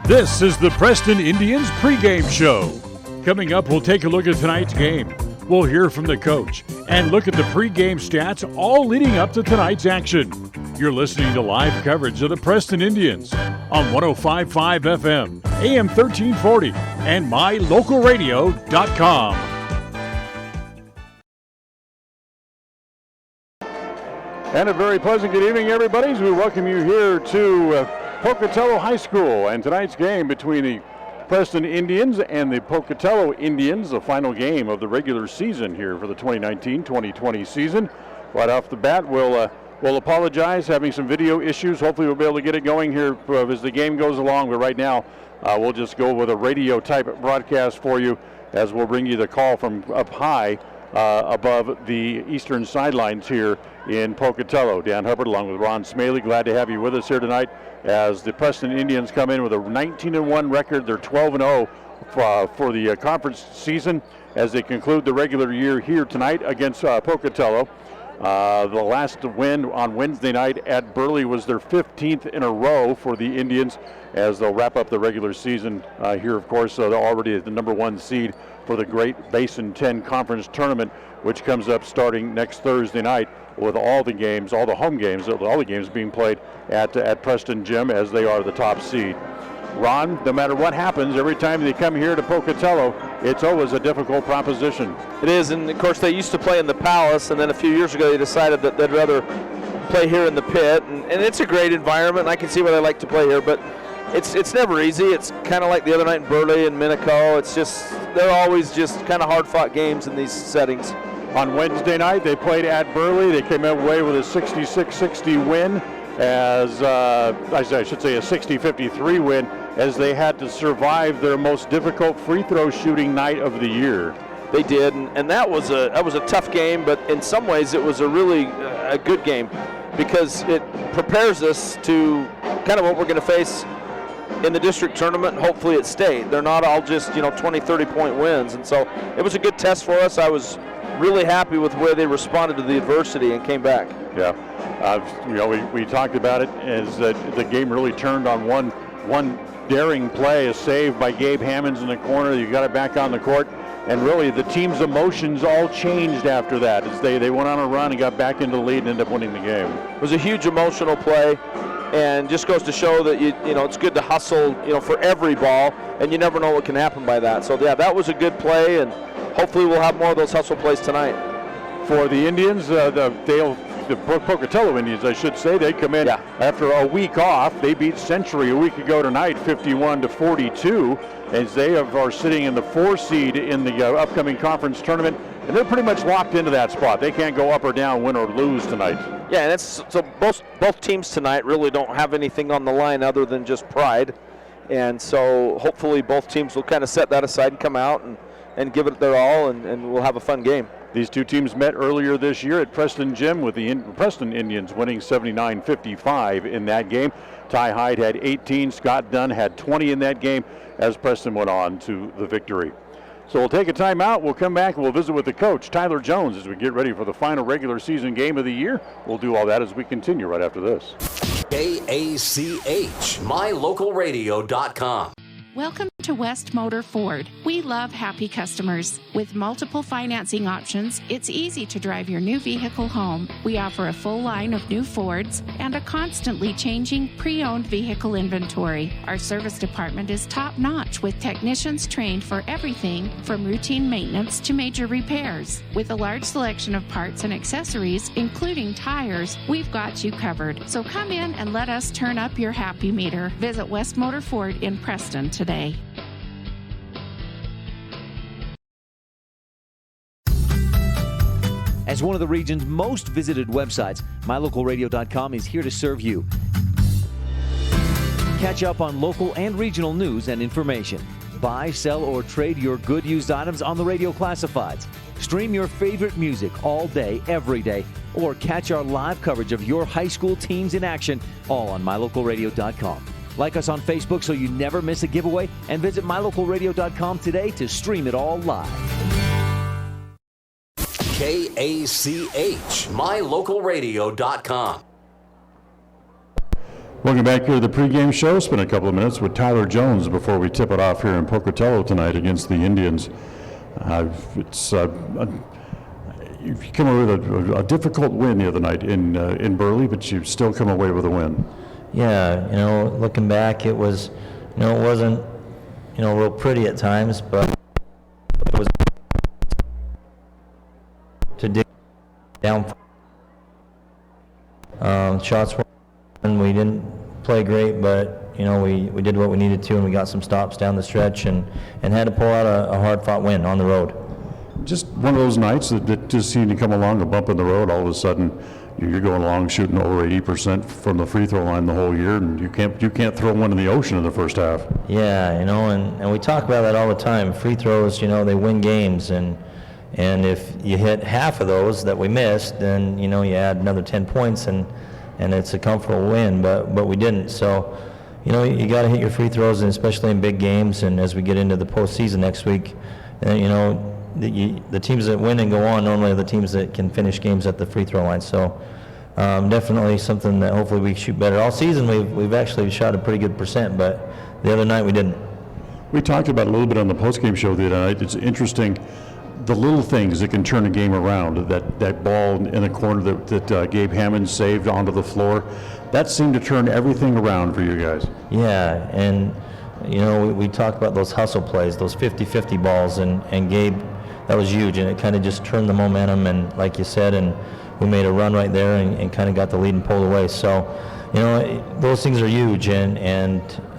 This is the Preston Indians pregame show. Coming up, we'll take a look at tonight's game. We'll hear from the coach and look at the pregame stats all leading up to tonight's action. You're listening to live coverage of the Preston Indians on 105.5 FM, AM 1340, and mylocalradio.com. And a very pleasant good evening, everybody, as we welcome you here to Pocatello High School and tonight's game between the Preston Indians and the Pocatello Indians, the final game of the regular season here for the 2019-2020 season. Right off the bat, we'll apologize, having some video issues. Hopefully we'll be able to get it going here as the game goes along, but right now we'll just go with a radio type broadcast for you as we'll bring you the call from up high above the eastern sidelines here in Pocatello. Dan Hubbard along with Ron Meili, glad to have you with us here tonight as the Preston Indians come in with a 19-1 record. They're 12-0 for the conference season as they conclude the regular year here tonight against Pocatello. The last win on Wednesday night at Burly was their 15th in a row for the Indians as they'll wrap up the regular season here, of course. They're already at the number one seed for the Great Basin 10 Conference Tournament, which comes up starting next Thursday night with all the games, all the home games, all the games being played at Preston Gym as they are the top seed. Ron, no matter what happens, every time they come here to Pocatello, it's always a difficult proposition. It is, and of course they used to play in the Palace, and then a few years ago they decided that they'd rather play here in the pit, and it's a great environment, and I can see why they like to play here, but it's never easy. It's kind of like the other night in Burly and Minico. It's just, they're always just kind of hard-fought games in these settings. On Wednesday night, they played at Burly. They came away with a 66-60 win, as I should say a 60-53 win, as they had to survive their most difficult free throw shooting night of the year. They did, and that was a tough game, but in some ways it was a really a good game because it prepares us to kind of what we're going to face in the district tournament and hopefully at state. They're not all just 20, 30-point wins, and so it was a good test for us. I was really happy with where they responded to the adversity and came back. Yeah, we talked about it as the game really turned on one daring play, a save by Gabe Hammonds in the corner. You got it back on the court, and really the team's emotions all changed after that as they went on a run and got back into the lead and ended up winning the game. It was a huge emotional play, and just goes to show that it's good to hustle for every ball, and you never know what can happen by that. So yeah, that was a good play, and hopefully we'll have more of those hustle plays tonight. For the Indians, the Pocatello Indians, I should say, they come in after a week off. They beat Century a week ago tonight, 51-42, as they are sitting in the 4 seed in the upcoming conference tournament, and they're pretty much locked into that spot. They can't go up or down, win or lose tonight. Yeah, and so both teams tonight really don't have anything on the line other than just pride, and so hopefully both teams will kind of set that aside and come out and give it their all, and we'll have a fun game. These two teams met earlier this year at Preston Gym with the Preston Indians winning 79-55 in that game. Ty Hyde had 18, Scott Dunn had 20 in that game as Preston went on to the victory. So we'll take a timeout. We'll come back and we'll visit with the coach, Tyler Jones, as we get ready for the final regular season game of the year. We'll do all that as we continue right after this. KACH, mylocalradio.com. Welcome to West Motor Ford. We love happy customers. With multiple financing options, it's easy to drive your new vehicle home. We offer a full line of new Fords and a constantly changing pre-owned vehicle inventory. Our service department is top-notch with technicians trained for everything from routine maintenance to major repairs. With a large selection of parts and accessories, including tires, we've got you covered. So come in and let us turn up your happy meter. Visit West Motor Ford in Preston today. As one of the region's most visited websites, mylocalradio.com is here to serve you. Catch up on local and regional news and information. Buy, sell, or trade your good used items on the radio classifieds. Stream your favorite music all day, every day, or catch our live coverage of your high school teams in action, all on mylocalradio.com. Like us on Facebook so you never miss a giveaway, and visit mylocalradio.com today to stream it all live. KACH, mylocalradio.com. Welcome back here to the pregame show. Spend a couple of minutes with Tyler Jones before we tip it off here in Pocatello tonight against the Indians. You came away with a difficult win the other night in Burly, but you still come away with a win. Yeah, looking back, it was, it wasn't, real pretty at times, but it was to dig down. Shots were, and we didn't play great, but we did what we needed to, and we got some stops down the stretch, and had to pull out a hard-fought win on the road. Just one of those nights that just seemed to come along, a bump in the road. All of a sudden, you're going along shooting over 80% from the free throw line the whole year, and you can't throw one in the ocean in the first half. Yeah, and we talk about that all the time. Free throws, they win games, and if you hit half of those that we missed, then you add another 10 points, and it's a comfortable win. But we didn't. So, you got to hit your free throws, and especially in big games. And as we get into the postseason next week, the teams that win and go on normally are the teams that can finish games at the free throw line. So definitely something that hopefully we shoot better. All season we've actually shot a pretty good percent, but the other night we didn't. We talked about it a little bit on the postgame show the other night. It's interesting, the little things that can turn a game around. That ball in the corner that Gabe Hammond saved onto the floor, that seemed to turn everything around for you guys. Yeah, and we talked about those hustle plays, those 50-50 balls, and Gabe, that was huge, and it kind of just turned the momentum, and like you said, and we made a run right there and kind of got the lead and pulled away. So, those things are huge, and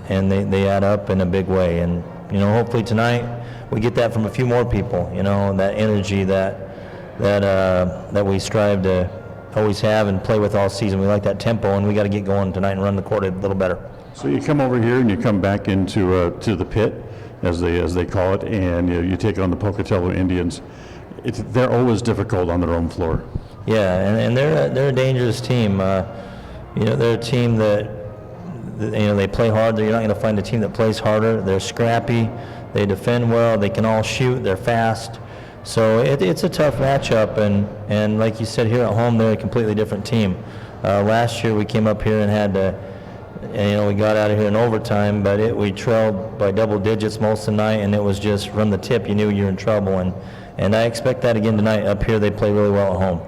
they add up in a big way. And, hopefully tonight we get that from a few more people, that energy that we strive to always have and play with all season. We like that tempo, and we got to get going tonight and run the court a little better. So you come over here and you come back into to the pit, as they call it, and you take on the Pocatello Indians. They're always difficult on their own floor. Yeah, and they're a dangerous team. They're a team that they play hard. You're not going to find a team that plays harder. They're scrappy. They defend well. They can all shoot. They're fast. So it's a tough matchup. And like you said, here at home, they're a completely different team. Last year we came up here and had to. And, we got out of here in overtime, but we trailed by double digits most of the night, and it was just from the tip, you knew you were in trouble. And I expect that again tonight. Up here, they play really well at home.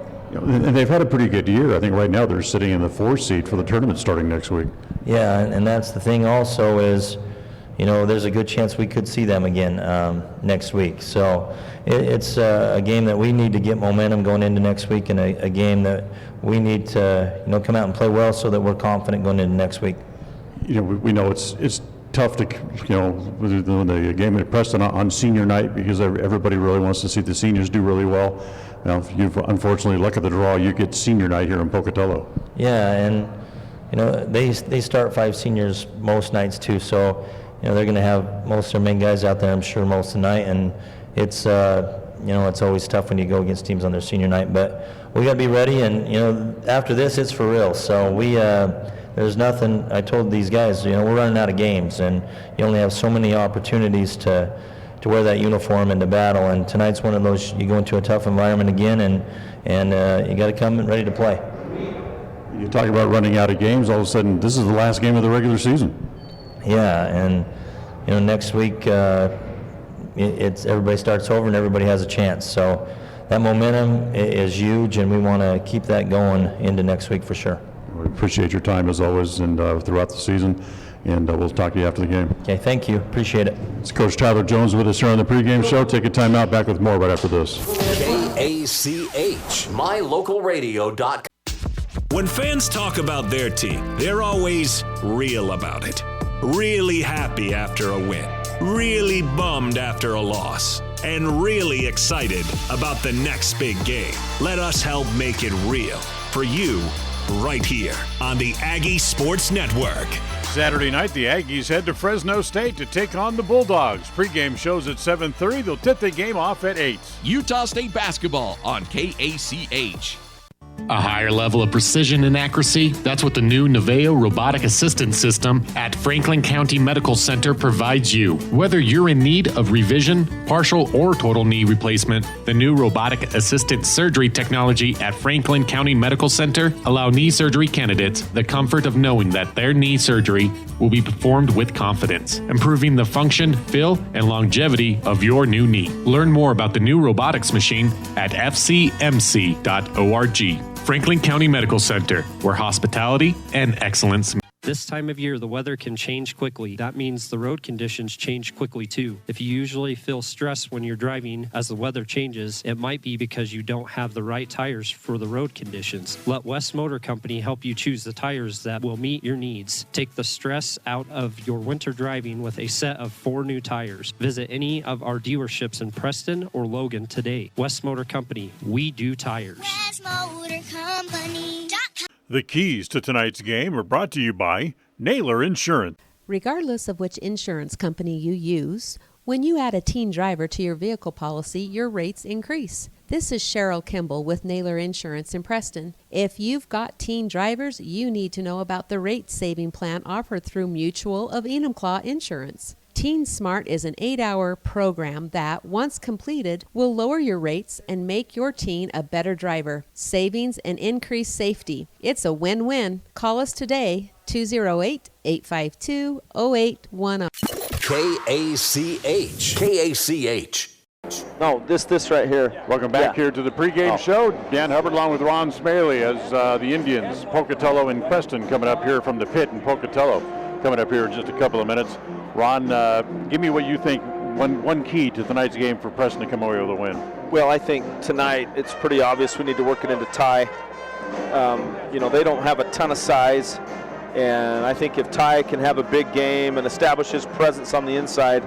And they've had a pretty good year. I think right now they're sitting in the 4th seed for the tournament starting next week. Yeah, and that's the thing also is, there's a good chance we could see them again next week. So it's a game that we need to get momentum going into next week, and a game that we need to, come out and play well so that we're confident going into next week. We know it's tough to, when the game at Preston on senior night, because everybody really wants to see the seniors do really well. You've unfortunately, luck of the draw, you get senior night here in Pocatello. Yeah, and they start 5 seniors most nights too, so they're going to have most of their main guys out there, I'm sure, most of the night, and it's it's always tough when you go against teams on their senior night, but we got to be ready, and after this it's for real. So we there's nothing. I told these guys, we're running out of games, and you only have so many opportunities to wear that uniform and to battle. And tonight's one of those. You go into a tough environment again, and you got to come ready to play. You talk about running out of games. All of a sudden, this is the last game of the regular season. Yeah, and next week it's everybody starts over and everybody has a chance. So that momentum is huge, and we want to keep that going into next week for sure. We appreciate your time as always, and throughout the season, and we'll talk to you after the game. Okay, thank you. Appreciate it. It's Coach Tyler Jones with us here on the pregame show. Take a time out. Back with more right after this. KACH, MyLocalRadio.com. When fans talk about their team, they're always real about it. Really happy after a win. Really bummed after a loss. And really excited about the next big game. Let us help make it real for you right here on the Aggie Sports Network. Saturday night, the Aggies head to Fresno State to take on the Bulldogs. Pre-game shows at 7:30. They'll tip the game off at 8. Utah State basketball on KACH. A higher level of precision and accuracy, that's what the new Naveo Robotic Assistance System at Franklin County Medical Center provides you. Whether you're in need of revision, partial or total knee replacement, the new robotic assisted surgery technology at Franklin County Medical Center allow knee surgery candidates the comfort of knowing that their knee surgery will be performed with confidence, improving the function, feel, and longevity of your new knee. Learn more about the new robotics machine at fcmc.org. Franklin County Medical Center, where hospitality and excellence. This time of year, the weather can change quickly. That means the road conditions change quickly too. If you usually feel stressed when you're driving as the weather changes, it might be because you don't have the right tires for the road conditions. Let West Motor Company help you choose the tires that will meet your needs. Take the stress out of your winter driving with a set of 4 new tires. Visit any of our dealerships in Preston or Logan today. West Motor Company, we do tires. West Motor Company. The keys to tonight's game are brought to you by Naylor Insurance. Regardless of which insurance company you use, when you add a teen driver to your vehicle policy, your rates increase. This is Cheryl Kimball with Naylor Insurance in Preston. If you've got teen drivers, you need to know about the rate-saving plan offered through Mutual of Enumclaw Insurance. Teen Smart is an 8-hour program that, once completed, will lower your rates and make your teen a better driver. Savings and increased safety. It's a win-win. Call us today, 208-852-0810. KACH. KACH. No, this right here. Welcome back here to the pregame show. Dan Hubbard along with Ron Meili as the Indians, Pocatello and Preston coming up here from the pit in Pocatello. Coming up here in just a couple of minutes. Ron, give me what you think, one key to tonight's game for Preston to come away with a win. Well, I think tonight it's pretty obvious we need to work it into Ty. They don't have a ton of size, and I think if Ty can have a big game and establish his presence on the inside,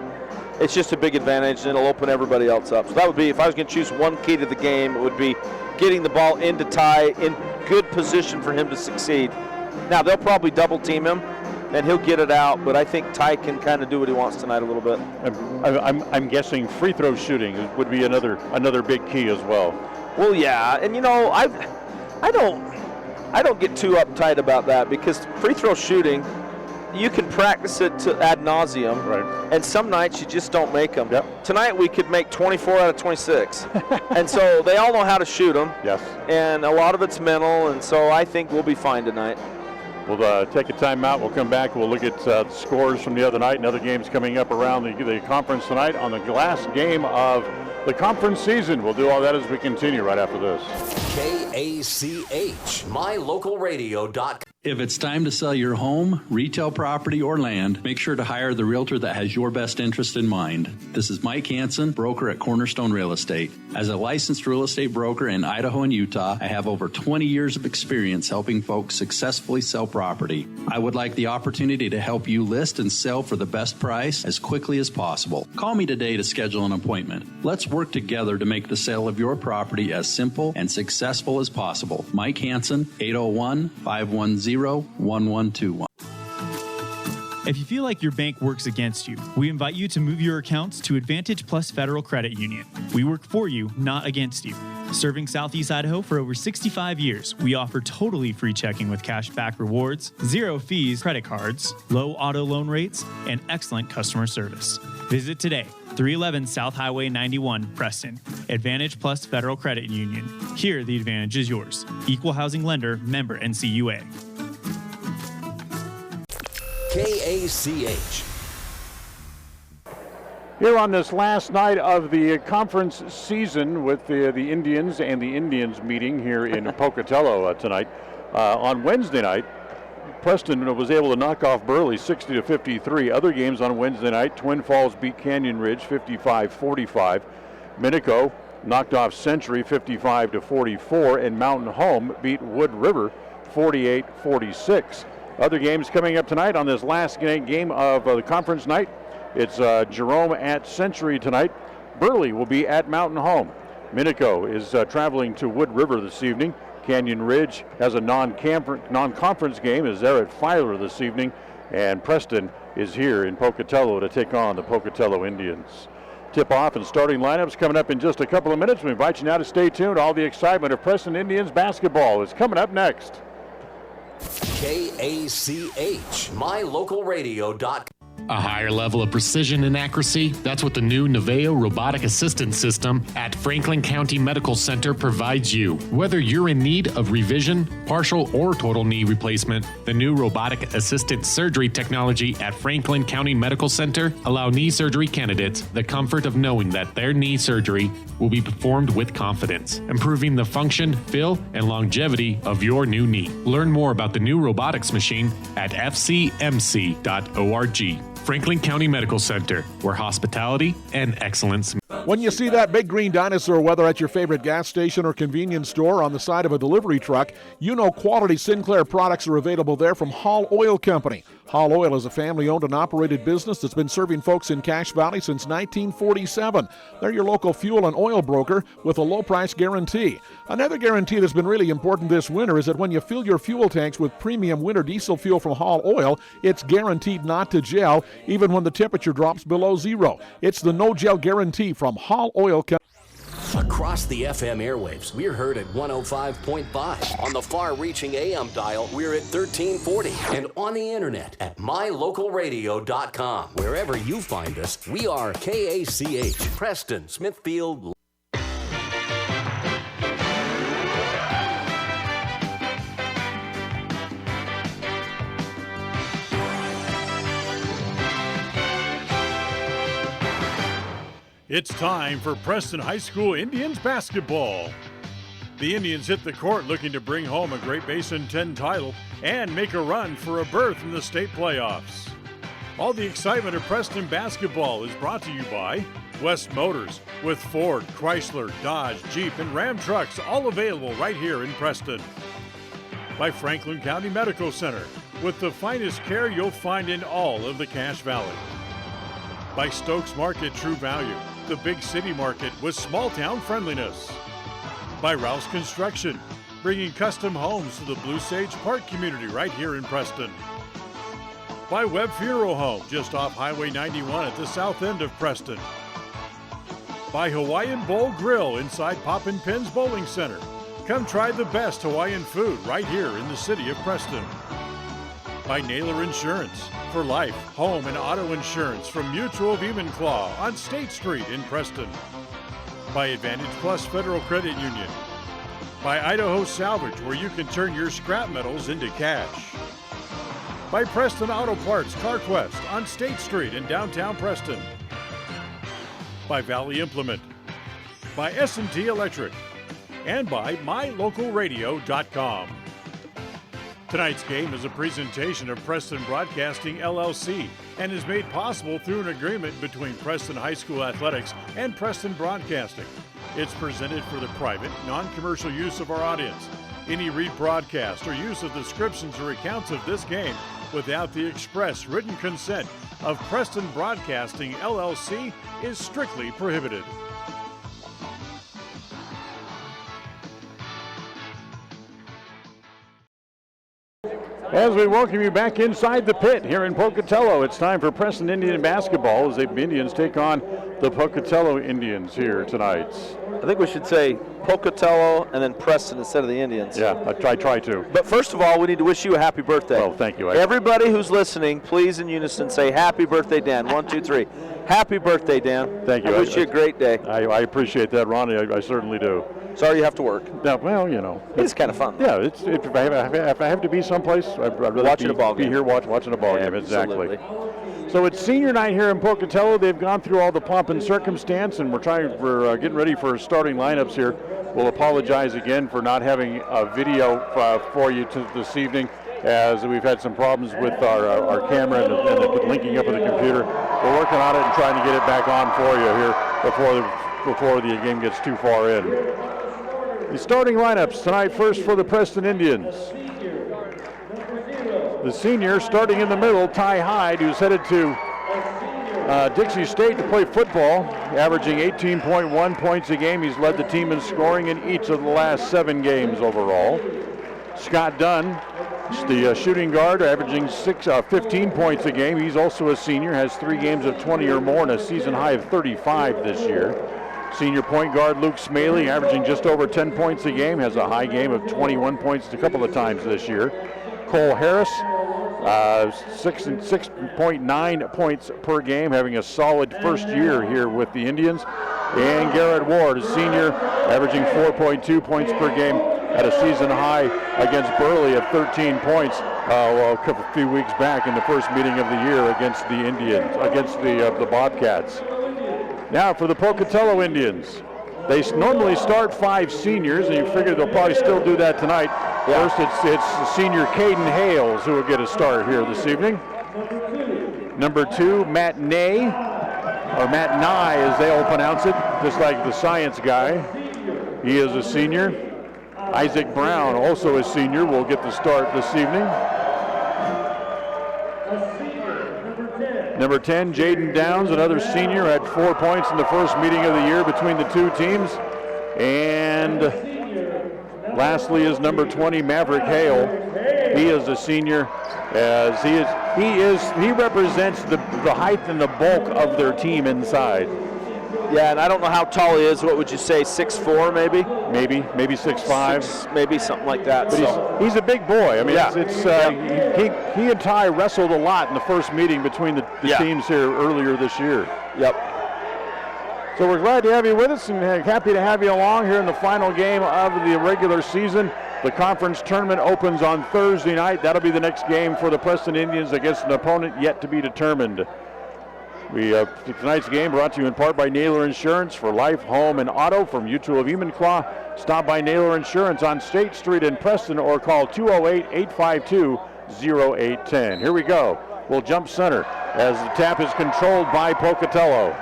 it's just a big advantage, and it'll open everybody else up. So that would be, if I was going to choose one key to the game, it would be getting the ball into Ty in good position for him to succeed. Now, they'll probably double team him, and he'll get it out, but I think Ty can kind of do what he wants tonight a little bit. I'm guessing free throw shooting would be another big key as well. Well, yeah, and I don't get too uptight about that, because free throw shooting, you can practice it to ad nauseum, right? And some nights you just don't make them. Yep. Tonight we could make 24 out of 26, and so they all know how to shoot them. Yes. And a lot of it's mental, and so I think we'll be fine tonight. We'll take a timeout. We'll come back. We'll look at the scores from the other night and other games coming up around the conference tonight on the last game of the conference season. We'll do all that as we continue right after this. KACH, mylocalradio.com. If it's time to sell your home, retail property, or land, make sure to hire the realtor that has your best interest in mind. This is Mike Hansen, broker at Cornerstone Real Estate. As a licensed real estate broker in Idaho and Utah, I have over 20 years of experience helping folks successfully sell property. I would like the opportunity to help you list and sell for the best price as quickly as possible. Call me today to schedule an appointment. Let's work together to make the sale of your property as simple and successful as possible. Mike Hansen, 801-510-1121. If you feel like your bank works against you, we invite you to move your accounts to Advantage Plus Federal Credit Union. We work for you, not against you. Serving Southeast Idaho for over 65 years, we offer totally free checking with cash back rewards, 0 fees credit cards, low auto loan rates, and excellent customer service. Visit today, 311 South Highway 91, Preston. Advantage Plus Federal Credit Union. Here, the advantage is yours. Equal housing lender, member NCUA. KACH. Here on this last night of the conference season with the Indians and the Indians meeting here in Pocatello tonight. On Wednesday night, Preston was able to knock off Burly 60-53. Other games on Wednesday night, Twin Falls beat Canyon Ridge 55-45. Minico knocked off Century 55-44, and Mountain Home beat Wood River 48-46. Other games coming up tonight on this last game of the conference night. It's Jerome at Century tonight. Burly will be at Mountain Home. Minico is traveling to Wood River this evening. Canyon Ridge has a non-conference game, is there at Filer this evening. And Preston is here in Pocatello to take on the Pocatello Indians. Tip-off and starting lineups coming up in just a couple of minutes. We invite you now to stay tuned. All the excitement of Preston Indians basketball is coming up next. KACH, mylocalradio.com. A higher level of precision and accuracy, that's what the new Neveo robotic assistance system at Franklin County Medical Center provides you. Whether you're in need of revision, partial or total knee replacement, the new robotic assisted surgery technology at Franklin County Medical Center allow knee surgery candidates the comfort of knowing that their knee surgery will be performed with confidence, improving the function, feel, and longevity of your new knee. Learn more about the new robotics machine at fcmc.org. Franklin County Medical Center, where hospitality and excellence. When you see that big green dinosaur, whether at your favorite gas station or convenience store on the side of a delivery truck, you know quality Sinclair products are available there from Hall Oil Company. Hall Oil is a family-owned and operated business that's been serving folks in Cache Valley since 1947. They're your local fuel and oil broker with a low-price guarantee. Another guarantee that's been really important this winter is that when you fill your fuel tanks with premium winter diesel fuel from Hall Oil, it's guaranteed not to gel, even when the temperature drops below zero. It's the no-gel guarantee from Hall Oil Company. Across the FM airwaves, we're heard at 105.5. On the far-reaching AM dial, we're at 1340. And on the internet at mylocalradio.com. Wherever you find us, we are KACH, Preston, Smithfield. It's time for Preston High School Indians basketball. The Indians hit the court looking to bring home a Great Basin 10 title and make a run for a berth in the state playoffs. All the excitement of Preston basketball is brought to you by West Motors, with Ford, Chrysler, Dodge, Jeep, and Ram trucks all available right here in Preston. By Franklin County Medical Center, with the finest care you'll find in all of the Cache Valley. By Stokes Market True Value, the big city market with small town friendliness. By Rouse Construction, bringing custom homes to the Blue Sage Park community right here in Preston. By Webb Funeral Home, just off Highway 91 at the south end of Preston. By Hawaiian Bowl Grill inside Poppin' Pins Bowling Center. Come try the best Hawaiian food right here in the city of Preston. By Naylor Insurance, for life, home, and auto insurance from Mutual of Enumclaw on State Street in Preston. By Advantage Plus Federal Credit Union. By Idaho Salvage, where you can turn your scrap metals into cash. By Preston Auto Parts CarQuest on State Street in downtown Preston. By Valley Implement. By S&T Electric. And by mylocalradio.com. Tonight's game is a presentation of Preston Broadcasting, LLC, and is made possible through an agreement between Preston High School Athletics and Preston Broadcasting. It's presented for the private, non-commercial use of our audience. Any rebroadcast or use of descriptions or accounts of this game without the express written consent of Preston Broadcasting, LLC is strictly prohibited. As we welcome you back inside the pit here in Pocatello, it's time for Preston Indian basketball as the Indians take on the Pocatello Indians here tonight. I think we should say Pocatello and then Preston instead of the Indians. Yeah, I try to. But first of all, we need to wish you a happy birthday. Well, thank you. Everybody who's listening, please in unison say happy birthday, Dan. 1, 2, 3. Happy birthday, Dan. Thank you. I wish you a great day. I appreciate that, Ronnie. I certainly do. Sorry you have to work. Yeah, well, you know. It's kind of fun. Yeah, if I have to be someplace, I'd rather watching a ball game. Be here watching a ball game, Absolutely. exactly. So it's senior night here in Pocatello. They've gone through all the pomp and circumstance, and we're getting ready for starting lineups here. We'll apologize again for not having a video for you this evening, as we've had some problems with our camera and the linking up of the computer. We're working on it and trying to get it back on for you here before the game gets too far in. The starting lineups tonight, first for the Preston Indians. The senior starting in the middle, Ty Hyde, who's headed to Dixie State to play football, averaging 18.1 points a game. He's led the team in scoring in each of the last 7 games overall. Scott Dunn The shooting guard, averaging 15 points a game. He's also a senior, has 3 games of 20 or more and a season high of 35 this year. Senior point guard Luke Meili, averaging just over 10 points a game, has a high game of 21 points a couple of times this year. Cole Harris, 6.9 points per game, having a solid first year here with the Indians. And Garrett Ward, a senior, averaging 4.2 points per game, at a season high against Burly at 13 points a few weeks back in the first meeting of the year against the Indians, against the Bobcats. Now for the Pocatello Indians. They normally start 5 seniors, and you figure they'll probably still do that tonight. Yeah. First, it's senior Caden Hales who will get a start here this evening. Number 2, Matt Nye, or Matt Nye as they'll pronounce it, just like the science guy. He is a senior. Isaac Brown, also a senior, will get the start this evening. Number 10, Jaden Downs, another senior, had 4 points in the first meeting of the year between the two teams. And lastly is number 20, Maverick Hale. He is a senior, as he represents the height and the bulk of their team inside. Yeah, and I don't know how tall he is. What would you say, 6'4", maybe? Maybe 6'5". Maybe something like that. But he's a big boy. I mean, yeah. He and Ty wrestled a lot in the first meeting between the teams here earlier this year. Yep. So we're glad to have you with us and happy to have you along here in the final game of the regular season. The conference tournament opens on Thursday night. That'll be the next game for the Preston Indians against an opponent yet to be determined. Tonight's game brought to you in part by Naylor Insurance for life, home, and auto from Mutual of Enumclaw. Stop by Naylor Insurance on State Street in Preston or call 208-852-0810. Here we go. We'll jump center as the tap is controlled by Pocatello.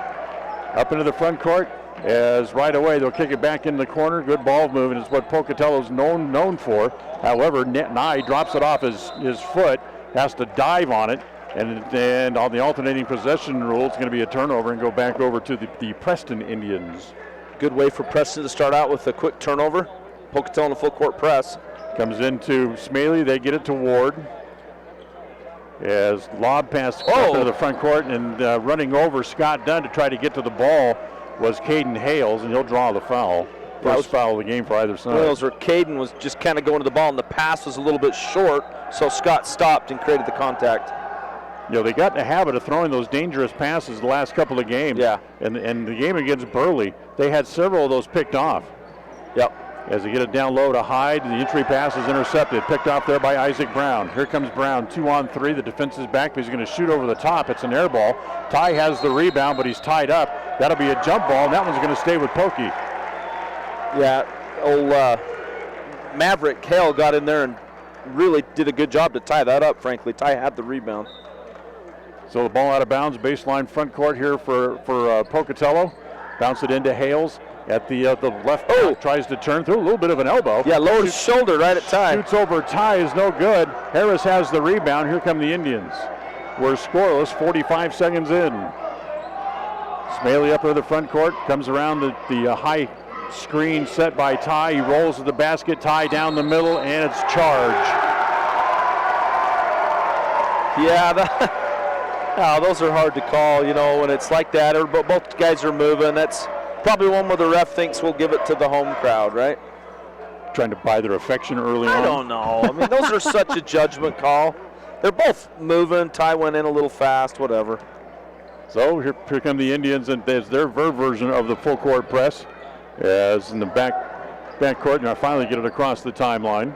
Up into the front court as right away they'll kick it back in the corner. Good ball movement is what Pocatello's known for. However, Nye drops it off his foot, has to dive on it. And on the alternating possession rule, it's going to be a turnover and go back over to the Preston Indians. Good way for Preston to start out with a quick turnover. Pocatello in a full court press. Comes into Meili, they get it to Ward. As lob pass to the front court and running over Scott Dunn to try to get to the ball was Caden Hales, and he'll draw the foul. First foul of the game for either side. Where Caden was just kind of going to the ball, and the pass was a little bit short, so Scott stopped and created the contact. You know, they got in the habit of throwing those dangerous passes the last couple of games. Yeah. And the game against Burly, they had several of those picked off. Yep. As they get it down low to Hyde, the entry pass is intercepted, picked off there by Isaac Brown. Here comes Brown, 2-on-3. The defense is back, but he's going to shoot over the top. It's an air ball. Ty has the rebound, but he's tied up. That'll be a jump ball, and that one's going to stay with Pokey. Yeah, Maverick Hale got in there and really did a good job to tie that up, frankly. Ty had the rebound. So the ball out of bounds, baseline front court here for Pocatello. Bounce it into Hales at the left. Tries to turn through a little bit of an elbow. Yeah, lowered his shoulder right at Ty. Shoots over Ty is no good. Harris has the rebound. Here come the Indians. We're scoreless, 45 seconds in. Meili up to the front court, comes around the high screen set by Ty. He rolls to the basket, Ty down the middle, and it's charge. Yeah, those are hard to call, you know, when it's like that. Both guys are moving. That's probably one where the ref thinks we'll give it to the home crowd, right? Trying to buy their affection early on. I don't know. I mean, those are such a judgment call. They're both moving. Ty went in a little fast, whatever. So here come the Indians, and there's their version of the full court press. As in the back court, and I finally get it across the timeline.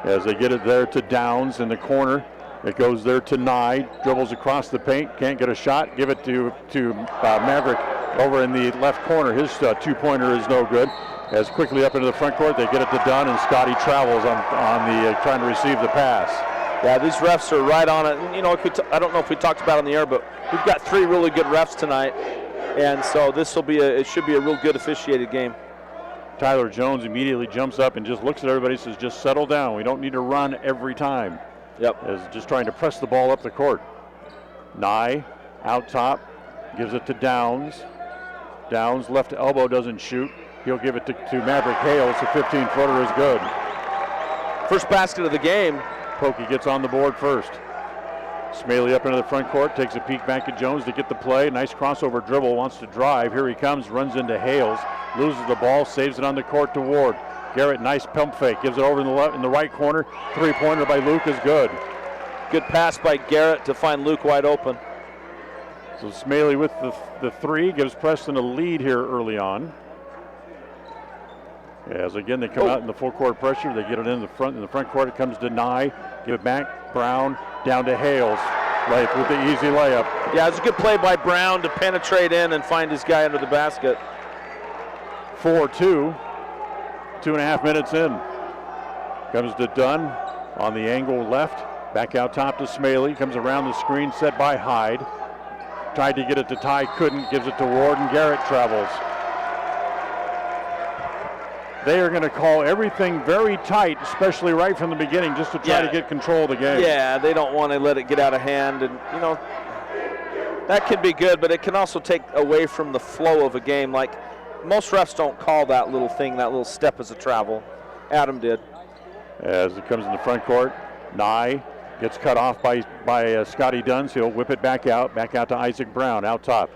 As they get it there to Downs in the corner. It goes there to Nye, dribbles across the paint, can't get a shot. Give it to Maverick over in the left corner. His two-pointer is no good. As quickly up into the front court, they get it to Dunn, and Scotty travels on the trying to receive the pass. Yeah, these refs are right on it. You know, I don't know if we talked about it on the air, but we've got 3 really good refs tonight, and so it should be a real good officiated game. Tyler Jones immediately jumps up and just looks at everybody and says, just settle down. We don't need to run every time. Yep. As just trying to press the ball up the court. Nye out top, gives it to Downs. Downs left elbow doesn't shoot. He'll give it to Maverick Hales. The 15-footer is good. First basket of the game Pokey gets on the board first. Meili up into the front court, takes a peek back at Jones to get the play. Nice crossover dribble, wants to drive. Here he comes, runs into Hales, loses the ball, saves it on the court to Ward. Garrett, nice pump fake, gives it over in the right corner. Three-pointer by Luke is good. Good pass by Garrett to find Luke wide open. So Meili with the three gives Preston a lead here early on. As again they come out in the full court pressure, they get it in the front court. It comes to Nye, give it back. Brown down to Hales, right with the easy layup. Yeah, it's a good play by Brown to penetrate in and find his guy under the basket. 4-2, 2.5 minutes in. Comes to Dunn on the angle left, back out top to Meili. Comes around the screen set by Hyde. Tried to get it to Ty, couldn't. Gives it to Ward, and Garrett travels. They are going to call everything very tight, especially right from the beginning, just to try to get control of the game. Yeah, they don't want to let it get out of hand. And, you know, that can be good, but it can also take away from the flow of a game. Like, most refs don't call that little thing, that little step as a travel. Adam did. As it comes in the front court, Nye gets cut off by Scotty Dunn, so he'll whip it back out to Isaac Brown, out top.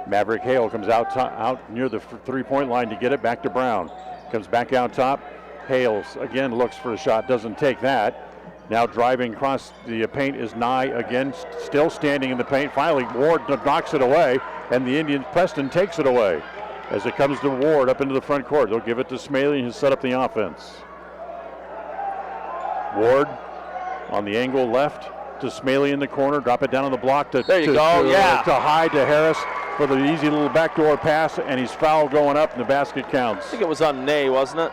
Maverick Hale comes out near the three-point line to get it back to Brown. Comes back out top. Hales again looks for a shot, doesn't take that. Now driving across the paint is Nye again, still standing in the paint. Finally, Ward knocks it away, and the Indians, Preston takes it away. As it comes to Ward up into the front court, they'll give it to Meili and he'll set up the offense. Ward on the angle left to Meili in the corner, drop it down on the block to Hyde to Harris for the easy little backdoor pass, and he's fouled going up, and the basket counts. I think it was on Ney, wasn't it?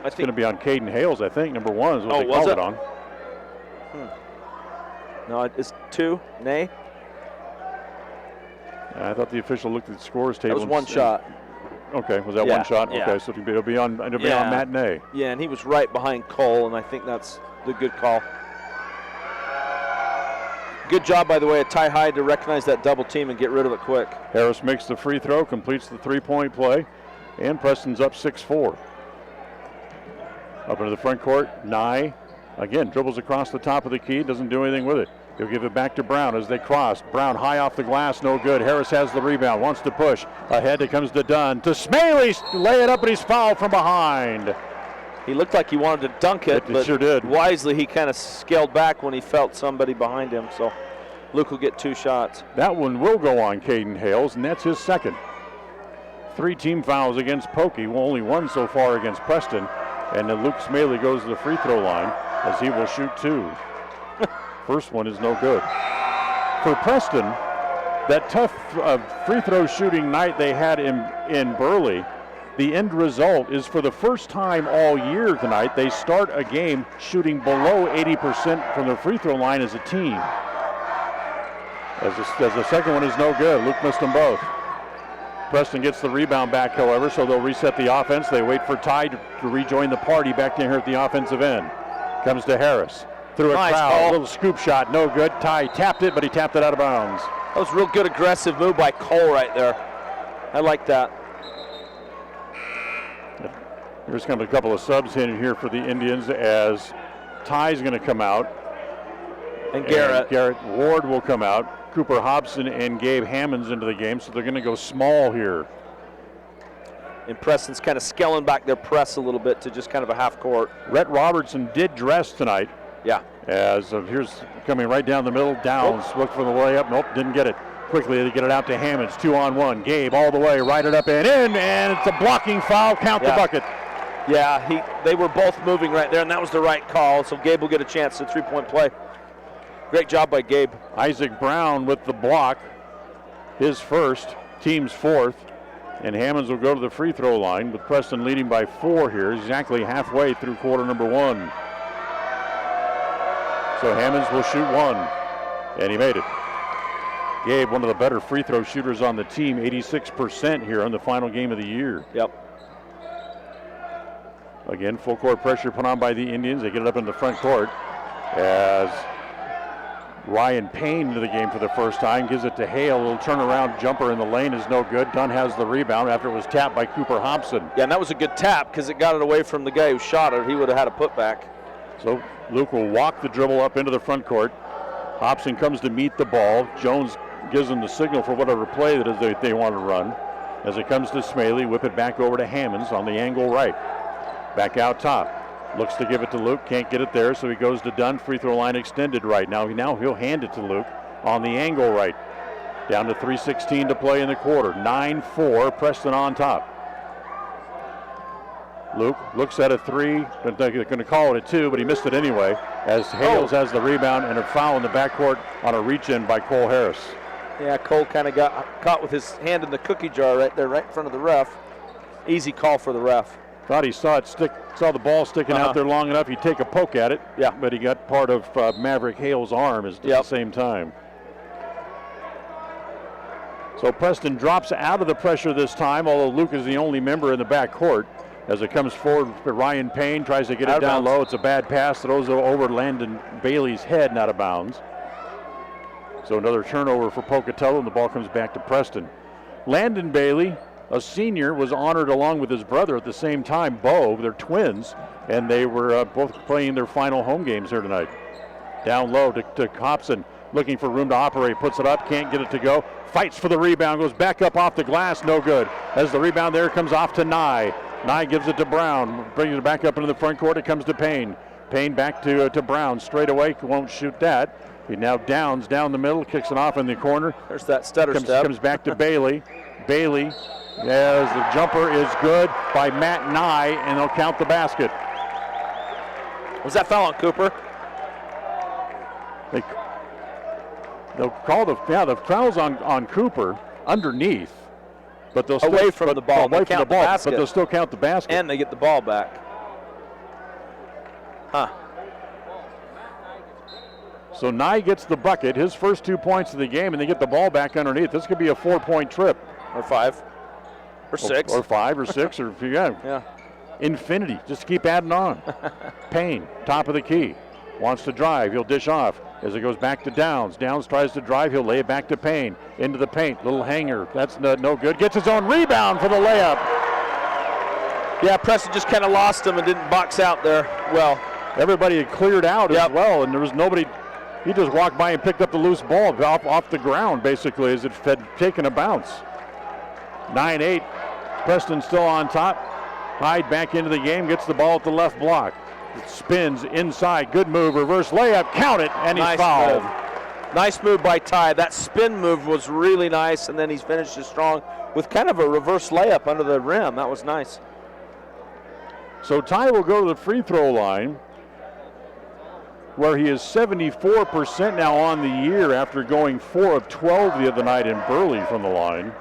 It's going to be on Caden Hales, I think. Number 1 is what they called it on. No, it's 2, Ney. I thought the official looked at the scores table. That was one shot. Okay, was that one shot? Yeah. Okay, so it'll be on Matt Ney. Yeah, and he was right behind Cole, and I think that's the good call. Good job, by the way, at Ty Hyde to recognize that double team and get rid of it quick. Harris makes the free throw, completes the three-point play, and Preston's up 6-4. Up into the front court, Nye, again, dribbles across the top of the key, doesn't do anything with it. He'll give it back to Brown as they cross. Brown high off the glass, no good. Harris has the rebound, wants to push. Ahead it comes to Dunn. To Meili, lay it up, and he's fouled from behind. He looked like he wanted to dunk it, but sure did. Wisely he kind of scaled back when he felt somebody behind him. So Luke will get 2 shots. That one will go on Caden Hales, and that's his second. 3 team fouls against Pokey, only 1 so far against Preston. And then Luke Meili goes to the free throw line as he will shoot 2. First one is no good. For Preston, that tough free throw shooting night they had in Burly, the end result is for the first time all year tonight, they start a game shooting below 80% from the free throw line as a team. As the second one is no good. Luke missed them both. Preston gets the rebound back, however, so they'll reset the offense. They wait for Ty to rejoin the party back down here at the offensive end. Comes to Harris. Through a crowd, little scoop shot, no good. Ty tapped it, but he tapped it out of bounds. That was a real good aggressive move by Cole right there. I like that. Here's kind of a couple of subs in here for the Indians as Ty's going to come out. And Garrett Ward will come out. Cooper Hobson and Gabe Hammonds into the game, so they're going to go small here. And Preston's kind of scaling back their press a little bit to just kind of a half court. Rhett Robertson did dress tonight. Yeah. As here's coming right down the middle, Downs looked for the layup. Nope, didn't get it. Quickly they get it out to Hammonds, 2-on-1. Gabe all the way, right it up and in, and it's a blocking foul. Count the bucket. Yeah, they were both moving right there, and that was the right call. So Gabe will get a chance to 3-point play. Great job by Gabe. Isaac Brown with the block, his first, team's 4th. And Hammonds will go to the free throw line with Preston leading by 4 here, exactly halfway through quarter number 1. So Hammonds will shoot 1, and he made it. Gabe, one of the better free throw shooters on the team, 86% here on the final game of the year. Yep. Again, full court pressure put on by the Indians. They get it up in the front court as Ryan Payne into the game for the first time. Gives it to Hale. A little turnaround jumper in the lane is no good. Dunn has the rebound after it was tapped by Cooper Hobson. Yeah, and that was a good tap because it got it away from the guy who shot it. He would have had a putback. So Luke will walk the dribble up into the front court. Hobson comes to meet the ball. Jones gives them the signal for whatever play that is they want to run. As it comes to Meili, whip it back over to Hammonds on the angle right. Back out top. Looks to give it to Luke, can't get it there, so he goes to Dunn. Free throw line extended right. Now he'll hand it to Luke on the angle right. Down to 3:16 to play in the quarter. 9-4, Preston on top. Luke looks at a three. They're going to call it a two, but he missed it anyway, as Hales has the rebound and a foul in the backcourt on a reach-in by Cole Harris. Yeah, Cole kind of got caught with his hand in the cookie jar right there, right in front of the ref. Easy call for the ref. Thought he saw the ball sticking out there long enough. He'd take a poke at it. Yeah. But he got part of Maverick Hale's arm at the same time. So Preston drops out of the pressure this time, although Luke is the only member in the backcourt. As it comes forward for Ryan Payne, tries to get it down low. It's a bad pass. Throws it over Landon Bailey's head and out of bounds. So another turnover for Pocatello, and the ball comes back to Preston. Landon Bailey, a senior, was honored along with his brother at the same time, Bo. They're twins, and they were both playing their final home games here tonight. Down low to Hobson, looking for room to operate, puts it up, can't get it to go. Fights for the rebound, goes back up off the glass, no good. As the rebound there comes off to Nye. Nye gives it to Brown, brings it back up into the front court. It comes to Payne. Payne back to Brown, straight away, won't shoot that. He now downs down the middle, kicks it off in the corner. There's that stutter step. Comes back to Bailey. Bailey, as the jumper is good by Matt Nye, and they'll count the basket. Was that foul on Cooper? They'll call the foul's on Cooper underneath. But they'll still, away from the ball. Away from the ball, but they'll still count the basket. And they get the ball back. Huh. So Nye gets the bucket, his first 2 points of the game, and they get the ball back underneath. This could be a 4-point trip. Or 5. Or 6. Or 5 or 6 or yeah. Infinity. Just keep adding on. Payne, top of the key. Wants to drive. He'll dish off as it goes back to Downs. Downs tries to drive. He'll lay it back to Payne. Into the paint. Little hanger. That's no good. Gets his own rebound for the layup. Yeah, Preston just kind of lost him and didn't box out there well. Everybody had cleared out as well, and there was nobody. He just walked by and picked up the loose ball off the ground, basically, as it had taken a bounce. 9-8. Preston still on top. Hyde back into the game. Gets the ball at the left block. It spins inside. Good move. Reverse layup. Count it. And he's fouled. Nice move by Ty. That spin move was really nice, and then he's finished it strong with kind of a reverse layup under the rim. That was nice. So Ty will go to the free throw line, where he is 74% now on the year after going 4 of 12 the other night in Burly from the line.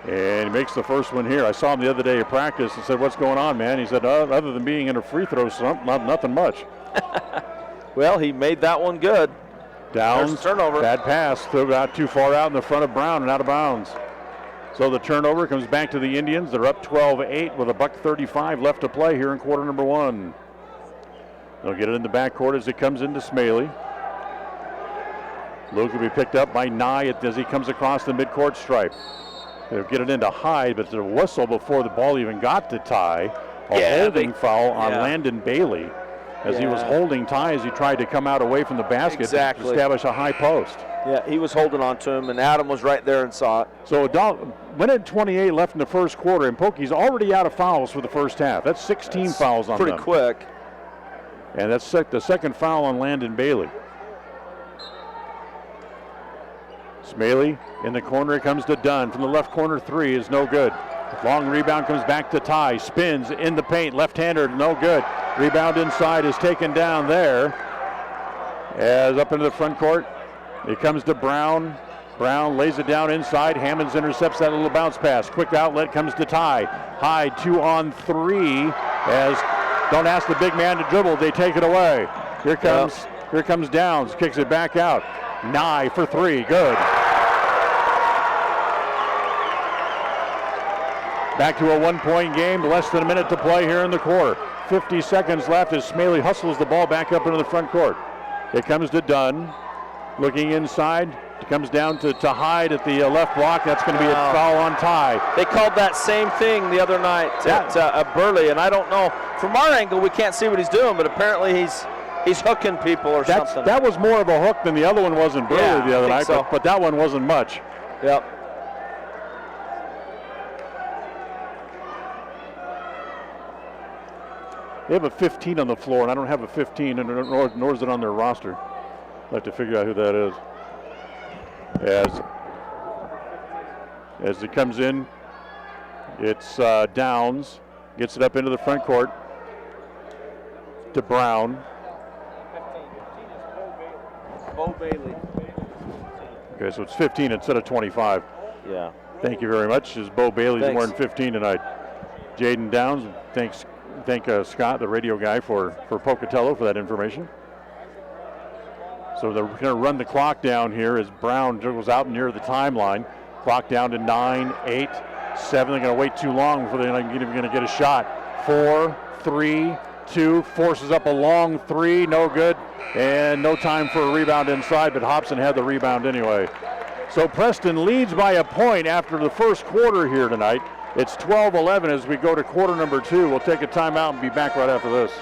And he makes the first one here. I saw him the other day at practice and said, "What's going on, man?" He said, "Other than being in a free throw slump, nothing much." Well, he made that one good. Downs, turnover. Bad pass, still got too far out in the front of Brown and out of bounds. So the turnover comes back to the Indians. They're up 12-8 with $1:35 left to play here in quarter number 1. They'll get it in the backcourt as it comes into Meili. Luke will be picked up by Nye as he comes across the midcourt stripe. They'll get it into Hyde, but there's a whistle before the ball even got to Ty. A holding foul on Landon Bailey as he was holding Ty as he tried to come out away from the basket to establish a high post. Yeah, he was holding on to him, and Adam was right there and saw it. So minute 28 left in the first quarter, and Pokey's already out of fouls for the first half. That's 16 fouls on them. Pretty quick. And that's the second foul on Landon Bailey. Meili in the corner, it comes to Dunn. From the left corner, 3 is no good. Long rebound comes back to Ty. Spins in the paint, left-hander, no good. Rebound inside is taken down there. As up into the front court, it comes to Brown. Brown lays it down inside. Hammonds intercepts that little bounce pass. Quick outlet comes to Ty. Hyde 2 on 3. As don't ask the big man to dribble, they take it away. Here comes Downs, kicks it back out. Nye for 3, good. Back to a 1-point game, less than a minute to play here in the quarter. 50 seconds left as Meili hustles the ball back up into the front court. It comes to Dunn, looking inside. It comes down to Hyde at the left block. That's going to be a foul on Ty. They called that same thing the other night at Burly, and I don't know. from our angle, we can't see what he's doing, but apparently he's hooking people or something. That was more of a hook than the other one was in Burly the other night, so. but that one wasn't much. Yep. They have a 15 on the floor, and I don't have a 15, and nor is it on their roster. I'll have to figure out who that is. As it comes in, it's Downs. Gets it up into the front court to Brown. Bo Bailey. Okay, so it's 15 instead of 25. Yeah. Thank you very much. As Bo Bailey's wearing 15 tonight. Jaden Downs, thank Scott, the radio guy, for Pocatello for that information. So they're going to run the clock down here as Brown goes out near the timeline. Clock down to 9, 8, 7. They're going to wait too long before they're even going to get a shot. 4, 3, 2. Forces up a long 3. No good. And no time for a rebound inside, but Hobson had the rebound anyway. So Preston leads by a point after the first quarter here tonight. It's 12-11 as we go to quarter number 2. We'll take a timeout and be back right after this.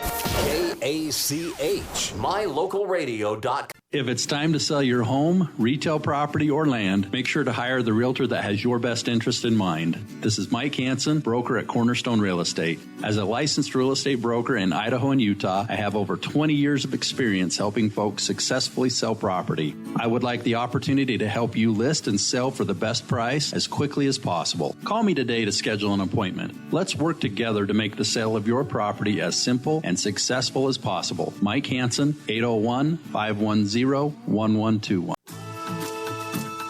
KACH, mylocalradio.com. If it's time to sell your home, retail property, or land, make sure to hire the realtor that has your best interest in mind. This is Mike Hansen, broker at Cornerstone Real Estate. As a licensed real estate broker in Idaho and Utah, I have over 20 years of experience helping folks successfully sell property. I would like the opportunity to help you list and sell for the best price as quickly as possible. Call me today to schedule an appointment. Let's work together to make the sale of your property as simple and successful as possible. Mike Hansen, 801-510-1121.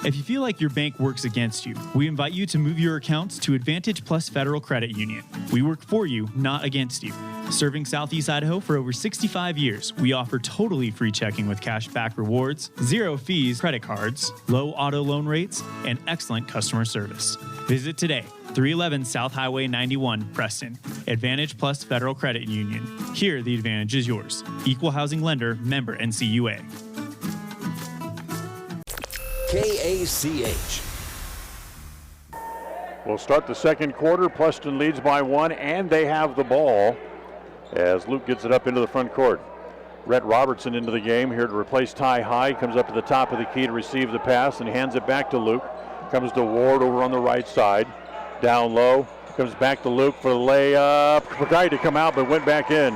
If you feel like your bank works against you, we invite you to move your accounts to Advantage Plus Federal Credit Union. We work for you, not against you. Serving Southeast Idaho for over 65 years, we offer totally free checking with cash back rewards, 0 fees credit cards, low auto loan rates, and excellent customer service. Visit today, 311 South Highway 91, Preston. Advantage Plus Federal Credit Union. Here, the advantage is yours. Equal housing lender, member NCUA. KACH. We'll start the second quarter. Preston leads by 1, and they have the ball as Luke gets it up into the front court. Rhett Robertson into the game here to replace Ty High. Comes up to the top of the key to receive the pass and hands it back to Luke. Comes to Ward over on the right side. Down low. Comes back to Luke for the layup. Tried to come out, but went back in.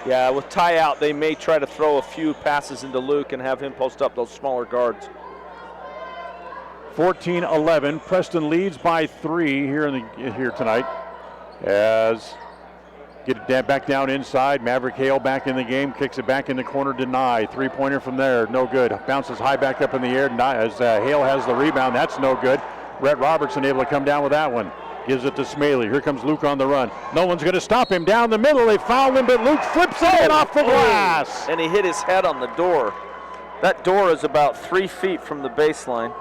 Yeah, with Ty out, they may try to throw a few passes into Luke and have him post up those smaller guards. 14-11. Preston leads by 3 here tonight. As get it back down inside. Maverick Hale back in the game. Kicks it back in the corner. Deny. 3-pointer from there. No good. Bounces high back up in the air. As Hale has the rebound. That's no good. Rhett Robertson able to come down with that one. Gives it to Meili. Here comes Luke on the run. No one's going to stop him down the middle. They fouled him, but Luke flips it off the glass. And he hit his head on the door. That door is about 3 feet from the baseline.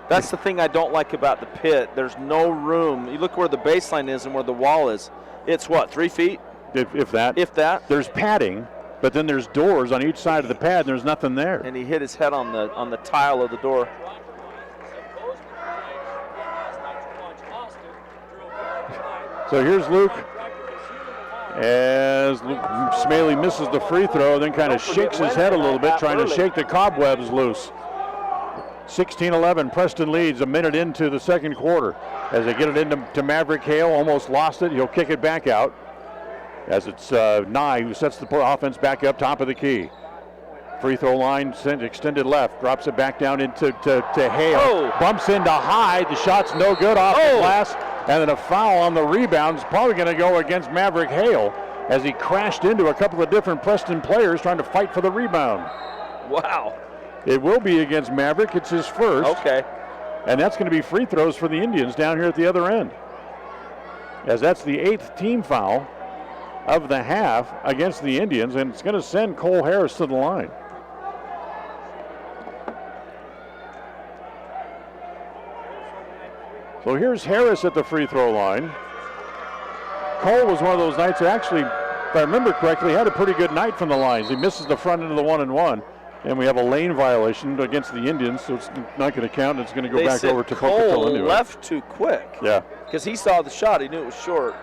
That's the thing I don't like about the pit. There's no room. You look where the baseline is and where the wall is. It's what, 3 feet? If that. If that. There's padding, but then there's doors on each side of the pad, and there's nothing there. And he hit his head on the tile of the door. So here's Luke. As Meili misses the free throw, then kind of shakes his head a little bit, trying to shake the cobwebs loose. 16-11, Preston leads a minute into the second quarter. As they get it into Maverick Hale, almost lost it. He'll kick it back out. As it's Nye who sets the offense back up top of the key. Free throw line extended left, drops it back down into Hale. Oh. Bumps into High, the shot's no good off the glass. And then a foul on the rebound is probably going to go against Maverick Hale as he crashed into a couple of different Preston players trying to fight for the rebound. Wow. It will be against Maverick. It's his first. Okay. And that's going to be free throws for the Indians down here at the other end. As that's the 8th team foul of the half against the Indians, and it's going to send Cole Harris to the line. So here's Harris at the free throw line. Cole was one of those nights that actually, if I remember correctly, had a pretty good night from the lines. He misses the front end of the 1-and-1. And we have a lane violation against the Indians, so it's not going to count. It's going to go back over to Pocatello anyway. Cole left too quick. Yeah. Because he saw the shot. He knew it was short.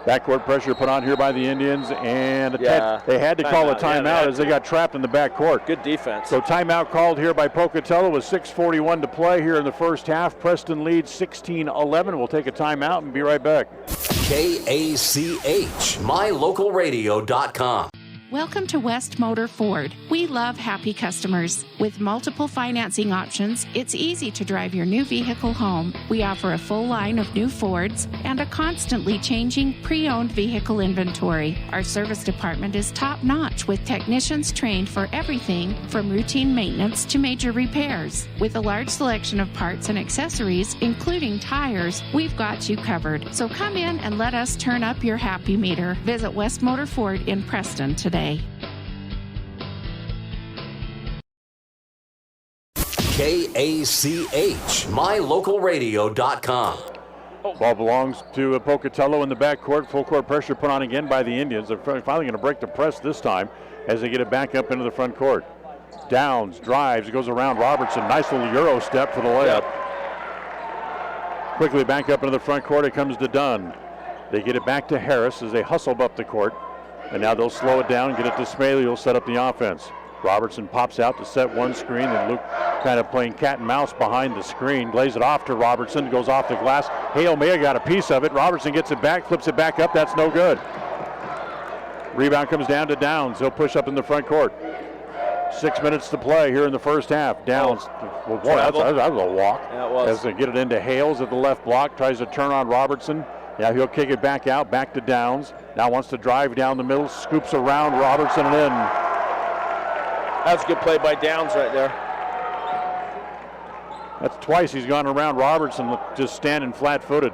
Backcourt pressure put on here by the Indians, and they had to call a timeout as they got trapped in the backcourt. Good defense. So timeout called here by Pocatello with 6:41 to play here in the first half. Preston leads 16-11. We'll take a timeout and be right back. KACH, mylocalradio.com. Welcome to West Motor Ford. We love happy customers. With multiple financing options, it's easy to drive your new vehicle home. We offer a full line of new Fords and a constantly changing pre-owned vehicle inventory. Our service department is top-notch with technicians trained for everything from routine maintenance to major repairs. With a large selection of parts and accessories, including tires, we've got you covered. So come in and let us turn up your happy meter. Visit West Motor Ford in Preston today. KACH, mylocalradio.com. Ball belongs to Pocatello in the backcourt. Full court pressure put on again by the Indians. They're finally going to break the press this time as they get it back up into the front court. Downs, drives, goes around Robertson. Nice little Euro step for the layup. Quickly back up into the front court. It comes to Dunn. They get it back to Harris as they hustle up the court. And now they'll slow it down, get it to Meili, who'll set up the offense. Robertson pops out to set one screen, and Luke kind of playing cat and mouse behind the screen. Lays it off to Robertson, goes off the glass. Hale may have got a piece of it. Robertson gets it back, flips it back up. That's no good. Rebound comes down to Downs. He'll push up in the front court. 6 minutes to play here in the first half. Downs, well, boy, that was a walk. Yeah, it was. As they get it into Hales at the left block, tries to turn on Robertson. Now he'll kick it back out, back to Downs. Now wants to drive down the middle, scoops around Robertson and in. That was a good play by Downs right there. That's twice he's gone around Robertson, just standing flat-footed.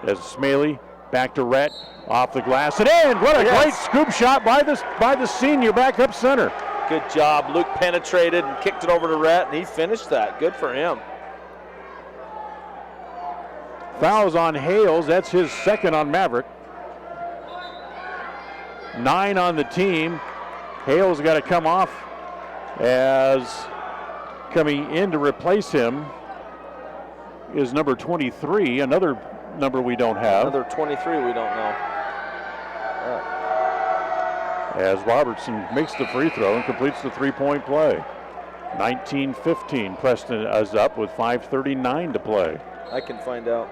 As Meili back to Rhett, off the glass and in. What a great scoop shot by the senior back up center. Good job. Luke penetrated and kicked it over to Rhett, and he finished that. Good for him. Fouls on Hales. That's his second on Maverick. 9 on the team. Hales got to come off, as coming in to replace him is number 23, another number we don't have. Another 23 we don't know. As Robertson makes the free throw and completes the three-point play. 19-15. Preston is up with 5:39 to play. I can find out.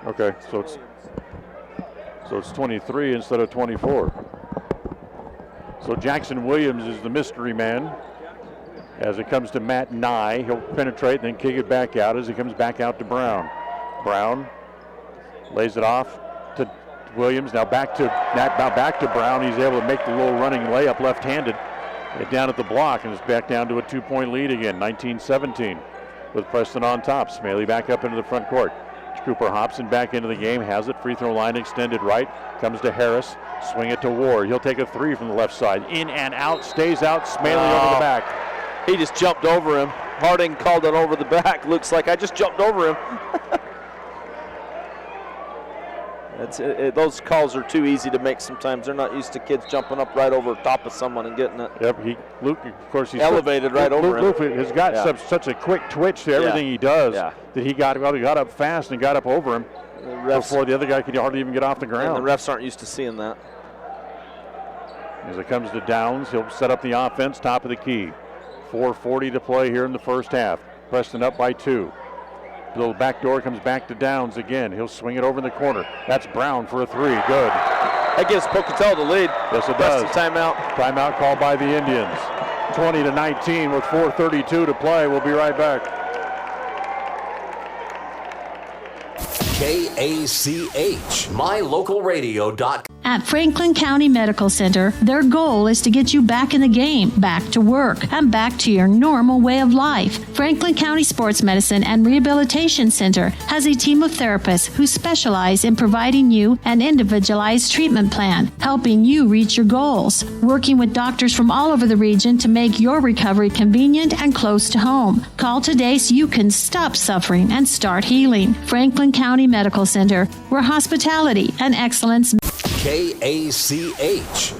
Okay, so it's 23 instead of 24. So Jackson Williams is the mystery man. As it comes to Matt Nye, he'll penetrate and then kick it back out as he comes back out to Brown. Brown lays it off to Williams. Now back to Brown. He's able to make the little running layup left-handed. Down at the block, and it's back down to a 2-point lead again, 19-17, with Preston on top. Meili back up into the front court. Cooper Hobson back into the game, has it, free throw line extended right, comes to Harris, swing it to Ward. He'll take a three from the left side, in and out, stays out, Meili over the back. He just jumped over him. Harding called it over the back. Looks like I just jumped over him. Those calls are too easy to make sometimes. They're not used to kids jumping up right over top of someone and getting it. Yep, Luke, of course, he's elevated right over him. Luke has got such a quick twitch to everything he does that he got up fast and got up over him before the other guy could hardly even get off the ground. And the refs aren't used to seeing that. As it comes to Downs, he'll set up the offense, top of the key. 4:40 to play here in the first half. Preston up by 2. The little back door comes back to Downs again. He'll swing it over in the corner. That's Brown for a three. Good. That gives Pocatello the lead. Yes, it does. Timeout. Timeout called by the Indians. 20-19 with 4:32 to play. We'll be right back. KACH, mylocalradio.com. At Franklin County Medical Center, their goal is to get you back in the game, back to work, and back to your normal way of life. Franklin County Sports Medicine and Rehabilitation Center has a team of therapists who specialize in providing you an individualized treatment plan, helping you reach your goals, working with doctors from all over the region to make your recovery convenient and close to home. Call today so you can stop suffering and start healing. Franklin County Medical Center, where hospitality and excellence. KACH.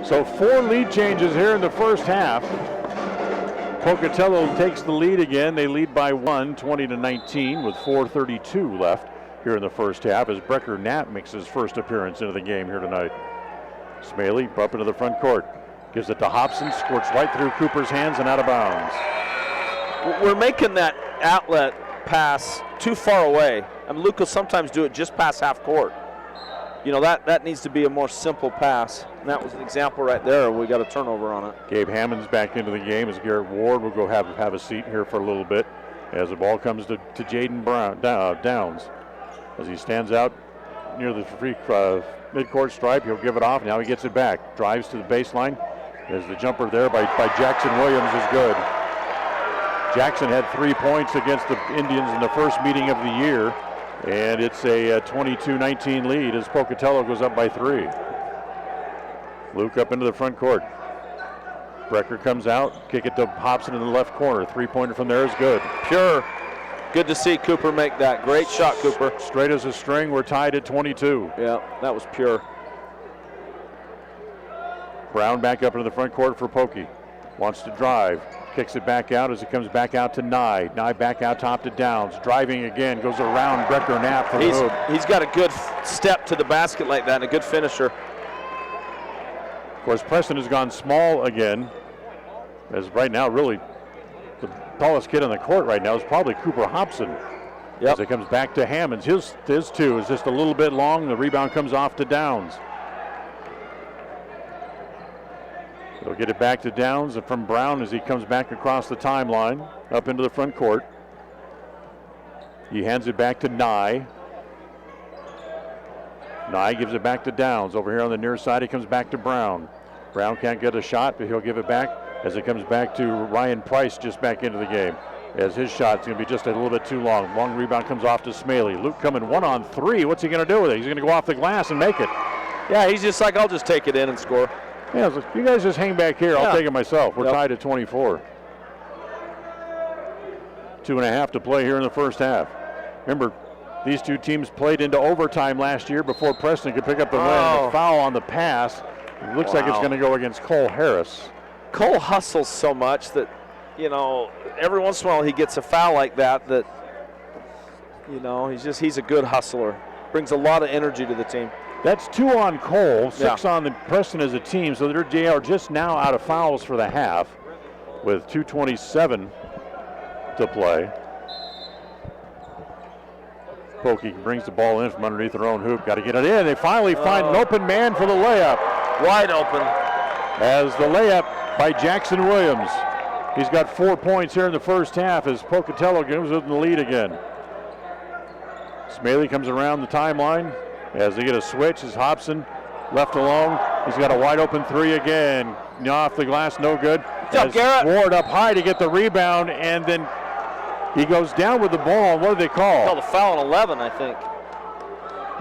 So 4 lead changes here in the first half. Pocatello takes the lead again. They lead by 1, 20-19, with 4:32 left here in the first half as Brecker Knapp makes his first appearance into the game here tonight. Meili up into the front court. Gives it to Hobson, squirts right through Cooper's hands and out of bounds. We're making that outlet pass too far away. I mean, Luke will sometimes do it just past half court. You know, that needs to be a more simple pass. And that was an example right there. We got a turnover on it. Gabe Hammond's back into the game as Garrett Ward will go have a seat here for a little bit as the ball comes to Jaden Downs. As he stands out near the midcourt stripe, he'll give it off. Now he gets it back. Drives to the baseline. As the jumper there by Jackson Williams is good. Jackson had 3 points against the Indians in the first meeting of the year. And it's a 22-19 lead as Pocatello goes up by 3. Luke up into the front court. Brecker comes out, kick it to Hobson in the left corner. 3-pointer from there is good. Pure. Good to see Cooper make that. Great shot, Cooper. Straight as a string, we're tied at 22. Yeah, that was pure. Brown back up into the front court for Pokey. Wants to drive. Kicks it back out as it comes back out to Nye. Nye back out top to Downs. Driving again, goes around Brecker Knapp for the hoop. He's got a good step to the basket like that and a good finisher. Of course, Preston has gone small again. As right now, really, the tallest kid on the court right now is probably Cooper Hobson. Yep. As it comes back to Hammonds. His two is just a little bit long. The rebound comes off to Downs. They'll get it back to Downs and from Brown as he comes back across the timeline up into the front court. He hands it back to Nye. Nye gives it back to Downs. Over here on the near side, he comes back to Brown. Brown can't get a shot, but he'll give it back as it comes back to Ryan Price just back into the game. As his shot's going to be just a little bit too long. Long rebound comes off to Meili. Luke coming 1-on-3. What's he going to do with it? He's going to go off the glass and make it. Yeah, he's just like, I'll just take it in and score. Yeah, so you guys just hang back here. I'll take it myself. We're Yep. tied at 24. 2.5 to play here in the first half. Remember, these two teams played into overtime last year before Preston could pick up the win. The foul on the pass. It looks like it's going to go against Cole Harris. Cole hustles so much that, you know, every once in a while he gets a foul like that, you know, he's a good hustler. Brings a lot of energy to the team. That's 2 on Cole, 6 on the Preston as a team, so they are just now out of fouls for the half with 2:27 to play. Pokey brings the ball in from underneath their own hoop. Got to get it in. They finally find an open man for the layup. Wide open. As the layup by Jackson Williams. He's got 4 points here in the first half as Pocatello gives them the lead again. Meili comes around the timeline. As they get a switch, is Hobson left alone. He's got a wide open 3 again. Off the glass, no good. What's up, Garrett? Ward up high to get the rebound, and then he goes down with the ball. What do they call? Called a foul on 11, I think.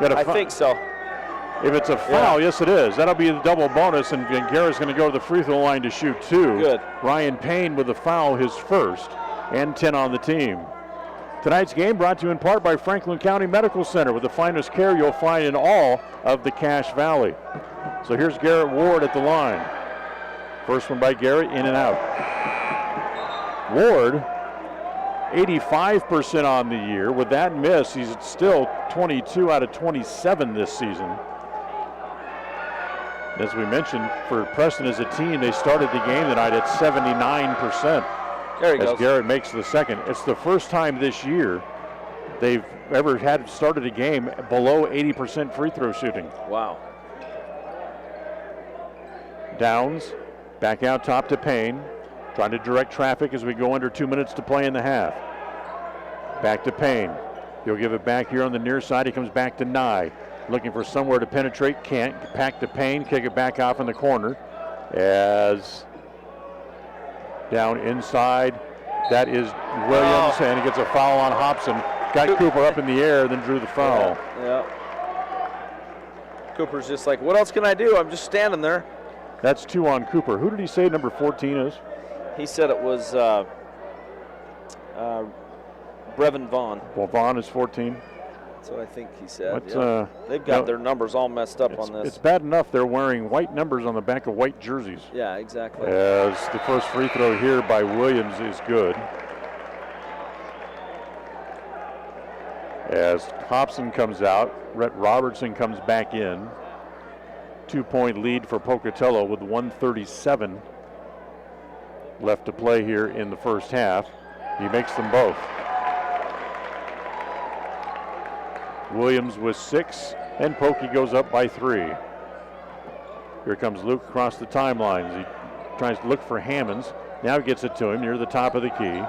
I think so. If it's a foul, yes it is. That'll be the double bonus, and Garrett's going to go to the free throw line to shoot 2. Good. Ryan Payne with the foul, his first, and 10 on the team. Tonight's game brought to you in part by Franklin County Medical Center, with the finest care you'll find in all of the Cache Valley. So here's Garrett Ward at the line. First one by Garrett, in and out. Ward, 85% on the year. With that miss, he's still 22 out of 27 this season. As we mentioned, for Preston as a team, they started the game tonight at 79%. There he goes. As Garrett makes the second. It's the first time this year they've ever had started a game below 80% free throw shooting. Wow. Downs back out top to Payne, trying to direct traffic as we go under 2 minutes to play in the half. Back to Payne. He'll give it back here on the near side. He comes back to Nye, looking for somewhere to penetrate. Can't. Back to Payne. Kick it back off in the corner. As down inside, that is Williams, and he gets a foul on Hobson. Got Cooper up in the air, then drew the foul. Yeah. Cooper's just like, what else can I do? I'm just standing there. That's 2 on Cooper. Who did he say number 14 is? He said it was Brevin Vaughn. Well, Vaughn is 14. That's what I think he said. But, they've got their numbers all messed up on this. It's bad enough they're wearing white numbers on the back of white jerseys. Yeah, exactly. As the first free throw here by Williams is good. As Hobson comes out, Rhett Robertson comes back in. 2-point lead for Pocatello with 1:37 left to play here in the first half. He makes them both. Williams with 6, and Pokey goes up by 3. Here comes Luke across the timelines. He tries to look for Hammonds. Now gets it to him near the top of the key.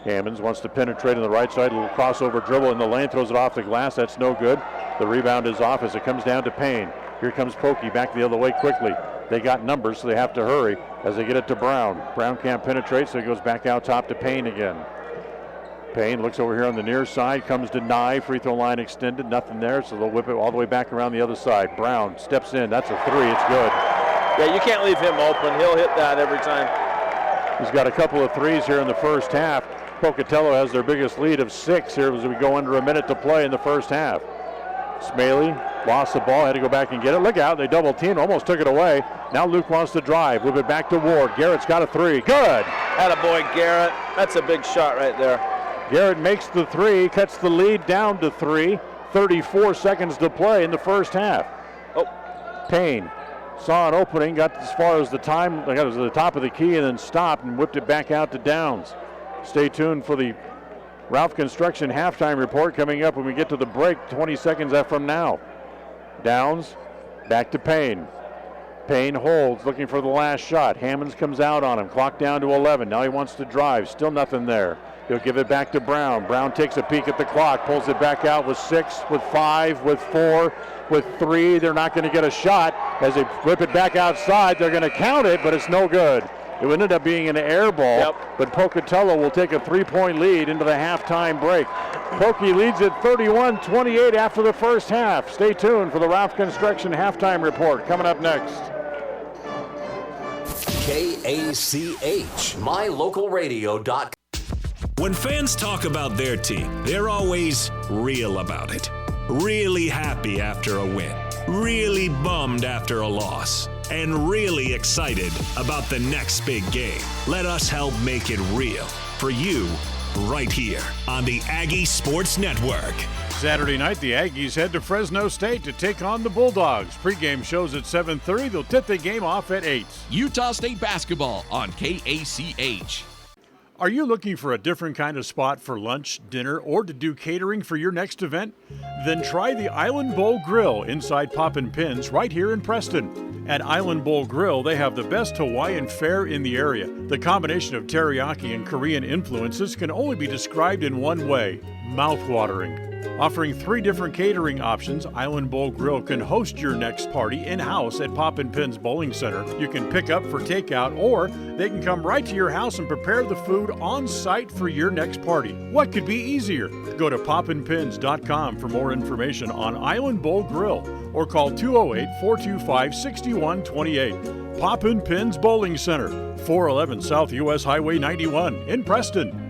Hammonds wants to penetrate on the right side, a little crossover dribble in the lane, throws it off the glass. That's no good. The rebound is off as it comes down to Payne. Here comes Pokey back the other way quickly. They got numbers, so they have to hurry as they get it to Brown. Brown can't penetrate, so he goes back out top to Payne again. Payne looks over here on the near side, comes to Nye, free throw line extended, nothing there, so they'll whip it all the way back around the other side. Brown steps in, that's a 3, it's good. Yeah, you can't leave him open. He'll hit that every time. He's got a couple of threes here in the first half. Pocatello has their biggest lead of 6 here as we go under a minute to play in the first half. Meili lost the ball, had to go back and get it. Look out, they double teamed, almost took it away. Now Luke wants to drive, whip it back to Ward. Garrett's got a 3, good. Attaboy, Garrett. That's a big shot right there. Garrett makes the 3, cuts the lead down to 3. 34 seconds to play in the first half. Payne saw an opening, got as far as the top of the key and then stopped and whipped it back out to Downs. Stay tuned for the Ralph Construction halftime report coming up when we get to the break 20 seconds from now. Downs back to Payne. Payne holds, looking for the last shot. Hammonds comes out on him. Clock down to 11. Now he wants to drive. Still nothing there. He'll give it back to Brown. Brown takes a peek at the clock, pulls it back out with 6, with 5, with 4, with 3. They're not going to get a shot. As they whip it back outside, they're going to count it, but it's no good. It ended up being an air ball, but Pocatello will take a 3-point lead into the halftime break. Pokey leads at 31-28 after the first half. Stay tuned for the Ralph Construction halftime report coming up next. KACH, mylocalradio.com. When fans talk about their team, they're always real about it. Really happy after a win. Really bummed after a loss. And really excited about the next big game. Let us help make it real for you right here on the Aggie Sports Network. Saturday night, the Aggies head to Fresno State to take on the Bulldogs. Pre-game shows at 7:30. They'll tip the game off at 8. Utah State basketball on KACH. Are you looking for a different kind of spot for lunch, dinner, or to do catering for your next event? Then try the Island Bowl Grill inside Poppin' Pins right here in Preston. At Island Bowl Grill, they have the best Hawaiian fare in the area. The combination of teriyaki and Korean influences can only be described in one way: mouth-watering. Offering 3 different catering options, Island Bowl Grill can host your next party in-house at Poppin' Pins Bowling Center. You can pick up for takeout, or they can come right to your house and prepare the food on site for your next party. What could be easier? Go to poppinpins.com for more information on Island Bowl Grill, or call 208-425-6128. Poppin' Pins Bowling Center, 411 South US Highway 91 in Preston.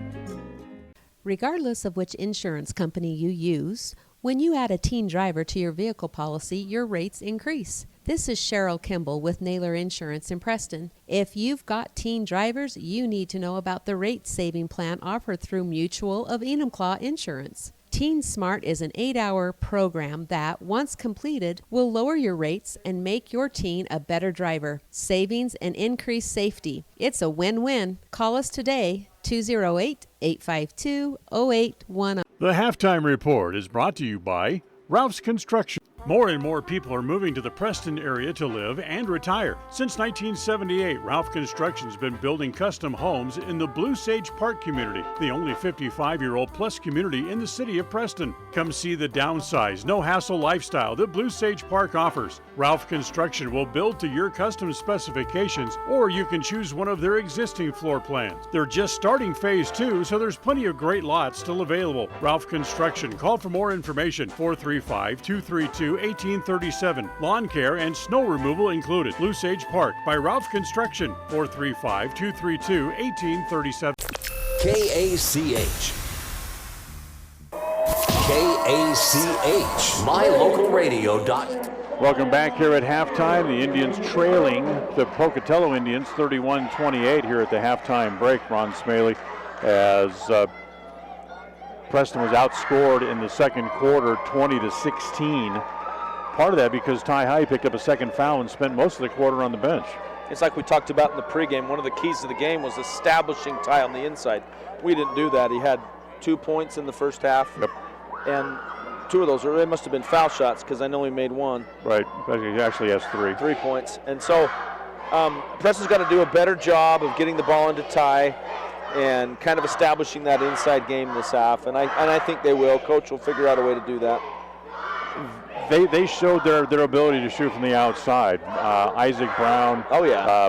Regardless of which insurance company you use, when you add a teen driver to your vehicle policy, your rates increase. This is Cheryl Kimball with Naylor Insurance in Preston. If you've got teen drivers, you need to know about the rate-saving plan offered through Mutual of Enumclaw Insurance. Teen Smart is an 8-hour program that, once completed, will lower your rates and make your teen a better driver. Savings and increased safety. It's a win-win. Call us today, 208-852-0810. The halftime report is brought to you by Ralph's Construction. More and more people are moving to the Preston area to live and retire. Since 1978, Ralph Construction's been building custom homes in the Blue Sage Park community, the only 55-year-old plus community in the city of Preston. Come see the downsized, no-hassle lifestyle that Blue Sage Park offers. Ralph Construction will build to your custom specifications, or you can choose one of their existing floor plans. They're just starting phase 2, so there's plenty of great lots still available. Ralph Construction. Call for more information, 435-232-1837. Lawn care and snow removal included. Blue Sage Park by Ralph Construction, 435-232-1837. KACH. KACH, mylocalradio.com. Welcome back here at halftime. The Indians trailing the Pocatello Indians 31-28 here at the halftime break. Ron Meili, as Preston was outscored in the second quarter 20-16. Part of that because Ty Hyde picked up a second foul and spent most of the quarter on the bench. It's like we talked about in the pregame. One of the keys to the game was establishing Ty on the inside. We didn't do that. He had 2 points in the first half. Yep. And 2 of those, or it must have been foul shots because I know he made 1. Right, but he actually has 3. 3 points. And so Preston's got to do a better job of getting the ball into Ty and kind of establishing that inside game this half. And I think they will. Coach will figure out a way to do that. They showed their ability to shoot from the outside. Isaac Brown,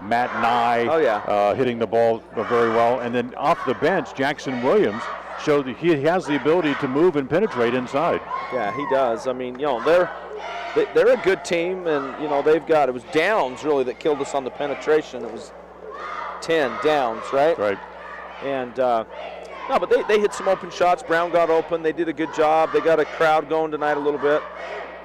Matt Nye, hitting the ball very well. And then off the bench, Jackson Williams showed that he has the ability to move and penetrate inside. Yeah, he does. I mean, they're a good team, and they've got, it was Downs really that killed us on the penetration. It was 10 Downs, right? Right. And no, but they hit some open shots. Brown got open. They did a good job. They got a crowd going tonight a little bit.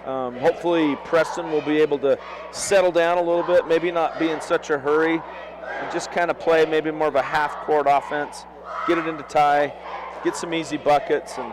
Hopefully Preston will be able to settle down a little bit, maybe not be in such a hurry, and just kind of play maybe more of a half-court offense, get it into Ty, get some easy buckets, and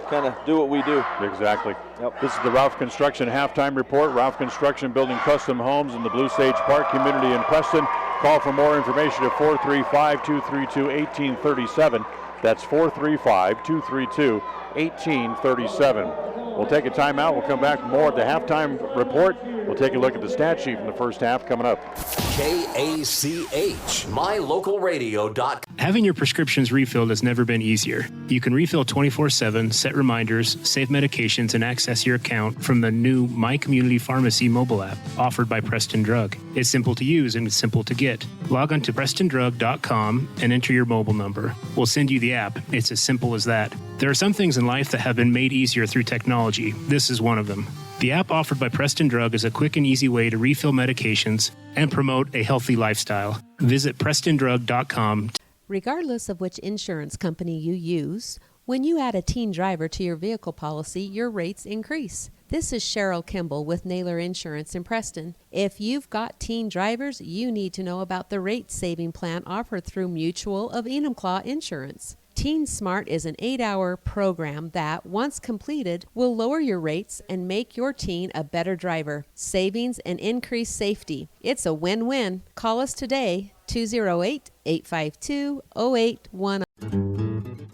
kind of do what we do. Exactly. Yep. This is the Ralph Construction halftime report. Ralph Construction building custom homes in the Blue Sage Park community in Preston. Call for more information at 435-232-1837. That's 435-232-1837. We'll take a timeout. We'll come back more at the halftime report. We'll take a look at the stat sheet from the first half coming up. KACH, mylocalradio.com. Having your prescriptions refilled has never been easier. You can refill 24/7, set reminders, save medications, and access your account from the new My Community Pharmacy mobile app offered by Preston Drug. It's simple to use and it's simple to get. Log on to PrestonDrug.com and enter your mobile number. We'll send you the app. It's as simple as that. There are some things in life that have been made easier through technology. This is one of them. The app offered by Preston Drug is a quick and easy way to refill medications and promote a healthy lifestyle. Visit PrestonDrug.com. Regardless of which insurance company you use, when you add a teen driver to your vehicle policy, your rates increase. This is Cheryl Kimball with Naylor Insurance in Preston. If you've got teen drivers, you need to know about the rate-saving plan offered through Mutual of Enumclaw Insurance. Teen Smart is an 8-hour program that, once completed, will lower your rates and make your teen a better driver. Savings and increased safety. It's a win-win. Call us today, 208-852-0810.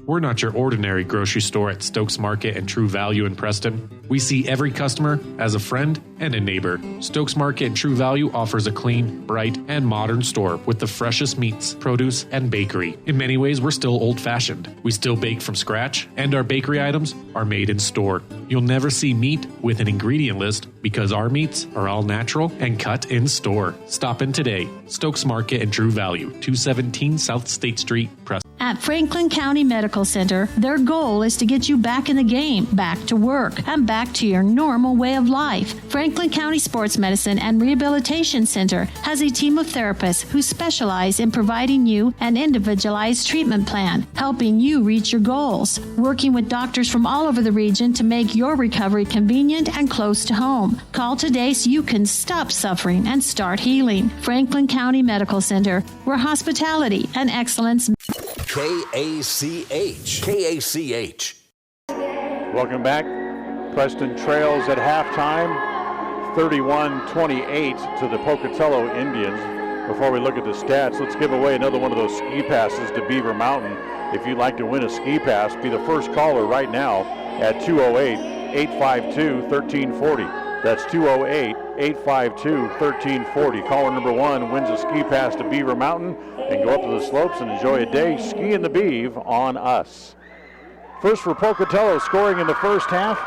We're not your ordinary grocery store at Stokes Market and True Value in Preston. We see every customer as a friend and a neighbor. Stokes Market and True Value offers a clean, bright, and modern store with the freshest meats, produce, and bakery. In many ways, we're still old-fashioned. We still bake from scratch, and our bakery items are made in store. You'll never see meat with an ingredient list because our meats are all natural and cut in store. Stop in today. Stokes Market and True Value, 217 South State Street, Preston. At Franklin County Medical Center, their goal is to get you back in the game, back to work, and back to your normal way of life. Franklin County Sports Medicine and Rehabilitation Center has a team of therapists who specialize in providing you an individualized treatment plan, helping you reach your goals, working with doctors from all over the region to make your recovery convenient and close to home. Call today so you can stop suffering and start healing. Franklin County Medical Center, where hospitality and excellence. KACH. Welcome back. Preston trails at halftime, 31-28 to the Pocatello Indians. Before we look at the stats, let's give away another one of those ski passes to Beaver Mountain. If you'd like to win a ski pass, be the first caller right now at 208-852-1340. That's 208-852-1340. Caller number 1 wins a ski pass to Beaver Mountain and go up to the slopes and enjoy a day skiing the Beav on us. First for Pocatello, scoring in the first half.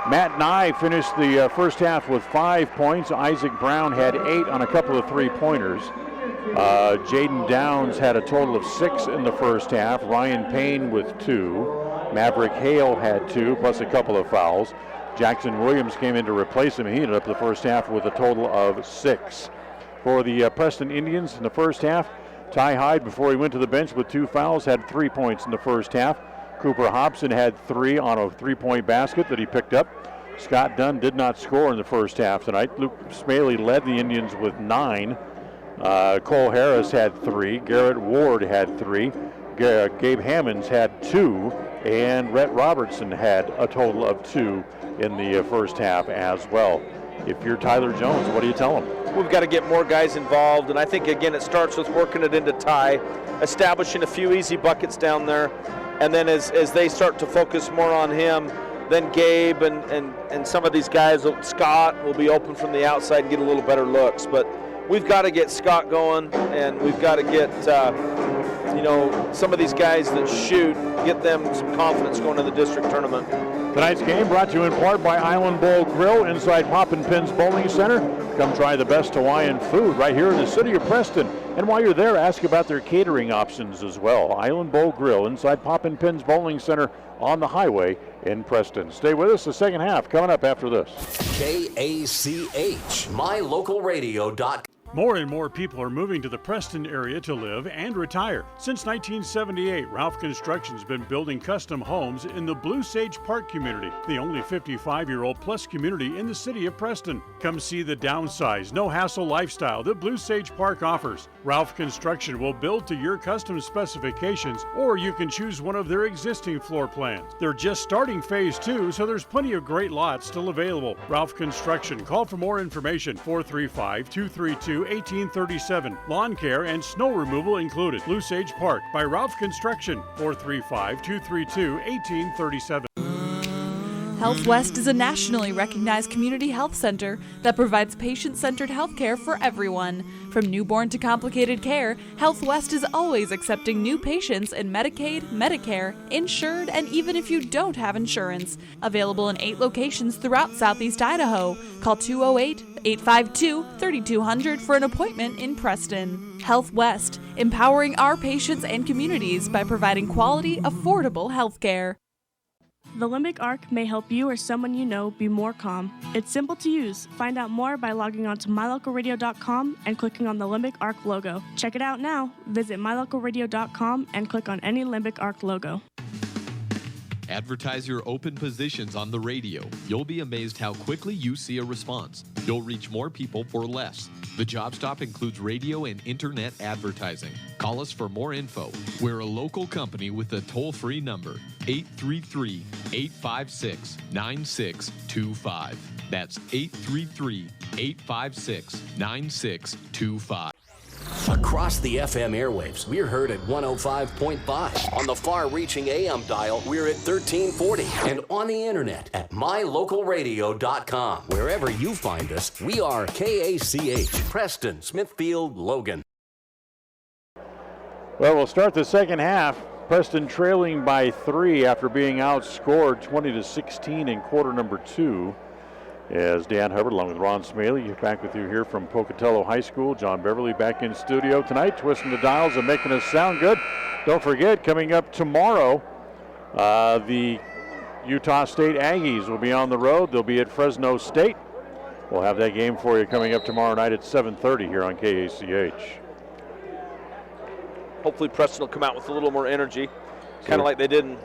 Matt Nye finished the first half with 5 points. Isaac Brown had 8 on a couple of three-pointers. Jaden Downs had a total of 6 in the first half. Ryan Payne with 2. Maverick Hale had 2, plus a couple of fouls. Jackson Williams came in to replace him. He ended up the first half with a total of 6. For the Preston Indians in the first half, Ty Hyde, before he went to the bench with 2 fouls, had 3 points in the first half. Cooper Hobson had 3 on a three-point basket that he picked up. Scott Dunn did not score in the first half tonight. Luke Meili led the Indians with 9. Cole Harris had 3. Garrett Ward had 3. Gabe Hammonds had 2. And Rhett Robertson had a total of 2 in the first half as well. If you're Tyler Jones, what do you tell him? We've got to get more guys involved, and I think, again, it starts with working it into Ty, establishing a few easy buckets down there, and then as they start to focus more on him, then Gabe and some of these guys, Scott will be open from the outside and get a little better looks. But we've got to get Scott going, and we've got to get some of these guys that shoot, get them some confidence going to the district tournament. Tonight's game brought to you in part by Island Bowl Grill inside Poppin' Pins Bowling Center. Come try the best Hawaiian food right here in the city of Preston. And while you're there, ask about their catering options as well. Island Bowl Grill inside Poppin' Pins Bowling Center on the highway in Preston. Stay with us. The second half coming up after this. KACH, mylocalradio.com. More and more people are moving to the Preston area to live and retire. Since 1978, Ralph Construction's been building custom homes in the Blue Sage Park community, the only 55-year-old plus community in the city of Preston. Come see the downsized, no-hassle lifestyle that Blue Sage Park offers. Ralph Construction will build to your custom specifications, or you can choose one of their existing floor plans. They're just starting phase 2, so there's plenty of great lots still available. Ralph Construction. Call for more information, 435-232-1837. Lawn care and snow removal included. Blue Sage Park by Ralph Construction, 435-232-1837. Health West is a nationally recognized community health center that provides patient-centered health care for everyone. From newborn to complicated care, Health West is always accepting new patients in Medicaid, Medicare, insured, and even if you don't have insurance. Available in 8 locations throughout Southeast Idaho. Call 208-852-3200 for an appointment in Preston. Health West, empowering our patients and communities by providing quality, affordable health care. The Limbic Arc may help you or someone you know be more calm. It's simple to use. Find out more by logging on to mylocalradio.com and clicking on the Limbic Arc logo. Check it out now. Visit mylocalradio.com and click on any Limbic Arc logo. Advertise your open positions on the radio. You'll be amazed how quickly you see a response. You'll reach more people for less. The Job Stop includes radio and internet advertising. Call us for more info. We're a local company with a toll-free number, 833-856-9625. That's 833-856-9625. Across the FM airwaves, we're heard at 105.5. On the far-reaching AM dial, we're at 1340. And on the internet at mylocalradio.com. Wherever you find us, we are KACH, Preston, Smithfield, Logan. Well, we'll start the second half. Preston trailing by 3 after being outscored 20-16 in quarter number 2. As Dan Hubbard, along with Ron Meili, back with you here from Pocatello High School. John Beverly back in studio tonight, twisting the dials and making us sound good. Don't forget, coming up tomorrow, the Utah State Aggies will be on the road. They'll be at Fresno State. We'll have that game for you coming up tomorrow night at 7:30 here on KACH. Hopefully Preston will come out with a little more energy, kind of like they did in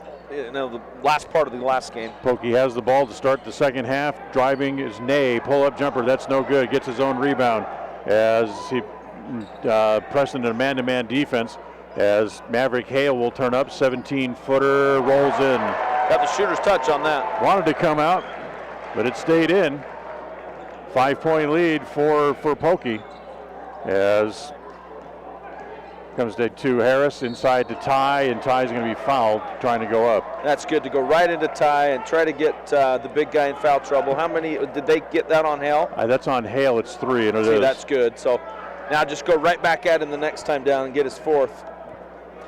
the last part of the last game. Pokey has the ball to start the second half. Driving is Ney. Pull-up jumper, that's no good. Gets his own rebound as he Preston in a man-to-man defense as Maverick Hale will turn up. 17-footer rolls in. Got the shooter's touch on that. Wanted to come out, but it stayed in. 5-point lead for Pokey as comes to Harris inside to Ty, and Ty's going to be fouled trying to go up. That's good to go right into Ty and try to get the big guy in foul trouble. How many did they get that on Hale? That's on Hale. It's 3, and it is. That's good. So now just go right back at him the next time down and get his 4th.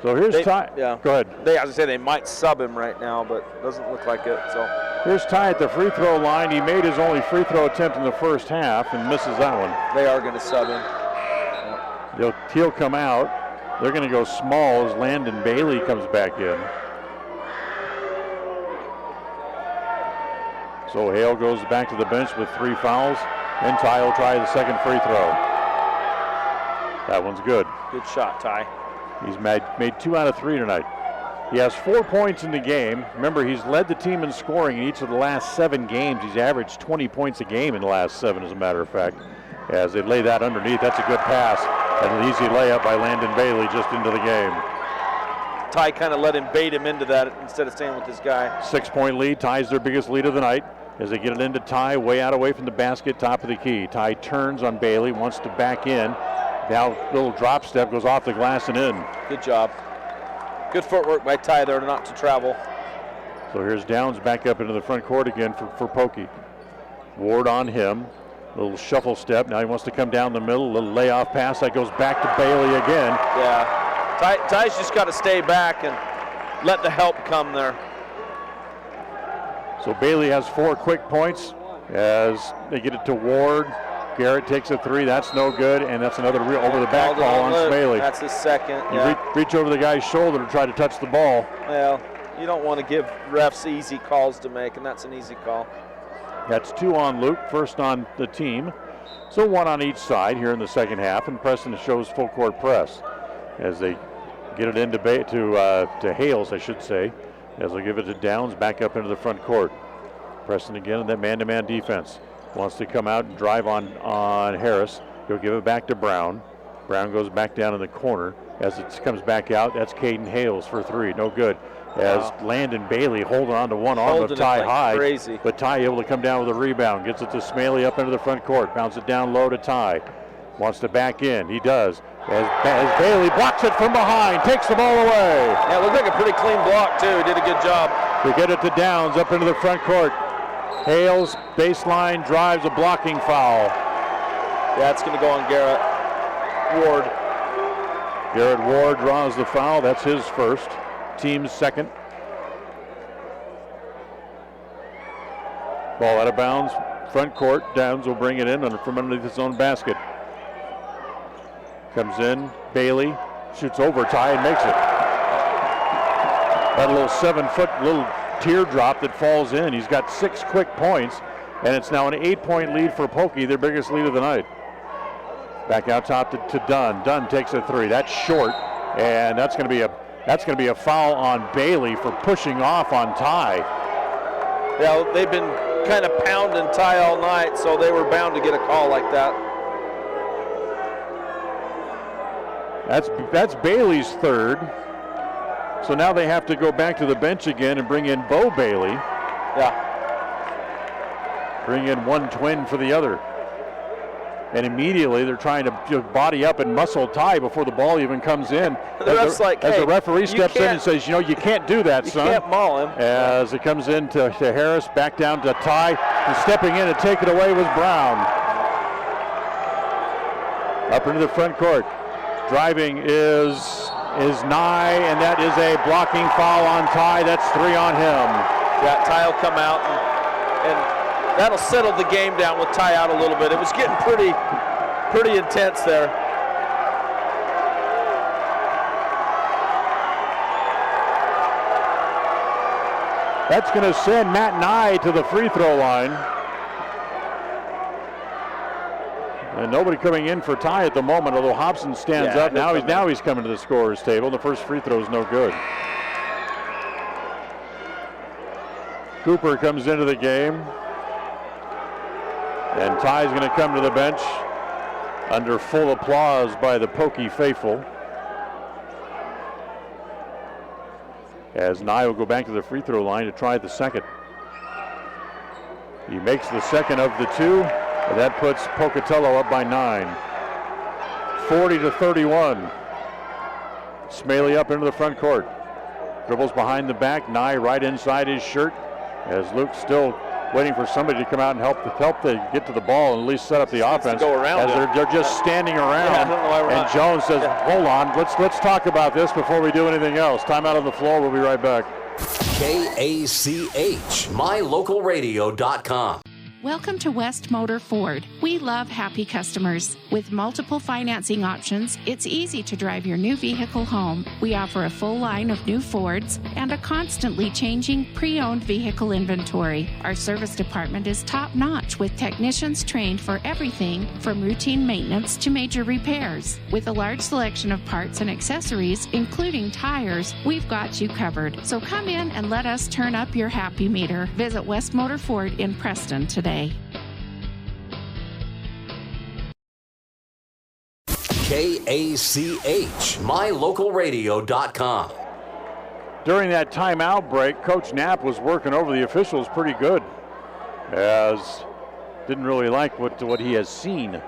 So here's Ty. Yeah. Go ahead. As I say, they might sub him right now, but it doesn't look like it. So here's Ty at the free throw line. He made his only free throw attempt in the first half and misses that one. They are going to sub him. Yeah. He'll come out. They're going to go small as Landon Bailey comes back in. So Hale goes back to the bench with 3 fouls, and Ty will try the second free throw. That one's good. Good shot, Ty. He's made 2 out of 3 tonight. He has 4 points in the game. Remember, he's led the team in scoring in each of the last 7 games. He's averaged 20 points a game in the last 7, as a matter of fact. As they lay that underneath, that's a good pass. And an easy layup by Landon Meili just into the game. Ty kind of let him bait him into that instead of staying with this guy. 6-point lead. Ty's their biggest lead of the night. As they get it into Ty, way out away from the basket, top of the key. Ty turns on Meili, wants to back in. Now little drop step, goes off the glass and in. Good job. Good footwork by Ty there not to travel. So here's Downs back up into the front court again for Pokey. Ward on him. Little shuffle step. Now he wants to come down the middle. Little layoff pass that goes back to Meili again. Yeah. Ty's just got to stay back and let the help come there. So Meili has 4 quick points as they get it to Ward. Garrett takes a 3. That's no good, and that's another over the back ball on Meili. That's his second. You Yeah. reach over the guy's shoulder to try to touch the ball. Well, you don't want to give refs easy calls to make, and that's an easy call. That's 2 on Luke, first on the team. So 1 on each side here in the second half, and Preston shows full court press as they get it into to Hales, I should say, as they give it to Downs back up into the front court. Preston again in that man-to-man defense. Wants to come out and drive on Harris. He'll give it back to Brown. Brown goes back down in the corner. As it comes back out, that's Caden Hales for 3. No good. As Landon Meili holding on to one arm of Ty Hyde. Crazy. But Ty able to come down with a rebound. Gets it to Meili up into the front court. Bounces it down low to Ty. Wants to back in. He does. As Meili blocks it from behind. Takes the ball away. Yeah, it looked like a pretty clean block, too. He did a good job. They get it to Downs up into the front court. Hales, baseline, drives, a blocking foul. Yeah, it's going to go on Garrett Ward. Garrett Ward draws the foul. That's his first. Team's second. Ball out of bounds. Front court. Downs will bring it in from underneath his own basket. Comes in. Meili shoots over Ty and makes it. That little 7-foot little teardrop that falls in. He's got 6 quick points, and it's now an 8-point lead for Pokey, their biggest lead of the night. Back out top to Dunn. Dunn takes a 3. That's short, and that's going to be a foul on Meili for pushing off on Ty. Yeah, they've been kind of pounding Ty all night, so they were bound to get a call like that. That's Bailey's third. So now they have to go back to the bench again and bring in Bo Meili. Yeah. Bring in one twin for the other. And immediately they're trying to body up and muscle Ty before the ball even comes in. As the referee steps in and says, you can't do that, son. You can't maul him. As it comes in to Harris, back down to Ty. And stepping in to take it away was Brown. Up into the front court. Driving is Nye, and that is a blocking foul on Ty. That's 3 on him. Yeah, Ty will come out, and that'll settle the game down with Ty out a little bit. It was getting pretty intense there. That's going to send Matt Nye to the free throw line. And nobody coming in for Ty at the moment, although Hobson stands up. Now he's coming to the scorer's table. The first free throw is no good. Cooper comes into the game. And Ty's going to come to the bench under full applause by the Pokey faithful. As Nye will go back to the free throw line to try the second. He makes the second of the 2. And that puts Pocatello up by 9. 40-31. Meili up into the front court. Dribbles behind the back. Nye right inside his shirt. As Luke's still waiting for somebody to come out and help to get to the ball and at least set up the offense. Go around as they're just standing around. And Jones says, hold on, let's talk about this before we do anything else. Timeout on the floor. We'll be right back. KACH, mylocalradio.com. Welcome to West Motor Ford. We love happy customers. With multiple financing options, it's easy to drive your new vehicle home. We offer a full line of new Fords and a constantly changing pre-owned vehicle inventory. Our service department is top-notch with technicians trained for everything from routine maintenance to major repairs. With a large selection of parts and accessories, including tires, we've got you covered. So come in and let us turn up your happy meter. Visit West Motor Ford in Preston today. KACH, mylocalradio.com. During that timeout break, Coach Knapp was working over the officials pretty good, as didn't really like what he has seen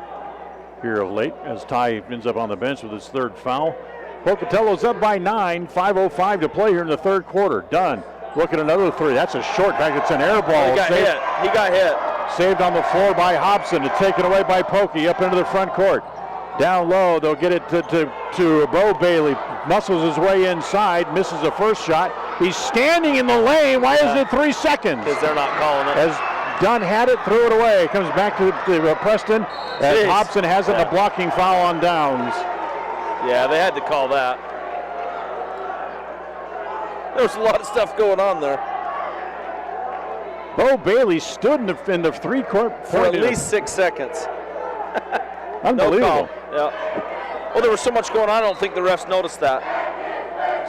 here of late, as Ty ends up on the bench with his third foul. Pocatello's up by 9, 5:05 to play here in the third quarter. Dunn look at another three. That's a short back. It's an air ball. He got hit. He got hit. Saved on the floor by Hobson and taken away by Pokey up into the front court. Down low, they'll get it to Bo Bailey. Muscles his way inside, misses the first shot. He's standing in the lane. Why is it 3 seconds? Because they're not calling it. As Dunn had it, threw it away. Comes back to Preston as Hobson has it in a blocking foul on Downs. Yeah, they had to call that. There was a lot of stuff going on there. Bo Bailey stood in the three-court for at least 6 seconds. Unbelievable. No call. Yeah. Well, there was so much going on, I don't think the refs noticed that.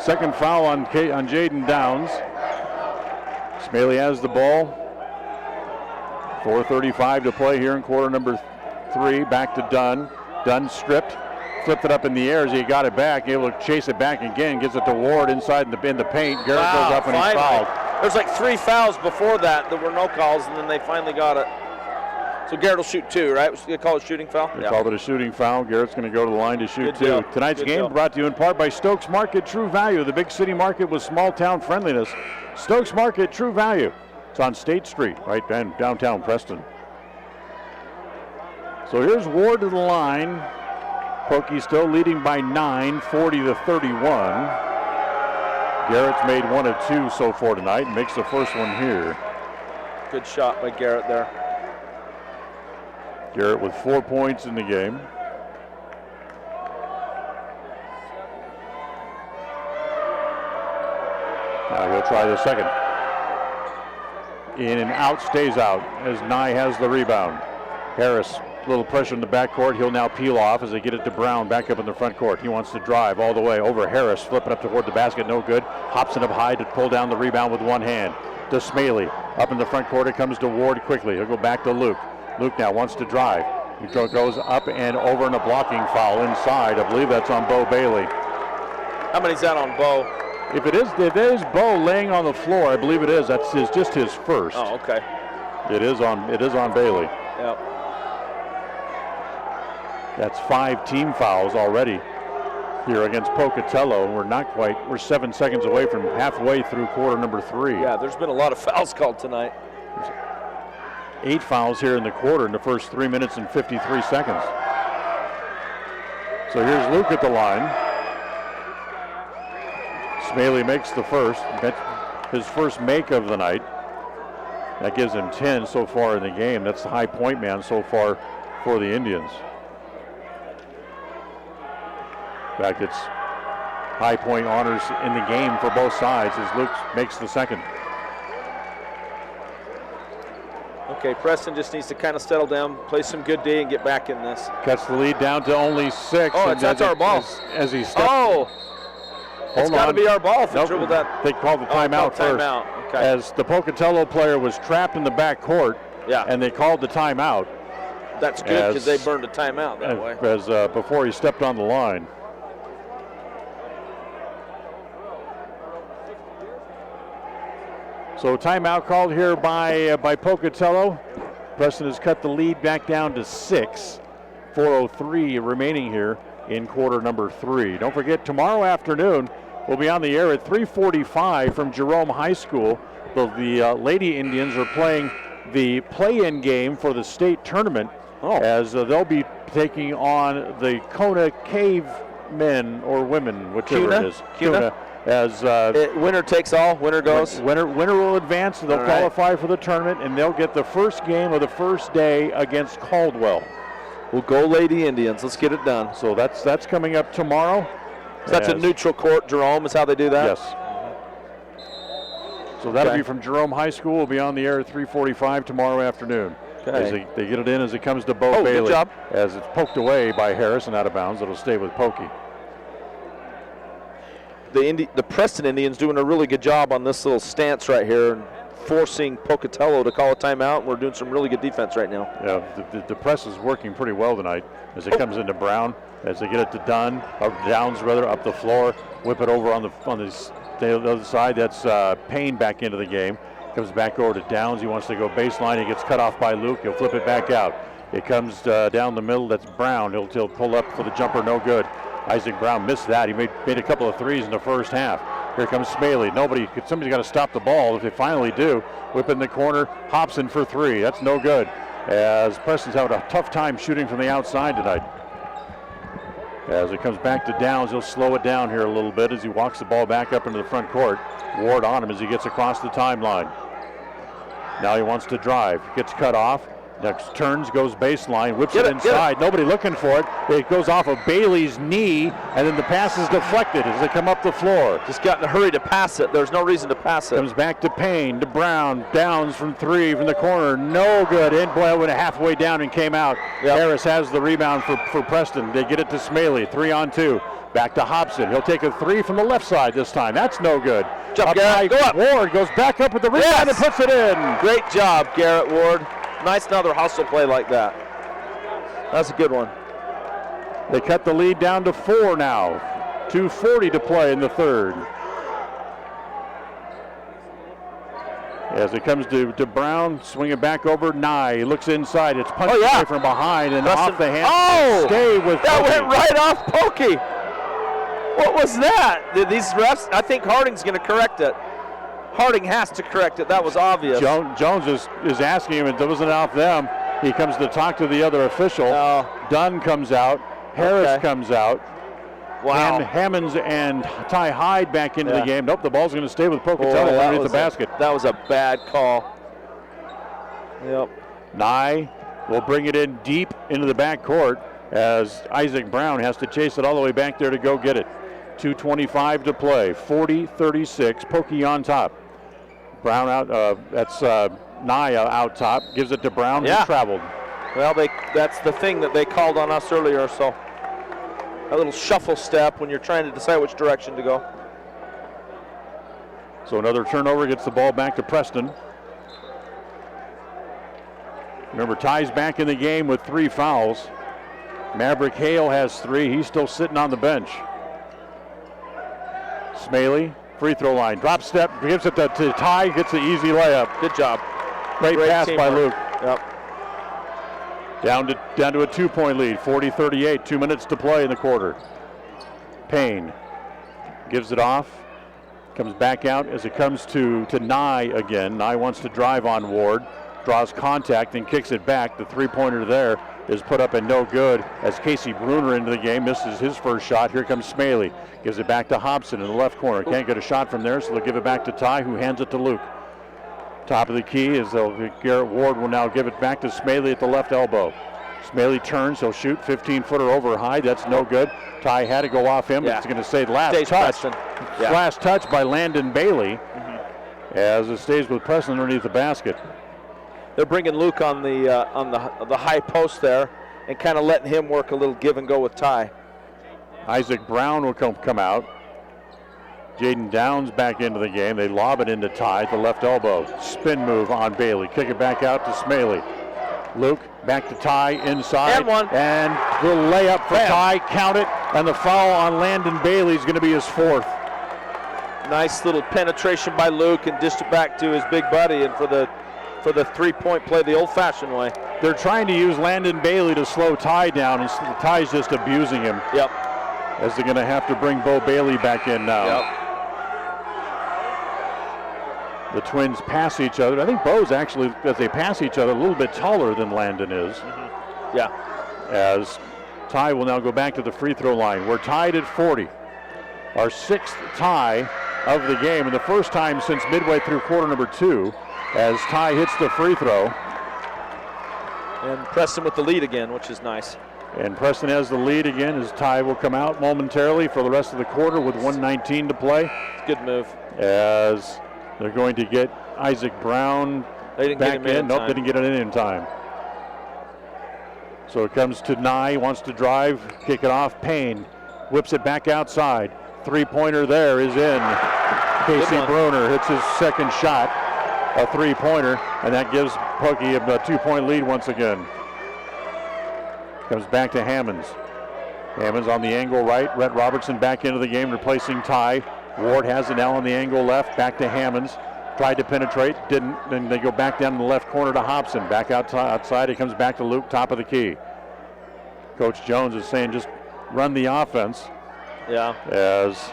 Second foul on Jaden Downs. Meili has the ball. 4:35 to play here in quarter number 3. Back to Dunn. Dunn stripped. Flipped it up in the air as he got it back. Able to chase it back again. Gets it to Ward inside in the paint. Garrett goes up and he's fouled. There's like 3 fouls before that. There were no calls, and then they finally got it. So Garrett will shoot 2, right? They call it a shooting foul? They called it a shooting foul. Garrett's going to go to the line to shoot 2. Tonight's game brought to you in part by Stokes Market True Value, the big city market with small town friendliness. Stokes Market True Value. It's on State Street, right in downtown Preston. So here's Ward to the line. Pokey still leading by 9, 40-31. Garrett's made 1 of 2 so far tonight and makes the first one here. Good shot by Garrett there. Garrett with 4 points in the game. Now he'll try the second. In and out, stays out as Nye has the rebound. Harris, a little pressure in the backcourt. He'll now peel off as they get it to Brown back up in the front court. He wants to drive all the way over Harris, flip it up toward the basket, no good. Hobson up high to pull down the rebound with one hand. To Meili, up in the front court, it comes to Ward quickly. He'll go back to Luke. Luke now wants to drive. He goes up and over in a blocking foul inside. I believe that's on Bo Bailey. How many's that on Bo? If it is Bo laying on the floor, I believe it is. That's just his first. Oh, okay. It is on Bailey. Yep. That's 5 team fouls already here against Pocatello. We're 7 seconds away from halfway through quarter number 3. Yeah, there's been a lot of fouls called tonight. 8 fouls here in the quarter in the first 3 minutes and 53 seconds. So here's Luke at the line. Meili makes the first. That's his first make of the night. That gives him 10 so far in the game. That's the high point man so far for the Indians. In fact, it's high point honors in the game for both sides as Luke makes the second. Okay, Preston just needs to kind of settle down, play some good D, and get back in this. Cuts the lead down to only 6. Oh, that's our ball. As he steps. Oh! It's got to be our ball if we dribbled that. They called the timeout first. Timeout. Okay. As the Pocatello player was trapped in the back court, and they called the timeout. That's good because they burned a timeout that way. As before he stepped on the line. So timeout called here by Pocatello. Preston has cut the lead back down to 6. 4:03 remaining here in quarter number 3. Don't forget, tomorrow afternoon we'll be on the air at 3:45 from Jerome High School. The Lady Indians are playing the play-in game for the state tournament as they'll be taking on the Kona Cave men or women, whichever it is. as winner takes all, winner goes. Winner will advance, and they'll qualify for the tournament, and they'll get the first game of the first day against Caldwell. We'll go Lady Indians. Let's get it done. So that's coming up tomorrow. So that's a neutral court, Jerome, is how they do that? Yes. So that'll be from Jerome High School. We'll be on the air at 3:45 tomorrow afternoon. As they get it in as it comes to Bo Bailey. Good job. As it's poked away by Harris and out of bounds, it'll stay with Pokey. The Preston Indians doing a really good job on this little stance right here and forcing Pocatello to call a timeout. We're doing some really good defense right now. Yeah, the press is working pretty well tonight as it comes into Brown, as they get it to Dunn, or Downs rather, up the floor, whip it over on the other side. That's Payne back into the game. Comes back over to Downs. He wants to go baseline. He gets cut off by Luke. He'll flip it back out. It comes down the middle. That's Brown. He'll pull up for the jumper. No good. Isaac Brown missed that. He made a couple of threes in the first half. Here comes Meili. Somebody's got to stop the ball. If they finally do, whip in the corner. Hobson for three. That's no good. As Preston's having a tough time shooting from the outside tonight. As it comes back to Downs, he'll slow it down here a little bit as he walks the ball back up into the front court. Ward on him as he gets across the timeline. Now he wants to drive. Gets cut off. Next turns, goes baseline, whips it inside. Nobody looking for it. It goes off of Bailey's knee, and then the pass is deflected as they come up the floor. Just got in a hurry to pass it. There's no reason to pass it. Comes back to Payne, to Brown. Downs from three from the corner. No good. In play went halfway down and came out. Yep. Harris has the rebound for Preston. They get it to Meili. 3-on-2. Back to Hobson. He'll take a three from the left side this time. That's no good. Go up. Ward goes back up with the rebound and puts it in. Great job, Garrett Ward. Nice another hustle play like that. That's a good one. They cut the lead down to 4 now. 2:40 to play in the third. As it comes to Brown, swing it back over. Nye looks inside. It's punched away from behind and off the hand. Stay with that Pokey. Went right off Pokey. What was that? These refs, I think Harding's going to correct it. Harding has to correct it. That was obvious. Jones is asking him, it wasn't off them. He comes to talk to the other official. Dunn comes out. Harris comes out. Wow. And Hammonds and Ty Hyde back into the game. Nope, the ball's going to stay with Pocatello underneath the basket. That was a bad call. Yep. Nye will bring it in deep into the backcourt as Isaac Brown has to chase it all the way back there to go get it. 2:25 to play. 40-36. Pokey on top. Brown out. That's Nye out top. Gives it to Brown. Who traveled. Well, that's the thing that they called on us earlier. So a little shuffle step when you're trying to decide which direction to go. So another turnover gets the ball back to Preston. Remember, Ty's back in the game with 3 fouls. Maverick Hale has 3. He's still sitting on the bench. Meili, free throw line. Drop step, gives it to Ty, gets the easy layup. Good job. Great pass by Luke. Yep. Down to a 2-point lead, 40-38, 2 minutes to play in the quarter. Payne gives it off, comes back out as it comes to Nye again. Nye wants to drive on Ward, draws contact and kicks it back. The 3-pointer there is put up and no good as Casey Bruner into the game, misses his first shot. Here comes Meili, gives it back to Hobson in the left corner. Can't get a shot from there, so they'll give it back to Ty, who hands it to Luke. Top of the key is Garrett Ward will now give it back to Meili at the left elbow. Meili turns, he'll shoot 15-footer over high. That's no good. Ty had to go off him, but it's going to say last touch. Last touch by Landon Bailey as it stays with Preston underneath the basket. They're bringing Luke on the high post there and kind of letting him work a little give and go with Ty. Isaac Brown will come out. Jaden Downs back into the game. They lob it into Ty at the left elbow. Spin move on Bailey. Kick it back out to Meili. Luke back to Ty inside. And the layup for Ty. Count it. And the foul on Landon Bailey is going to be his 4th. Nice little penetration by Luke and dished it back to his big buddy. And for the 3-point play the old-fashioned way. They're trying to use Landon Bailey to slow Ty down, and Ty's just abusing him. Yep. As they're going to have to bring Bo Bailey back in now. Yep. The twins pass each other. I think Bo's actually, as they pass each other, a little bit taller than Landon is. Yeah. As Ty will now go back to the free throw line. We're tied at 40. our 6th tie of the game, and the first time since midway through quarter number 2, as Ty hits the free throw. And Preston with the lead again, which is nice. And Preston has the lead again as Ty will come out momentarily for the rest of the quarter with 1:19 to play. Good move. As they're going to get Isaac Brown back in. Nope, didn't get it in time. So it comes to Nye, wants to drive, kick it off. Payne whips it back outside. Three-pointer there is in. Casey Bruner hits his second shot, a three-pointer, and that gives Pokey a 2-point lead once again. Comes back to Hammonds. Hammonds on the angle right. Rhett Robertson back into the game, replacing Ty. Ward has it now on the angle left. Back to Hammonds. Tried to penetrate, didn't. Then they go back down in the left corner to Hobson. Back outside, it comes back to Luke, top of the key. Coach Jones is saying just run the offense. Yeah. As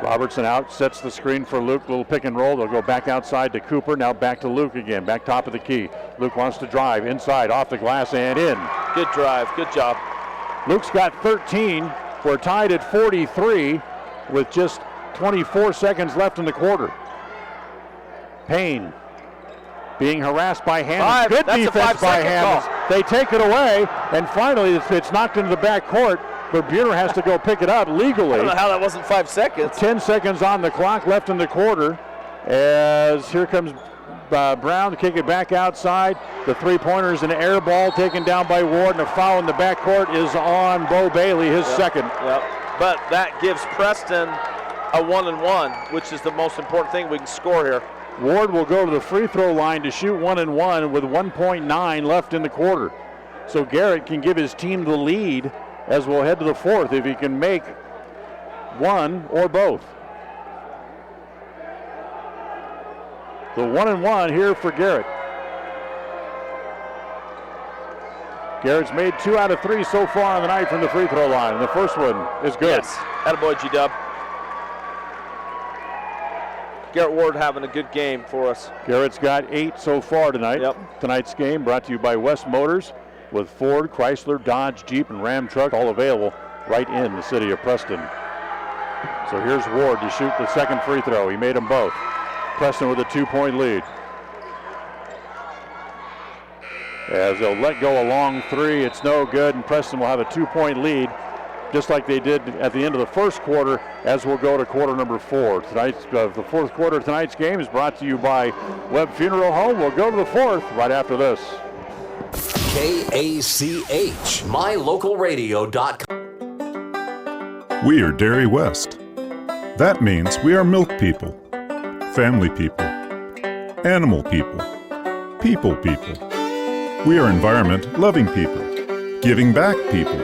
Robertson out, sets the screen for Luke, little pick and roll. They'll go back outside to Cooper, now back to Luke again, back top of the key. Luke wants to drive inside, off the glass and in. Good drive, good job. Luke's got 13. We're tied at 43 with just 24 seconds left in the quarter. Payne being harassed by Hammonds. Good defense by Hammonds. They take it away, and finally it's knocked into the back court, but Buhner has to go pick it up legally. I don't know how that wasn't 5 seconds. 10 seconds on the clock left in the quarter, as here comes Brown to kick it back outside. The three-pointer is an air ball taken down by Ward, and a foul in the backcourt is on Bo Bailey, his second. Yep. But that gives Preston a 1-and-1, which is the most important thing we can score here. Ward will go to the free throw line to shoot 1-and-1 with 1.9 left in the quarter. So Garrett can give his team the lead as we'll head to the fourth if he can make one or both. The 1-and-1 here for Garrett. Garrett's made 2 out of 3 so far on the night from the free throw line, and the first one is good. Yes, attaboy G-Dub. Garrett Ward having a good game for us. Garrett's got 8 so far tonight. Yep. Tonight's game brought to you by West Motors, with Ford, Chrysler, Dodge, Jeep, and Ram truck all available right in the city of Preston. So here's Ward to shoot the second free throw. He made them both. Preston with a 2-point lead. As they'll let go a long three, it's no good, and Preston will have a 2-point lead, just like they did at the end of the first quarter, as we'll go to quarter number 4. Tonight's the fourth quarter of tonight's game is brought to you by Webb Funeral Home. We'll go to the fourth right after this. KACH, mylocalradio.com. We are Dairy West. That means we are milk people, family people, animal people, people people. We are environment-loving people, giving back people,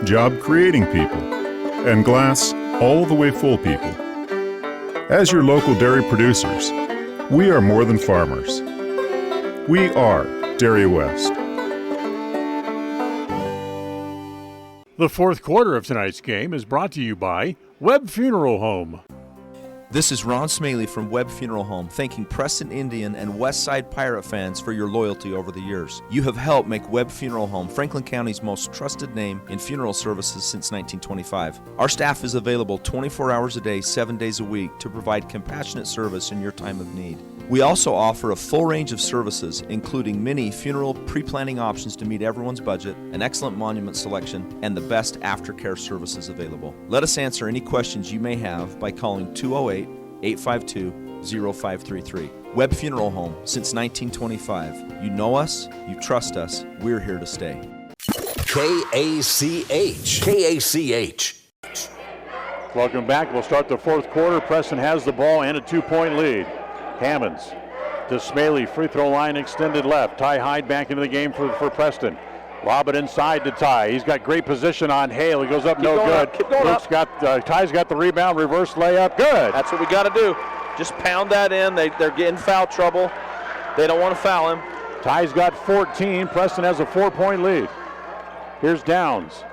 job-creating people, and glass all the way full people. As your local dairy producers, we are more than farmers. We are Dairy West. The fourth quarter of tonight's game is brought to you by Webb Funeral Home. This is Ron Meili from Webb Funeral Home, thanking Preston Indian and Westside Pirate fans for your loyalty over the years. You have helped make Webb Funeral Home Franklin County's most trusted name in funeral services since 1925. Our staff is available 24 hours a day, 7 days a week to provide compassionate service in your time of need. We also offer a full range of services, including many funeral pre-planning options to meet everyone's budget, an excellent monument selection, and the best aftercare services available. Let us answer any questions you may have by calling 208-852-0533. Webb Funeral Home, since 1925. You know us, you trust us, we're here to stay. KACH. Welcome back. We'll start the fourth quarter. Preston has the ball and a 2-point lead. Hammonds to Meili, free throw line extended left. Ty Hyde back into the game for Preston. Lob it inside to Ty. He's got great position on Hale. He goes up, no good. Ty's got the rebound, reverse layup, good. That's what we got to do. Just pound that in. They're getting foul trouble. They don't want to foul him. Ty's got 14. Preston has a 4-point lead. Here's Downs.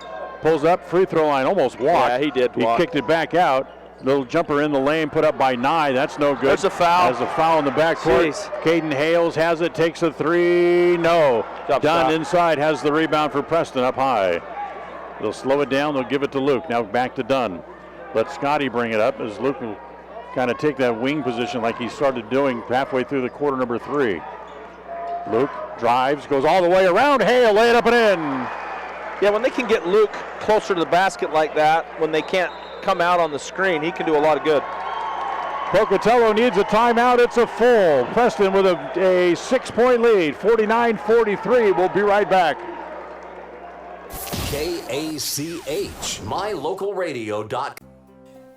Pulls up, free throw line, almost walked. Yeah, he did walk. He kicked it back out. Little jumper in the lane, put up by Nye. That's no good. There's a foul. There's a foul in the backcourt. Caden Hales has it, takes a three. No. Dunn inside has the rebound for Preston up high. They'll slow it down. They'll give it to Luke. Now back to Dunn. let Scotty bring it up as Luke will kind of take that wing position like he started doing halfway through the quarter number 3. Luke drives, goes all the way around. Hale, lay it up and in. Yeah, when they can get Luke closer to the basket like that, when they can't come out on the screen, he can do a lot of good. Pocatello needs a timeout. It's a full. Preston with a 6-point lead, 49-43. We'll be right back. KACH, mylocalradio.com.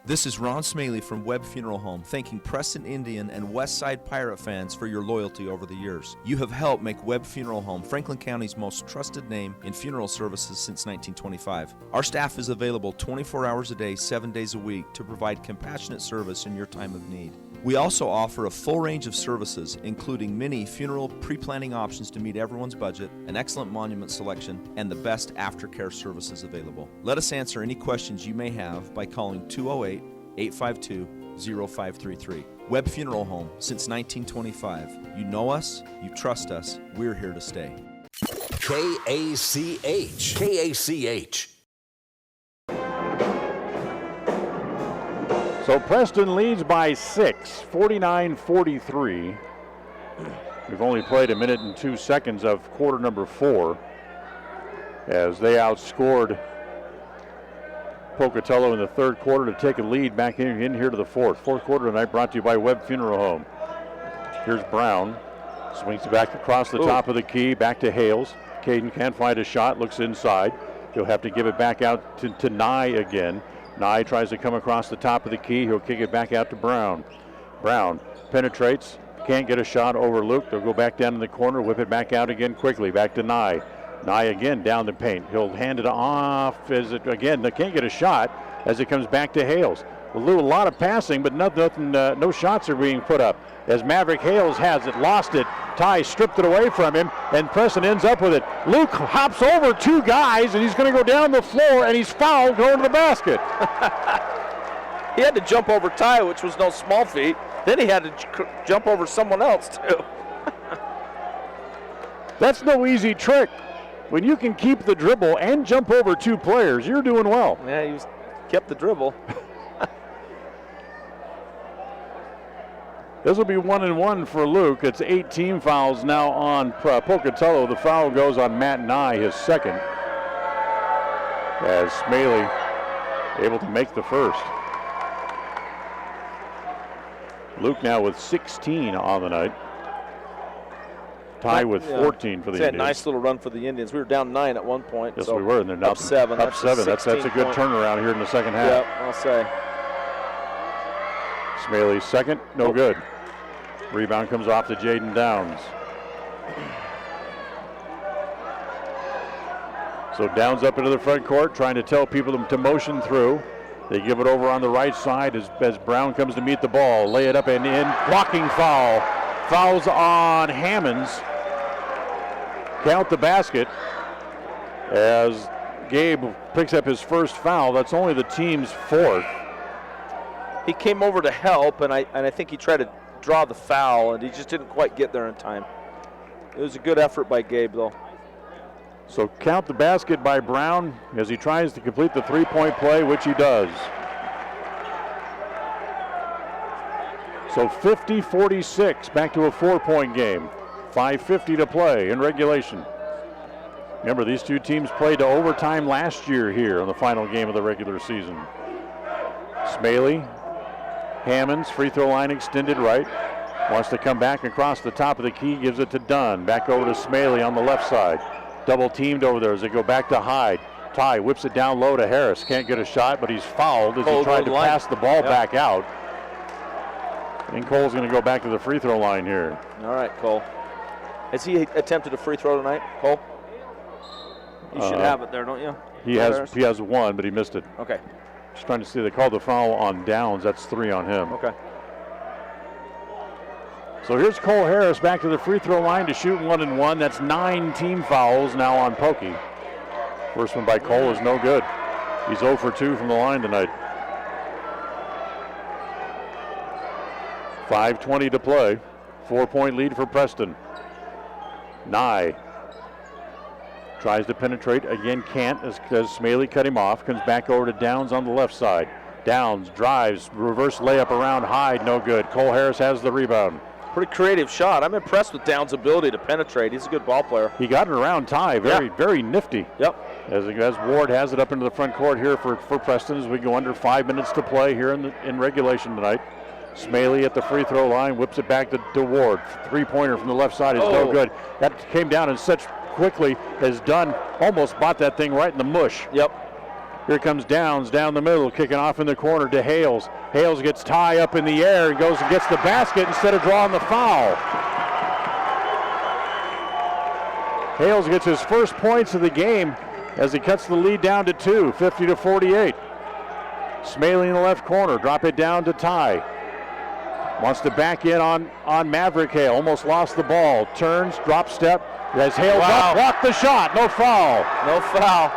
This is Ron Meili from Webb Funeral Home, thanking Preston Indian and Westside Pirate fans for your loyalty over the years. You have helped make Webb Funeral Home Franklin County's most trusted name in funeral services since 1925. Our staff is available 24 hours a day, 7 days a week to provide compassionate service in your time of need. We also offer a full range of services, including many funeral pre-planning options to meet everyone's budget, an excellent monument selection, and the best aftercare services available. Let us answer any questions you may have by calling 208-852-0533. Webb Funeral Home, since 1925. You know us, you trust us, we're here to stay. KACH. KACH. So Preston leads by 6, 49-43. We've only played 1 minute and 2 seconds of quarter number 4 as they outscored Pocatello in the third quarter to take a lead back in here to the fourth. Fourth quarter tonight brought to you by Webb Funeral Home. Here's Brown. Swings it back across the top of the key, back to Hales. Caden can't find a shot, looks inside. He'll have to give it back out to Nye again. Nye tries to come across the top of the key. He'll kick it back out to Brown. Brown penetrates, can't get a shot over Luke. They'll go back down in the corner, whip it back out again quickly, back to Nye. Nye again down the paint. He'll hand it off as it again. They can't get a shot as it comes back to Hales. A lot of passing, but nothing. No shots are being put up. As Maverick Hales has it, lost it. Ty stripped it away from him, and Preston ends up with it. Luke hops over 2 guys, and he's going to go down the floor, and he's fouled going to the basket. He had to jump over Ty, which was no small feat. Then he had to jump over someone else, too. That's no easy trick. When you can keep the dribble and jump over 2 players, you're doing well. Yeah, he kept the dribble. This will be 1 and 1 for Luke. It's 8 team fouls now on Pocatello. The foul goes on Matt Nye, his second, as Meili able to make the first. Luke now with 16 on the night. Ty with 14 for the Indians. Nice little run for the Indians. We were down 9 at one point. Yes, so we were, and they're now up 7. Up 7. That's a good turnaround here in the second half. Yep, I'll say. Meili's second, no good. Rebound comes off to Jaden Downs. So Downs up into the front court, trying to tell people to motion through. They give it over on the right side as Brown comes to meet the ball. Lay it up and in. Blocking foul. Fouls on Hammonds. Count the basket as Gabe picks up his first foul. That's only the team's 4th. He came over to help, and I think he tried to draw the foul, and he just didn't quite get there in time. It was a good effort by Gabe, though. So count the basket by Brown as he tries to complete the 3-point play, which he does. So 50-46, back to a 4-point game. 5:50 to play in regulation. Remember, these 2 teams played to overtime last year here on the final game of the regular season. Meili, Hammonds, free throw line extended right. Wants to come back across the top of the key, gives it to Dunn. Back over to Meili on the left side. Double teamed over there as they go back to Hyde. Ty whips it down low to Harris. Can't get a shot, but he's fouled as he tried to pass the ball back out. And Cole's going to go back to the free throw line here. All right, Cole. Has he attempted a free throw tonight, Cole? You should have it there, don't you? He has one, but he missed it. Okay. Just trying to see. They called the foul on Downs. That's 3 on him. Okay. So here's Cole Harris back to the free throw line to shoot 1 and 1. That's 9 team fouls now on Pokey. First one by Cole is no good. He's 0 for 2 from the line tonight. 5:20 to play. 4-point lead for Preston. Nye tries to penetrate, again can't as Meili cut him off. Comes back over to Downs on the left side. Downs drives, reverse layup around Hyde, no good. Cole Harris has the rebound. Pretty creative shot. I'm impressed with Downs' ability to penetrate. He's a good ball player. He got it around Ty, very nifty. Yep. As Ward has it up into the front court here for Preston as we go under 5 minutes to play here in regulation tonight. Meili at the free throw line, whips it back to Ward. Three-pointer from the left side is no good. That came down in such quickly as Dunn almost bought that thing right in the mush. Yep. Here comes Downs down the middle, kicking off in the corner to Hales. Hales gets Ty up in the air and goes and gets the basket instead of drawing the foul. Hales gets his first points of the game as he cuts the lead down to 2, 50-48. Meili in the left corner, drop it down to Ty. Wants to back in on Maverick Hale, almost lost the ball. Turns, drop step, as Hales up, blocked the shot, no foul. No foul.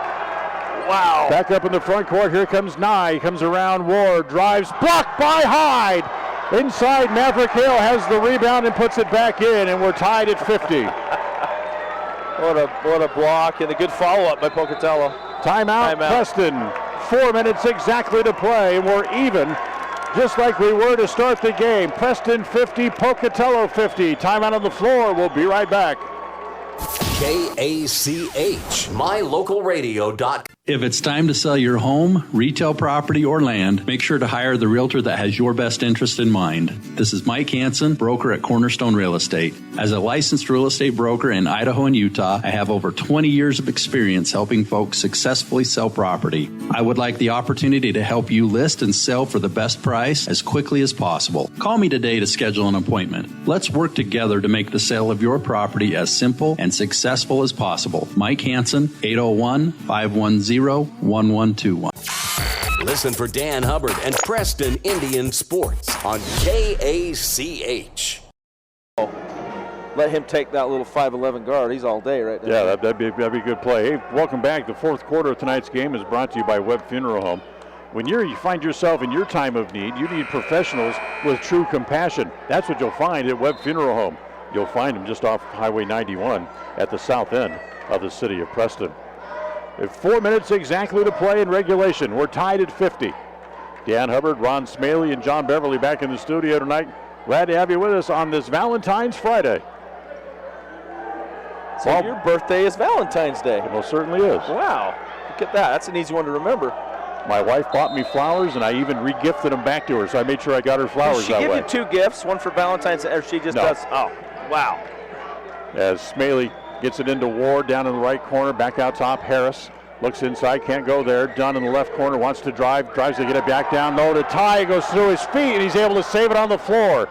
Wow. Back up in the front court, here comes Nye, comes around Ward, drives, blocked by Hyde. Inside, Maverick Hale has the rebound and puts it back in, and we're tied at 50. What a block, and a good follow-up by Pocatello. Timeout, Preston. 4 minutes exactly to play, and we're even, just like we were to start the game. Preston 50, Pocatello 50. Timeout on the floor. We'll be right back. KACH, mylocalradio.com. If it's time to sell your home, retail property, or land, make sure to hire the realtor that has your best interest in mind. This is Mike Hansen, broker at Cornerstone Real Estate. As a licensed real estate broker in Idaho and Utah, I have over 20 years of experience helping folks successfully sell property. I would like the opportunity to help you list and sell for the best price as quickly as possible. Call me today to schedule an appointment. Let's work together to make the sale of your property as simple and successful as possible. Mike Hansen, 801-510-1121. Listen for Dan Hubbard and Preston Indian Sports on KACH. Let him take that little 5'11" guard. He's all day right now. Yeah, that'd be a good play. Hey, welcome back. The fourth quarter of tonight's game is brought to you by Webb Funeral Home. When you find yourself in your time of need, you need professionals with true compassion. That's what you'll find at Webb Funeral Home. You'll find them just off Highway 91 at the south end of the city of Preston. 4 minutes exactly to play in regulation. We're tied at 50. Dan Hubbard, Ron Meili, and John Beverly back in the studio tonight. Glad to have you with us on this Valentine's Friday. So your birthday is Valentine's Day. It most certainly is. Wow. Look at that. That's an easy one to remember. My wife bought me flowers, and I even re-gifted them back to her, so I made sure I got her flowers that way. Did she give you 2 gifts, one for Valentine's Day, or she just does? Oh, wow. As Meili gets it into Ward down in the right corner, back out top. Harris looks inside, can't go there. Dunn in the left corner wants to drive, tries to get it back down low to Ty, goes through his feet, and he's able to save it on the floor.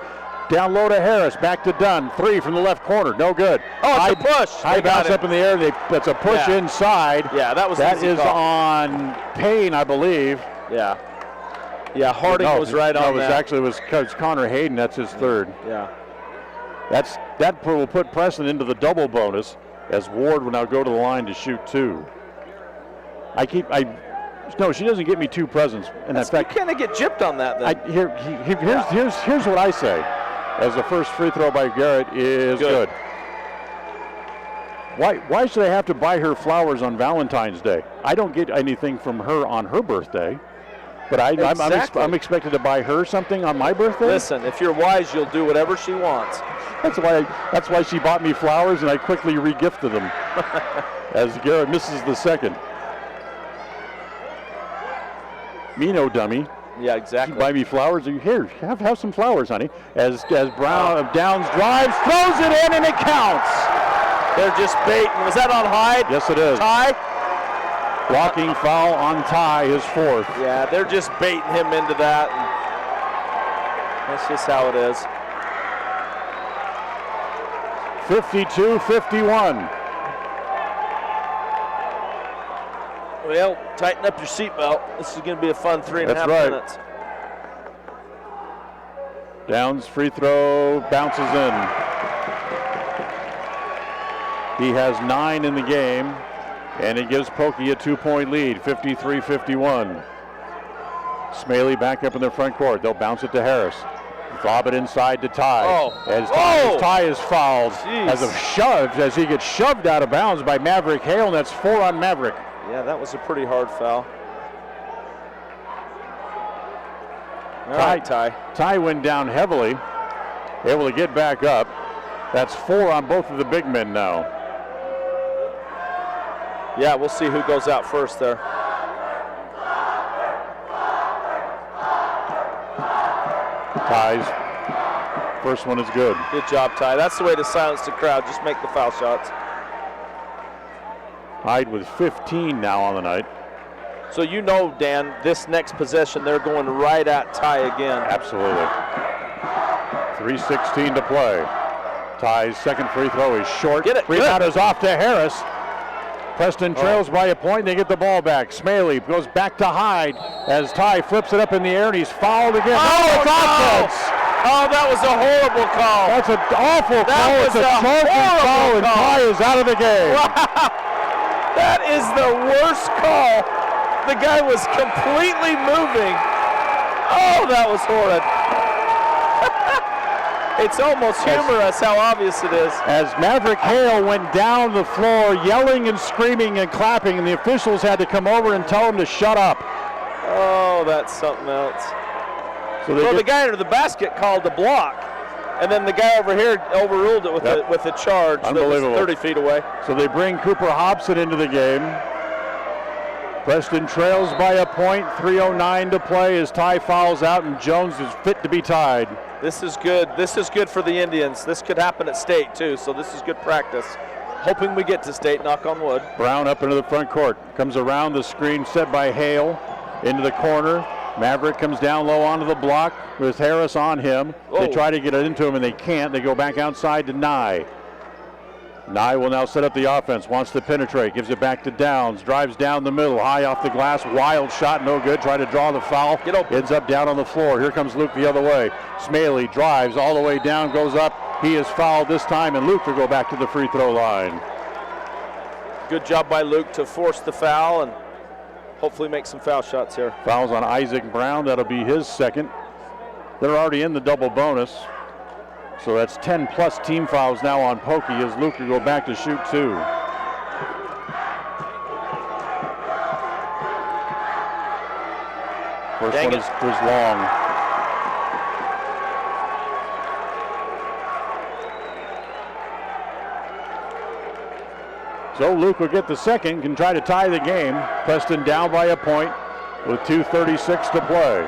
Down low to Harris, back to Dunn. 3 from the left corner, no good. Oh, it's a push. High bounce up in the air. That's a push inside. Yeah, that was That is on Payne, I believe. Yeah. Yeah, Harding was right on that. It was Connor Hayden. That's his third. Yeah. That will put Preston into the double bonus as Ward will now go to the line to shoot 2. No, she doesn't get me 2 presents. And in fact, you kind of get gypped on that then. Here's what I say. As the first free throw by Garrett is good. Why should I have to buy her flowers on Valentine's Day? I don't get anything from her on her birthday, but I'm expected to buy her something on my birthday? Listen, if you're wise, you'll do whatever she wants. That's why she bought me flowers, and I quickly re-gifted them as Garrett misses the second. Me no dummy. Yeah, exactly. Buy me flowers. Here, have some flowers, honey. As Brown Downs drives, throws it in, and it counts. They're just baiting. Was that on Hyde? Yes, it is. Ty? Blocking foul on Ty, his 4th. Yeah, they're just baiting him into that. And that's just how it is. 52-51. Well, tighten up your seatbelt. This is going to be a fun 3.5 minutes. Downs free throw bounces in. He has 9 in the game, and it gives Pokey a 2-point lead, 53-51. Meili back up in the front court. They'll bounce it to Harris. Lob it inside to Ty. As Ty is fouled as he gets shoved out of bounds by Maverick Hale, and that's 4 on Maverick. Yeah, that was a pretty hard foul. Ty went down heavily, able to get back up. That's 4 on both of the big men now. Yeah, we'll see who goes out first there. Ty's first one is good. Good job, Ty. That's the way to silence the crowd. Just make the foul shots. Hyde with 15 now on the night. So you know, Dan, this next possession, they're going right at Ty again. Absolutely. 3:16 to play. Ty's second free throw is short. Get it. Rebound is off to Harris. Preston trails by a point. They get the ball back. Meili goes back to Hyde as Ty flips it up in the air, and he's fouled again. Oh, It's offense. Oh, that was a horrible call. That's an awful call. It's a charging foul, and Ty is out of the game. Wow. That is the worst call. The guy was completely moving. Oh, that was horrid. It's almost humorous how obvious it is. As Maverick Hale went down the floor yelling and screaming and clapping, and the officials had to come over and tell him to shut up. Oh, that's something else. So the guy under the basket called the block, and then the guy over here overruled it with a charge that was 30 feet away. So they bring Cooper Hobson into the game. Preston trails by a point, 3:09 to play as Ty fouls out, and Jones is fit to be tied. This is good. This is good for the Indians. This could happen at state too, so this is good practice. Hoping we get to state, knock on wood. Brown up into the front court. Comes around the screen set by Hale into the corner. Maverick comes down low onto the block with Harris on him. They try to get it into him and they can't. They go back outside to Nye. Nye will now set up the offense, wants to penetrate, gives it back to Downs, drives down the middle, high off the glass, wild shot, no good, try to draw the foul, ends up down on the floor. Here comes Luke the other way. Meili drives all the way down, goes up, he is fouled this time, and Luke will go back to the free throw line. Good job by Luke to force the foul and hopefully make some foul shots here. Fouls on Isaac Brown, that'll be his second. They're already in the double bonus. So that's 10 plus team fouls now on Pokey as Luke will go back to shoot 2. First one is long. So Luke will get the second, can try to tie the game. Preston down by a point with 2:36 to play.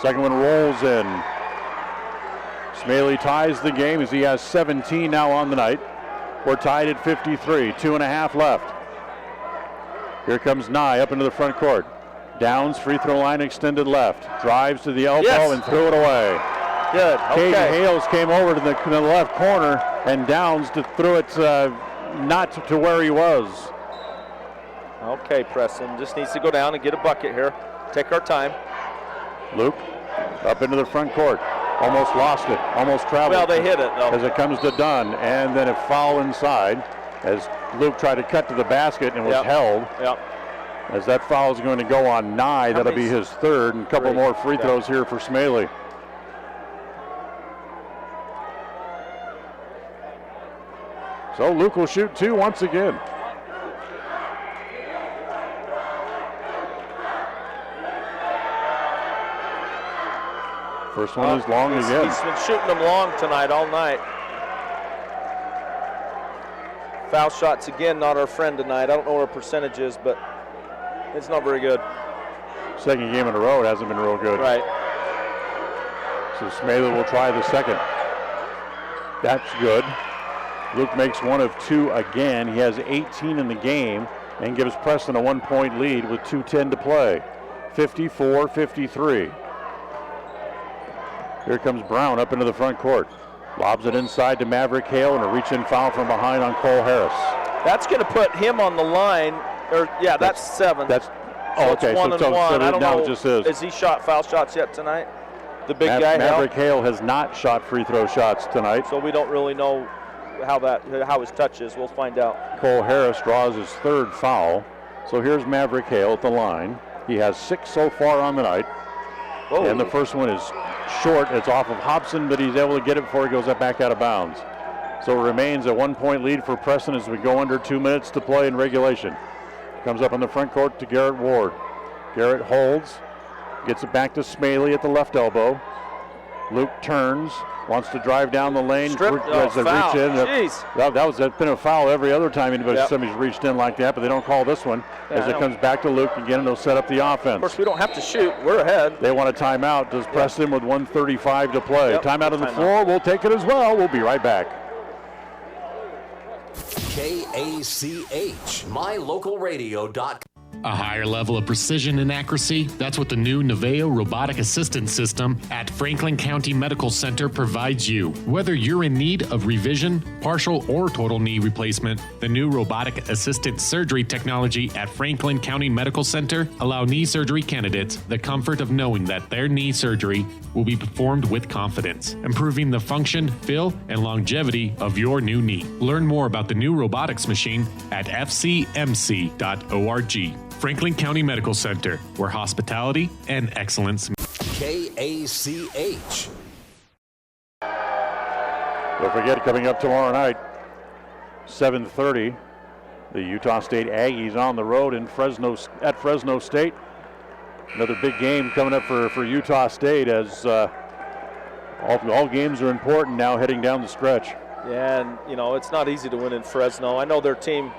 Second one rolls in. Meili ties the game as he has 17 now on the night. We're tied at 53, 2.5 left. Here comes Nye up into the front court. Downs, free throw line extended left. Drives to the elbow and threw it away. Good, okay. Caden Hales came over to the left corner and Downs threw it not to where he was. Okay, Preston just needs to go down and get a bucket here. Take our time. Luke up into the front court. Almost lost it, almost traveled. Well, they hit it, though. As it comes to Dunn, and then a foul inside as Luke tried to cut to the basket and was held. As that foul is going to go on Nye, that'll be his third, and a couple more free throws here for Meili. So Luke will shoot 2 once again. First one is long again. He's been shooting them long tonight, all night. Foul shots again, not our friend tonight. I don't know what our percentage is, but it's not very good. Second game in a row, it hasn't been real good. Right. So Meili will try the second. That's good. Luke makes 1 of 2 again. He has 18 in the game and gives Preston a 1-point lead with 2:10 to play. 54-53. Here comes Brown up into the front court. Lobs it inside to Maverick Hale and a reach-in foul from behind on Cole Harris. That's going to put him on the line. That's 7. That's okay. It's 1 and 1. I don't know. It just is. Has he shot foul shots yet tonight? The big guy. Maverick Hale has not shot free throw shots tonight. So we don't really know how his touch is. We'll find out. Cole Harris draws his 3rd foul. So here's Maverick Hale at the line. He has 6 so far on the night. Whoa. And the first one is short. It's off of Hobson, but he's able to get it before he goes back out of bounds. So it remains a 1-point lead for Preston as we go under 2 minutes to play in regulation. Comes up on the front court to Garrett Ward. Garrett holds, Gets it back to Meili at the left elbow. Luke turns, wants to drive down the lane. Strip, as they foul. reach in. Jeez. That's been a foul every other time somebody's reached in like that, but they don't call this one as it comes back to Luke again, and they'll set up the offense. Of course, we don't have to shoot. We're ahead. They want a timeout. Does Preston with 1:35 to play. Yep. Timeout on the floor. We'll take it as well. We'll be right back. KACH, mylocalradio.com. A higher level of precision and accuracy, that's what the new Naveo robotic assistance system at Franklin County Medical Center provides you. Whether you're in need of revision, partial, or total knee replacement, the new robotic assisted surgery technology at Franklin County Medical Center allow knee surgery candidates the comfort of knowing that their knee surgery will be performed with confidence, improving the function, feel, and longevity of your new knee. Learn more about the new robotics machine at fcmc.org. Franklin County Medical Center, where hospitality and excellence. KACH. Don't forget, coming up tomorrow night, 7:30, the Utah State Aggies on the road at Fresno State. Another big game coming up for Utah State as all games are important now heading down the stretch. Yeah, and it's not easy to win in Fresno. I know their team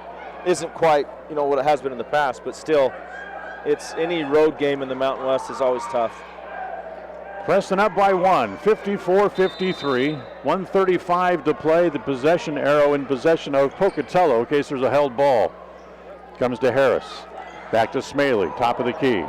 isn't quite what it has been in the past, but still, it's any road game in the Mountain West is always tough. Preston up by 1, 54-53, 1:35 to play. The possession arrow in possession of Pocatello in case there's a held ball. Comes to Harris, back to Meili, top of the key.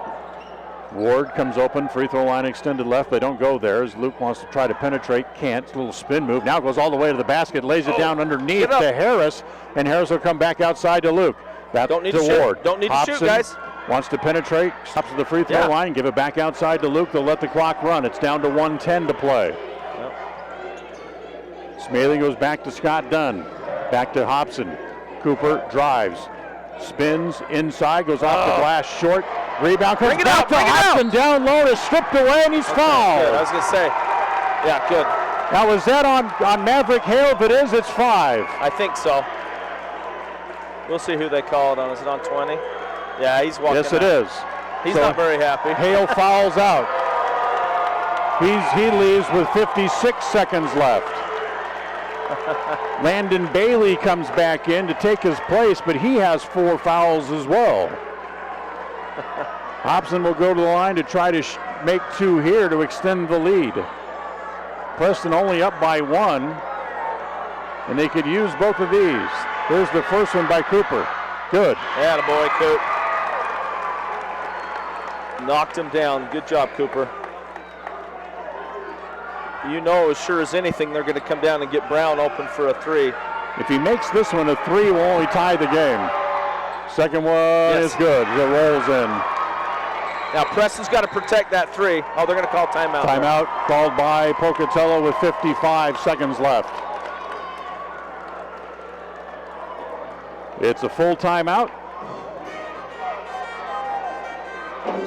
Ward comes open, free throw line extended left. They don't go there as Luke wants to try to penetrate. Can't. A little spin move. Now goes all the way to the basket, lays it down underneath to Harris, and Harris will come back outside to Luke. Back to Ward. Don't need Hobson to shoot, guys. Wants to penetrate, stops at the free throw line, give it back outside to Luke. They'll let the clock run. It's down to 1:10 to play. Meili goes back to Scott Dunn. Back to Hobson. Cooper drives. Spins inside, goes off the glass short. Rebound comes back to Hobson. Down low is stripped away, and he's fouled. Good. I was going to say, good. Now, was that on Maverick Hale? If it is, it's 5. I think so. We'll see who they call it on. Is it on 20? Yeah, he's walking Yes, it out. is. He's not very happy. Hale fouls out. He leaves with 56 seconds left. Landon Bailey comes back in to take his place, but he has 4 fouls as well. Hobson will go to the line to try to make 2 here to extend the lead. Preston only up by 1, and they could use both of these. Here's the first one by Cooper. Good. Attaboy, Coop. Knocked him down. Good job, Cooper. As sure as anything, they're going to come down and get Brown open for a 3. If he makes this one a 3, will only tie the game. Second one is good. It rolls in. Now Preston's got to protect that 3. Oh, they're going to call timeout. Timeout called by Pocatello with 55 seconds left. It's a full timeout.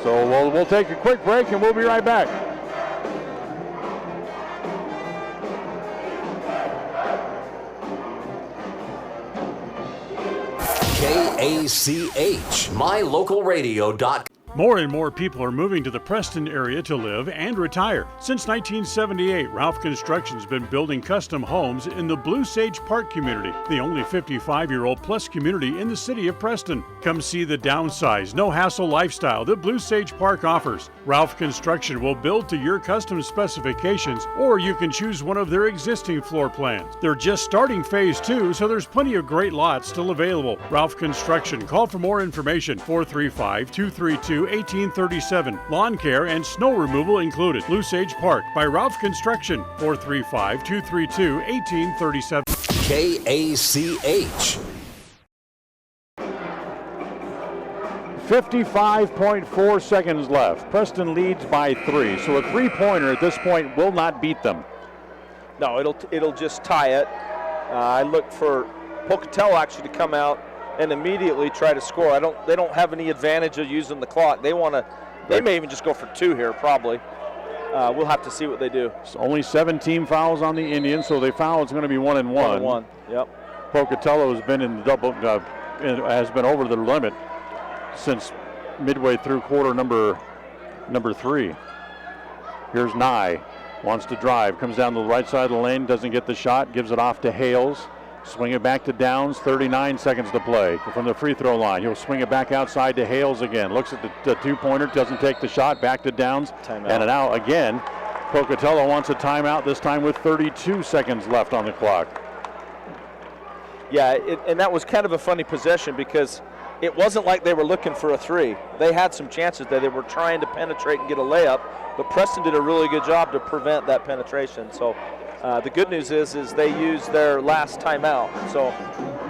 So we'll take a quick break and we'll be right back. KACH, mylocalradio.com. More and more people are moving to the Preston area to live and retire. Since 1978, Ralph Construction's been building custom homes in the Blue Sage Park community, the only 55-year-old plus community in the city of Preston. Come see the downsized, no-hassle lifestyle that Blue Sage Park offers. Ralph Construction will build to your custom specifications, or you can choose one of their existing floor plans. They're just starting phase 2, so there's plenty of great lots still available. Ralph Construction. Call for more information, 435-232-1837. Lawn care and snow removal included. Blue Sage Park by Ralph Construction, 435-232-1837. KACH. 55.4 seconds left. Preston leads by 3, so a 3-pointer at this point will not beat them. No, it'll just tie it. I look for Pocatello actually to come out and immediately try to score. They don't have any advantage of using the clock. They may even just go for 2 here, probably. We'll have to see what they do. It's only 17 fouls on the Indians, so they foul. It's going to be 1 and 1. 1. Yep. Pocatello has been in the has been over the limit since midway through quarter number number 3. Here's Nye. Wants to drive. Comes down the right side of the lane. Doesn't get the shot. Gives it off to Hales. Swing it back to Downs. 39 seconds to play from the free throw line. He'll swing it back outside to Hales again. Looks at the two-pointer. Doesn't take the shot. Back to Downs. Timeout. And an out again. Pocatello wants a timeout, this time with 32 seconds left on the clock. Yeah, and that was kind of a funny possession because it wasn't like they were looking for a 3. They had some chances that they were trying to penetrate and get a layup, but Preston did a really good job to prevent that penetration. So the good news is they used their last timeout, so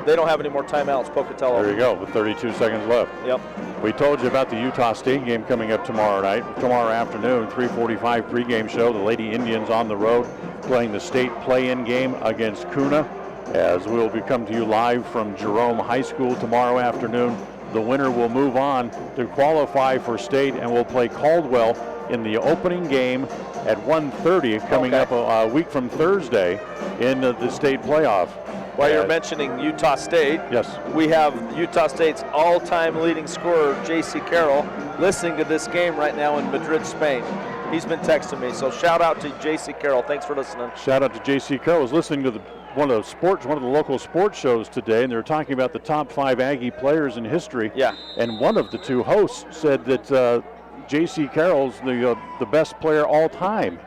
they don't have any more timeouts, Pocatello. There you go, with 32 seconds left. Yep. We told you about the Utah State game coming up tomorrow afternoon, 3:45 pregame show. The Lady Indians on the road playing the state play-in game against Kuna, as we'll be coming to you live from Jerome High School tomorrow afternoon. The winner will move on to qualify for state and will play Caldwell in the opening game at 1:30 coming up a week from Thursday in the state playoff. While you're mentioning Utah State, yes, we have Utah State's all-time leading scorer, J.C. Carroll, listening to this game right now in Madrid, Spain. He's been texting me, so shout out to J.C. Carroll. Thanks for listening. Shout out to J.C. Carroll. I was listening to one of the local sports shows today, and they were talking about the top 5 Aggie players in history. Yeah. And one of the two hosts said that J.C. Carroll's the best player all time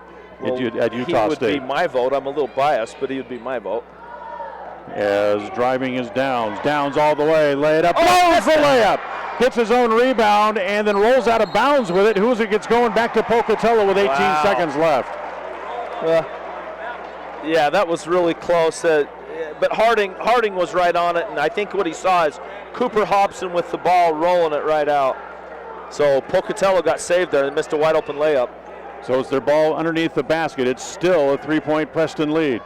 at Utah State. He would be my vote. I'm a little biased, but he would be my vote. As driving is Downs. Downs all the way, lay it up, blows the layup. Gets his own rebound and then rolls out of bounds with it. Who is it gets going back to Pocatello with 18 seconds left? Yeah, that was really close. But Harding was right on it, and I think what he saw is Cooper Hobson with the ball rolling it right out. So Pocatello got saved there and missed a wide open layup. So it's their ball underneath the basket. It's still a 3-point Preston lead.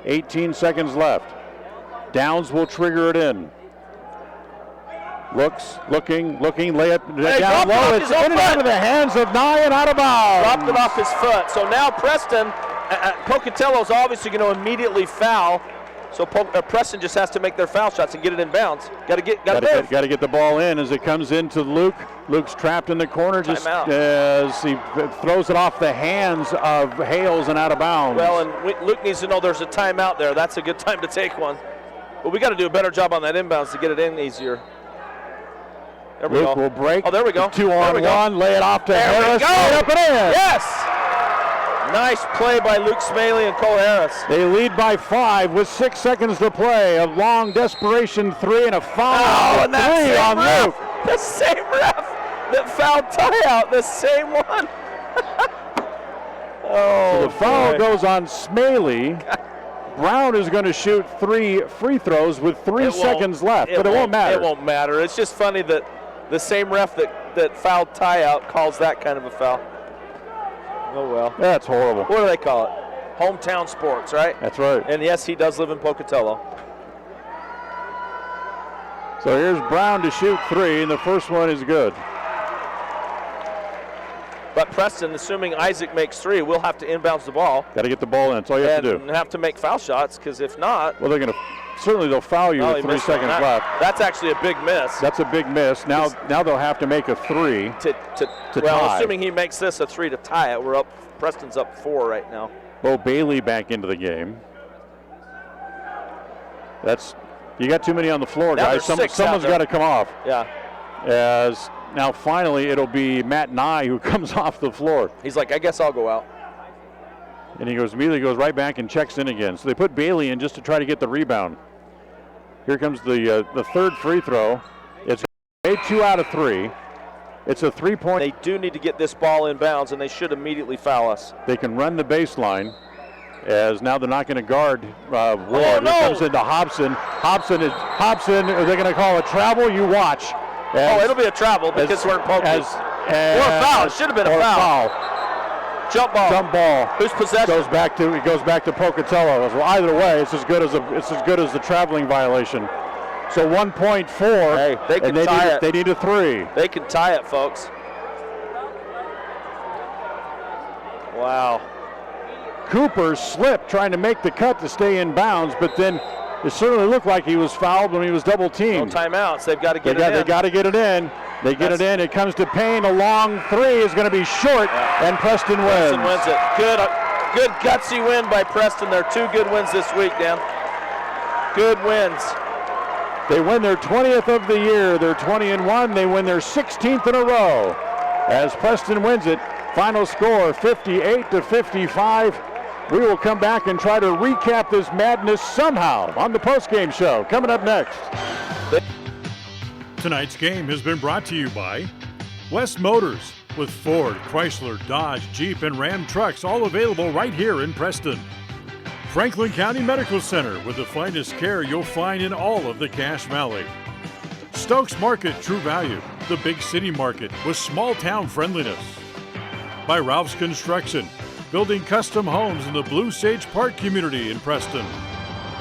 18 seconds left. Downs will trigger it in. Looking, layup down low. It's in and out of the hands of Nye and out of bounds. Dropped it off his foot. So now Preston, Pocatello is obviously going to immediately foul. So Preston just has to make their foul shots and get it in bounds. Got to get the ball in as it comes into Luke. Luke's trapped in the corner just as he throws it off the hands of Hales and out of bounds. Well, and Luke needs to know there's a timeout there. That's a good time to take one. But we got to do a better job on that inbounds to get it in easier. There we Luke go. will break. Oh, there we go. 2-on-1. Lay it off to Harris. Right up and in. Yes. Nice play by Luke Meili and Cole Harris. They lead by 5 with 6 seconds to play. A long desperation 3 and a foul. And that on Luke. The same ref that fouled Tyout. The same one. So the foul goes on Meili. Brown is going to shoot 3 free throws with 3 seconds left, but it won't matter. It won't matter. It's just funny that the same ref that fouled Tyout calls that kind of a foul. Oh, well. That's horrible. What do they call it? Hometown sports, right? That's right. And yes, he does live in Pocatello. So here's Brown to shoot 3, and the first one is good. But Preston, assuming Isaac makes 3, will have to inbounds the ball. Got to get the ball in. That's all you have to do. And have to make foul shots, because if not... Well, they'll foul you with 3 seconds left. That's actually a big miss. That's a big miss. Now they'll have to make a 3 to well, tie. Assuming he makes this a 3 to tie it, Preston's up 4 right now. Bo Bailey back into the game. You got too many on the floor, now guys. Someone's got to come off. Yeah. As now finally it'll be Matt Nye who comes off the floor. He's like, I guess I'll go out. And he immediately goes right back and checks in again. So they put Bailey in just to try to get the rebound. Here comes the third free throw. It's made 2 out of 3. It's a 3-point. They do need to get this ball in bounds, and they should immediately foul us. They can run the baseline, as now they're not going to guard Ward. Here comes into Hobson. Hobson, are they going to call a travel? You watch. It'll be a travel because we're in Pocatello. Or a foul. It should have been a foul. Jump ball. Whose possession? It goes back to Pocatello. Well, either way, it's as good as the traveling violation. So 1.4. Hey, they can tie it. They need a 3. They can tie it, folks. Wow. Cooper slipped trying to make the cut to stay in bounds, but then it certainly looked like he was fouled when he was double teamed. No timeouts. They've got to get it in. They got to get it in. They get it in. It comes to Payne. A long three is going to be short, and Preston wins. Preston wins it. Good gutsy win by Preston. They're 2 good wins this week, Dan. Good wins. They win their 20th of the year. They're 20-1. They win their 16th in a row as Preston wins it. Final score 58-55. We will come back and try to recap this madness somehow on the postgame show. Coming up next. Tonight's game has been brought to you by West Motors, with Ford, Chrysler, Dodge, Jeep, and Ram trucks, all available right here in Preston. Franklin County Medical Center, with the finest care you'll find in all of the Cache Valley. Stokes Market True Value, the big city market with small town friendliness. By Ralph's Construction, building custom homes in the Blue Sage Park community in Preston.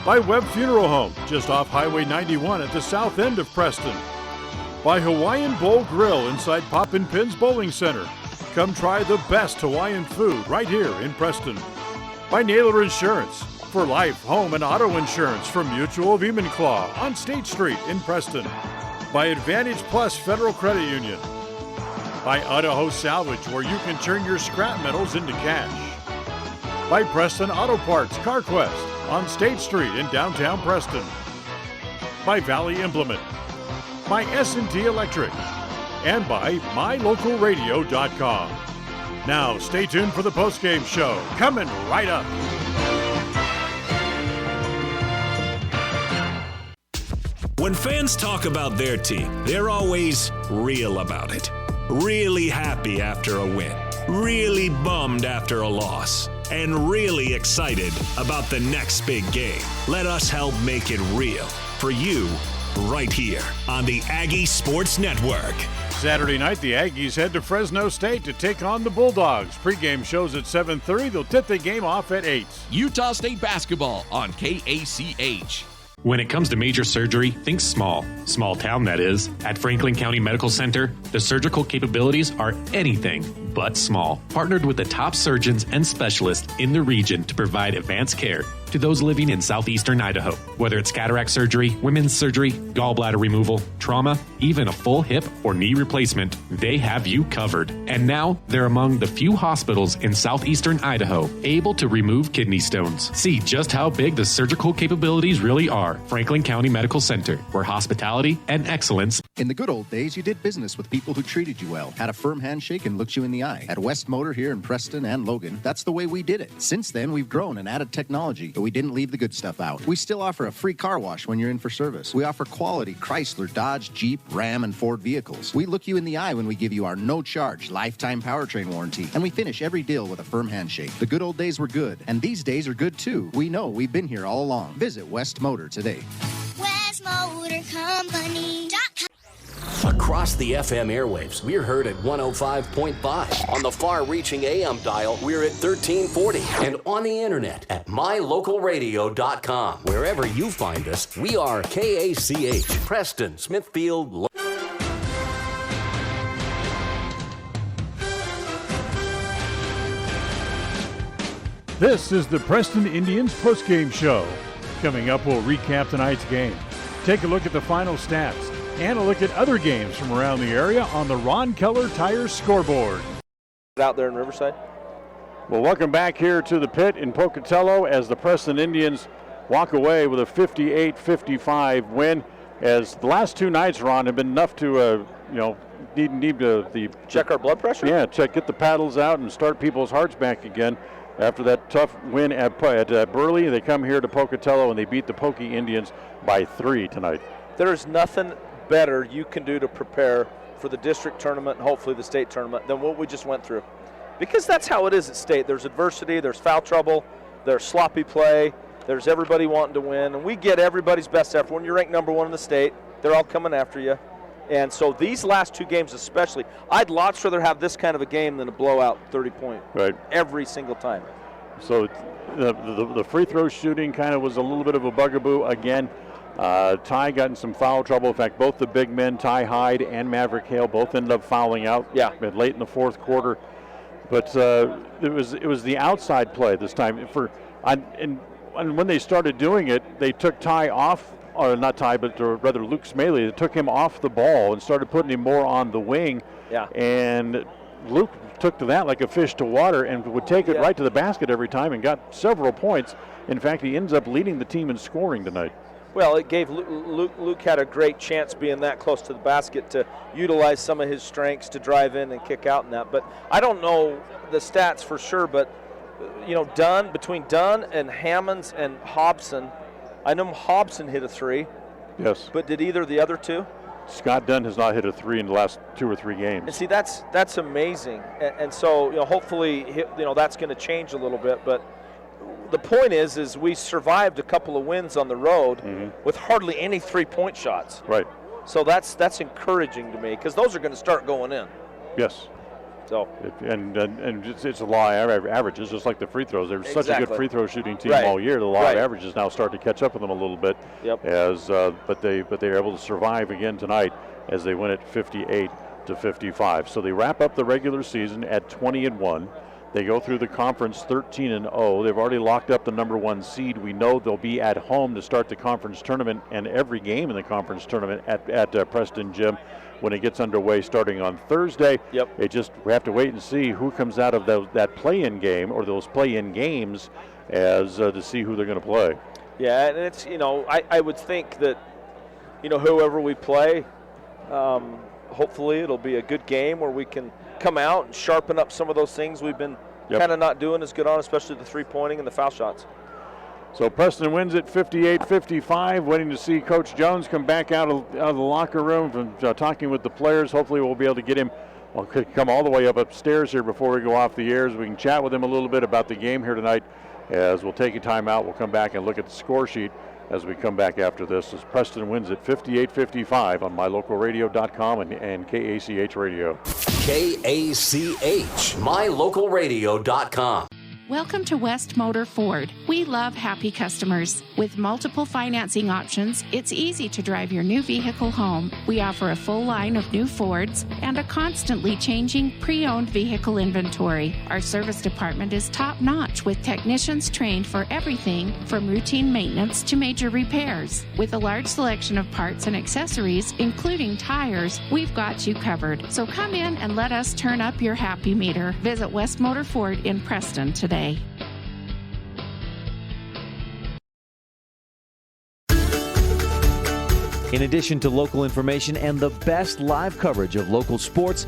By Webb Funeral Home, just off Highway 91 at the south end of Preston. By Hawaiian Bowl Grill inside Poppin' Pins Bowling Center. Come try the best Hawaiian food right here in Preston. By Naylor Insurance, for life, home, and auto insurance from Mutual of Enumclaw on State Street in Preston. By Advantage Plus Federal Credit Union. By Idaho Salvage, where you can turn your scrap metals into cash. By Preston Auto Parts CarQuest on State Street in downtown Preston. By Valley Implement. By S&T Electric. And by MyLocalRadio.com. Now, stay tuned for the postgame show. Coming right up. When fans talk about their team, they're always real about it. Really happy after a win. Really bummed after a loss. And really excited about the next big game. Let us help make it real for you right here on the Aggie Sports Network. Saturday night, the Aggies head to Fresno State to take on the Bulldogs. Pre-game shows at 7:30. They'll tip the game off at 8. Utah State basketball on KACH. When it comes to major surgery, think small. Small town, that is. At Franklin County Medical Center, the surgical capabilities are anything but small. Partnered with the top surgeons and specialists in the region to provide advanced care to those living in southeastern Idaho. Whether it's cataract surgery, women's surgery, gallbladder removal, trauma, even a full hip or knee replacement, they have you covered. And now, they're among the few hospitals in southeastern Idaho able to remove kidney stones. See just how big the surgical capabilities really are. Franklin County Medical Center, where hospitality and excellence. In the good old days, you did business with people who treated you well, had a firm handshake, and looked you in the eye. At West Motor here in Preston and Logan, that's the way we did it. Since then, we've grown and added technology, but we didn't leave the good stuff out. We still offer a free car wash when you're in for service. We offer quality Chrysler, Dodge, Jeep, Ram, and Ford vehicles. We look you in the eye when we give you our no-charge lifetime powertrain warranty, and we finish every deal with a firm handshake. The good old days were good, and these days are good too. We know we've been here all along. Visit West Motor today. WestMotorCompany.com. Across the FM airwaves, we're heard at 105.5. On the far-reaching AM dial, we're at 1340. And on the internet at MyLocalRadio.com. Wherever you find us, we are KACH, Preston, Smithfield. This is the Preston Indians postgame show. Coming up, we'll recap tonight's game, take a look at the final stats, and a look at other games from around the area on the Ron Keller Tires scoreboard. Out there in Riverside. Well, welcome back here to the pit in Pocatello as the Preston Indians walk away with a 58-55 win. As the last two nights, Ron, have been enough to, need to check our blood pressure. Yeah, get the paddles out and start people's hearts back again. After that tough win at Burly, they come here to Pocatello and they beat the Pokey Indians by 3 tonight. There's nothing better you can do to prepare for the district tournament and hopefully the state tournament than what we just went through. Because that's how it is at state. There's adversity, there's foul trouble, there's sloppy play, there's everybody wanting to win, and we get everybody's best effort. When you're ranked number 1 in the state, they're all coming after you. And so these last 2 games especially, I'd lots rather have this kind of a game than a blowout 30-point every single time. So the free throw shooting kind of was a little bit of a bugaboo again. Ty got in some foul trouble. In fact, both the big men, Ty Hyde and Maverick Hale, both ended up fouling out late in the fourth quarter. But it was the outside play this time. And when they started doing it, they took Ty off or not Ty, but rather Luke Meili, took him off the ball and started putting him more on the wing. Yeah. And Luke took to that like a fish to water and would take it right to the basket every time and got several points. In fact, he ends up leading the team in scoring tonight. Well, it gave Luke had a great chance being that close to the basket to utilize some of his strengths to drive in and kick out in that. But I don't know the stats for sure, but between Dunn and Hammonds and Hobson, I know Hobson hit a 3. Yes. But did either of the other two? Scott Dunn has not hit a 3 in the last 2 or 3 games. And see, that's amazing. And so, hopefully, that's going to change a little bit. But the point is we survived a couple of wins on the road with hardly any 3-point shots. Right. So that's encouraging to me because those are going to start going in. Yes. So and it's a law of averages, just like the free throws. They're such a good free throw shooting team all year. The law of averages now start to catch up with them a little bit. Yep. But they're able to survive again tonight as they win it 58-55. So they wrap up the regular season at 20-1. They go through the conference 13-0. They've already locked up the number 1 seed. We know they'll be at home to start the conference tournament and every game in the conference tournament at Preston Gym when it gets underway starting on Thursday. Yep. We have to wait and see who comes out of that play-in game or those play-in games as to see who they're going to play. Yeah, and it's I would think that whoever we play, hopefully it'll be a good game where we can come out and sharpen up some of those things we've been kind of not doing as good on, especially the 3-pointing and the foul shots. So Preston wins it 58-55, waiting to see Coach Jones come back out of the locker room from talking with the players. Hopefully we'll be able to get him, come all the way up upstairs here before we go off the air, so we can chat with him a little bit about the game here tonight. As we'll take a timeout, we'll come back and look at the score sheet as we come back after this, as Preston wins it 58-55 on mylocalradio.com and KACH Radio. KACH, mylocalradio.com. Welcome to West Motor Ford. We love happy customers. With multiple financing options, it's easy to drive your new vehicle home. We offer a full line of new Fords and a constantly changing pre-owned vehicle inventory. Our service department is top-notch with technicians trained for everything from routine maintenance to major repairs. With a large selection of parts and accessories, including tires, we've got you covered. So come in and let us turn up your happy meter. Visit West Motor Ford in Preston today. In addition to local information and the best live coverage of local sports,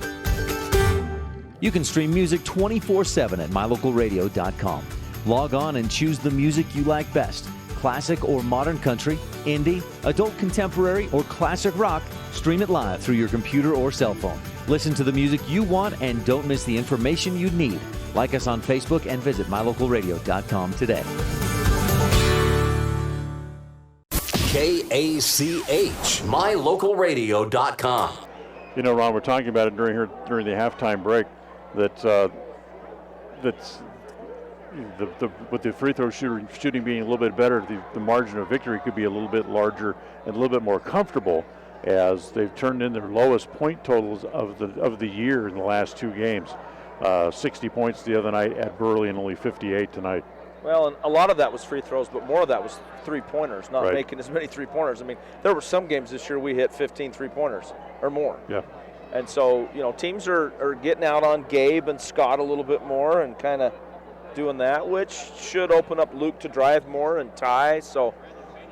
you can stream music 24/7 at mylocalradio.com. Log on and choose the music you like best. Classic or modern country, indie, adult contemporary, or classic rock, stream it live through your computer or cell phone. Listen to the music you want and don't miss the information you need. Like us on Facebook and visit mylocalradio.com today. KACH, mylocalradio.com. Ron, we're talking about it during the halftime break that's with the free throw shooting being a little bit better, the margin of victory could be a little bit larger and a little bit more comfortable, as they've turned in their lowest point totals of the year in the last 2 games. 60 points the other night at Burly and only 58 tonight. Well, and a lot of that was free throws, but more of that was 3-pointers, not making as many 3-pointers. I mean, there were some games this year we hit 15 3-pointers or more. Yeah. And so, teams are getting out on Gabe and Scott a little bit more and kind of doing that, which should open up Luke to drive more and Ty. So,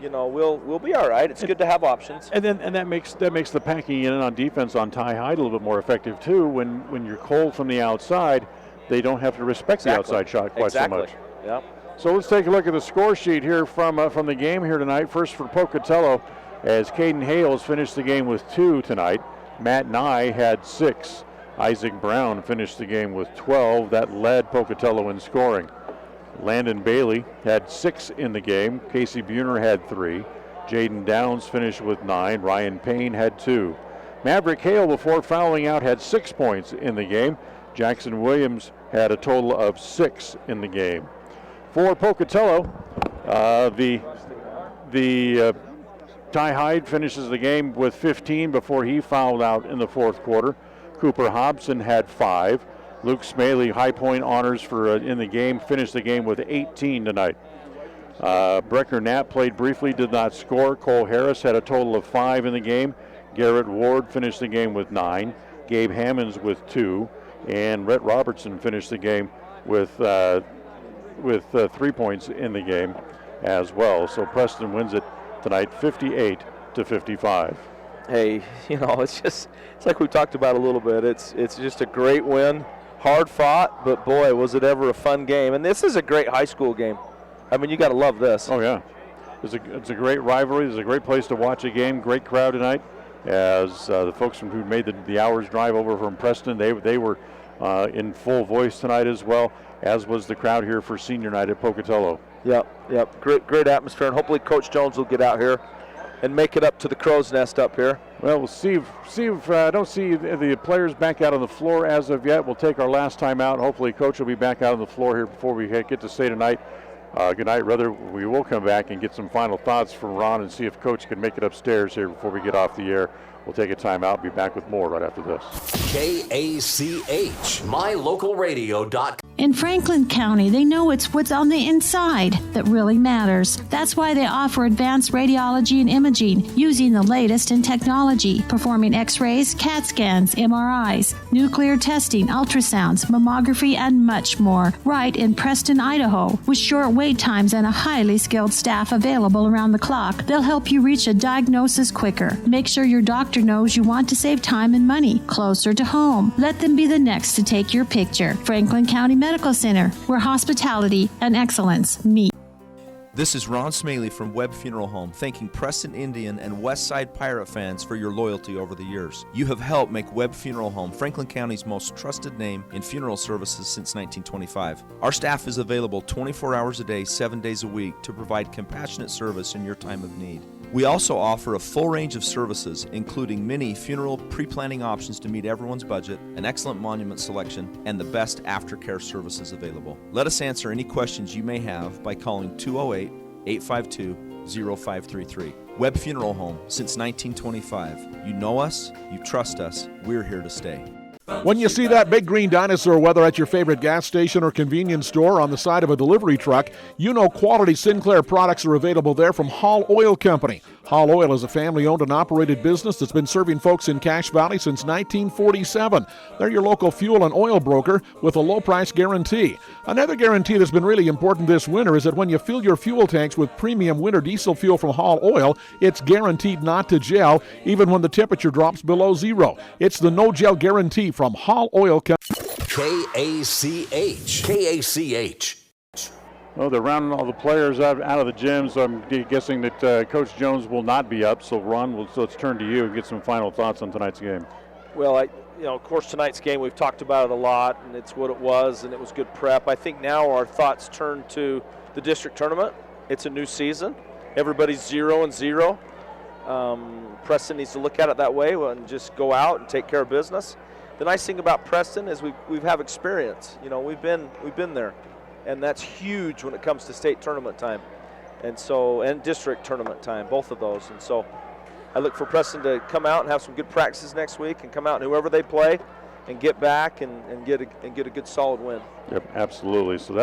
we'll be all right. It's good to have options. And that makes the packing in on defense on Ty Hyde a little bit more effective too. When you're cold from the outside, they don't have to respect the outside shot quite so much. Yeah. So let's take a look at the score sheet here from the game here tonight. First for Pocatello, as Caden Hales finished the game with 2 tonight. Matt Nye had 6. Isaac Brown finished the game with 12. That led Pocatello in scoring. Landon Bailey had 6 in the game. Casey Buhner had 3. Jaden Downs finished with 9. Ryan Payne had 2. Maverick Hale, before fouling out, had 6 points in the game. Jackson Williams had a total of 6 in the game. For Pocatello, Ty Hyde finishes the game with 15 before he fouled out in the 4th quarter. Cooper Hobson had 5. Luke Meili, high point honors in the game, finished the game with 18 tonight. Brecker Knapp played briefly, did not score. Cole Harris had a total of 5 in the game. Garrett Ward finished the game with 9. Gabe Hammonds with 2. And Rhett Robertson finished the game with 3 points in the game as well. So Preston wins it tonight 58-55. Hey, it's like we talked about a little bit. It's just a great win, hard fought, but boy, was it ever a fun game. And this is a great high school game. I mean, you got to love this. Oh yeah, it's a great rivalry. It's a great place to watch a game. Great crowd tonight. As the folks who made the hour's drive over from Preston, they were in full voice tonight as well, as was the crowd here for senior night at Pocatello. Yep. Great atmosphere, and hopefully Coach Jones will get out here and make it up to the Crow's Nest up here. Well, we'll see if I don't see the players back out on the floor as of yet. We'll take our last time out. Hopefully Coach will be back out on the floor here before we get to say tonight. Good night, rather. We will come back and get some final thoughts from Ron and see if Coach can make it upstairs here before we get off the air. We'll take a timeout. Be back with more right after this. KACH, mylocalradio.com. In Franklin County, they know it's what's on the inside that really matters. That's why they offer advanced radiology and imaging using the latest in technology, performing x-rays, CAT scans, MRIs, nuclear testing, ultrasounds, mammography, and much more, right in Preston, Idaho. With short wait times and a highly skilled staff available around the clock, they'll help you reach a diagnosis quicker. Make sure your doctor knows you want to save time and money closer to home. Let them be the next to take your picture. Franklin County Medical Center, where hospitality and excellence meet. This is Ron Meili from Webb Funeral Home, thanking Preston Indian and Westside Pirate fans for your loyalty over the years. You have helped make Webb Funeral Home Franklin County's most trusted name in funeral services since 1925. Our staff is available 24 hours a day, 7 days a week to provide compassionate service in your time of need. We also offer a full range of services, including many funeral pre-planning options to meet everyone's budget, an excellent monument selection, and the best aftercare services available. Let us answer any questions you may have by calling 208-852-0533. Webb Funeral Home, since 1925. You know us, you trust us, we're here to stay. When you see that big green dinosaur, whether at your favorite gas station or convenience store on the side of a delivery truck, you know quality Sinclair products are available there from Hall Oil Company. Hall Oil is a family-owned and operated business that's been serving folks in Cache Valley since 1947. They're your local fuel and oil broker with a low-price guarantee. Another guarantee that's been really important this winter is that when you fill your fuel tanks with premium winter diesel fuel from Hall Oil, it's guaranteed not to gel, even when the temperature drops below zero. It's the no-gel guarantee from Hall Oil Company. KACH. Well, they're rounding all the players out of the gym, so I'm guessing that Coach Jones will not be up. So, Ron, let's turn to you and get some final thoughts on tonight's game. Well, of course, tonight's game, we've talked about it a lot, and it's what it was, and it was good prep. I think now our thoughts turn to the district tournament. It's a new season. Everybody's 0-0. Preston needs to look at it that way and just go out and take care of business. The nice thing about Preston is we have experience. We've been there. And that's huge when it comes to state tournament time, and district tournament time, both of those. And so I look for Preston to come out and have some good practices next week, and come out and whoever they play, and get back and get a good solid win. Yep, absolutely. So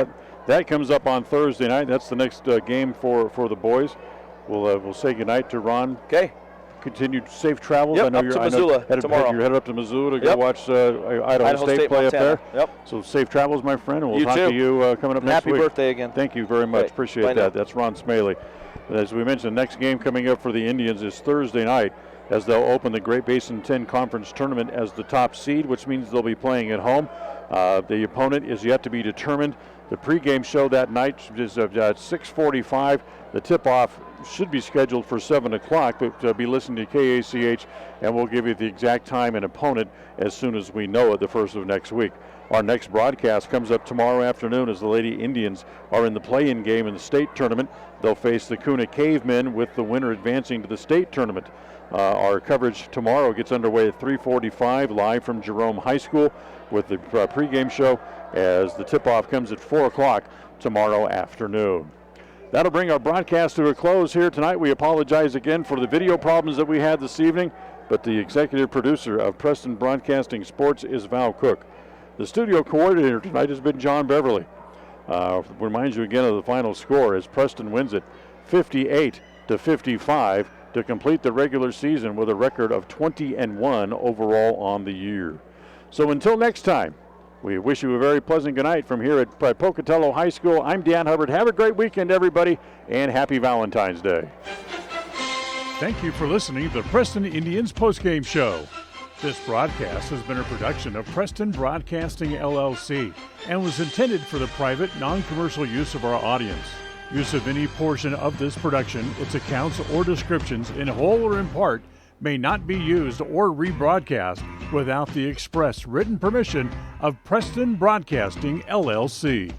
that comes up on Thursday night. That's the next game for the boys. We'll say goodnight to Ron. Okay. Continued safe travels. Yep, I know up to Missoula tomorrow. You're headed up to Missoula to go watch Idaho State play Montana. up there. Yep. So safe travels, my friend, and we'll You talk too. to you coming up next week. Happy birthday again. Thank you very much. Great. Appreciate Bye that. now. That's Ron Meili. As we mentioned, the next game coming up for the Indians is Thursday night, as they'll open the Great Basin 10 Conference Tournament as the top seed, which means they'll be playing at home. The opponent is yet to be determined. The pregame show that night is at 6:45. The tip-off should be scheduled for 7 o'clock, but be listening to KACH, and we'll give you the exact time and opponent as soon as we know it, the first of next week. Our next broadcast comes up tomorrow afternoon as the Lady Indians are in the play-in game in the state tournament. They'll face the Kuna Cavemen, with the winner advancing to the state tournament. Our coverage tomorrow gets underway at 3:45, live from Jerome High School, with the pregame show as the tip-off comes at 4 o'clock tomorrow afternoon. That'll bring our broadcast to a close here tonight. We apologize again for the video problems that we had this evening, but the executive producer of Preston Broadcasting Sports is Val Cook. The studio coordinator tonight has been John Beverly. Reminds you again of the final score as Preston wins it 58-55 to complete the regular season with a record of 20-1 overall on the year. So until next time, we wish you a very pleasant good night from here at Pocatello High School. I'm Dan Hubbard. Have a great weekend, everybody, and happy Valentine's Day. Thank you for listening to the Preston Indians Postgame Show. This broadcast has been a production of Preston Broadcasting, LLC, and was intended for the private, non-commercial use of our audience. Use of any portion of this production, its accounts or descriptions, in whole or in part, may not be used or rebroadcast without the express written permission of Preston Broadcasting, LLC.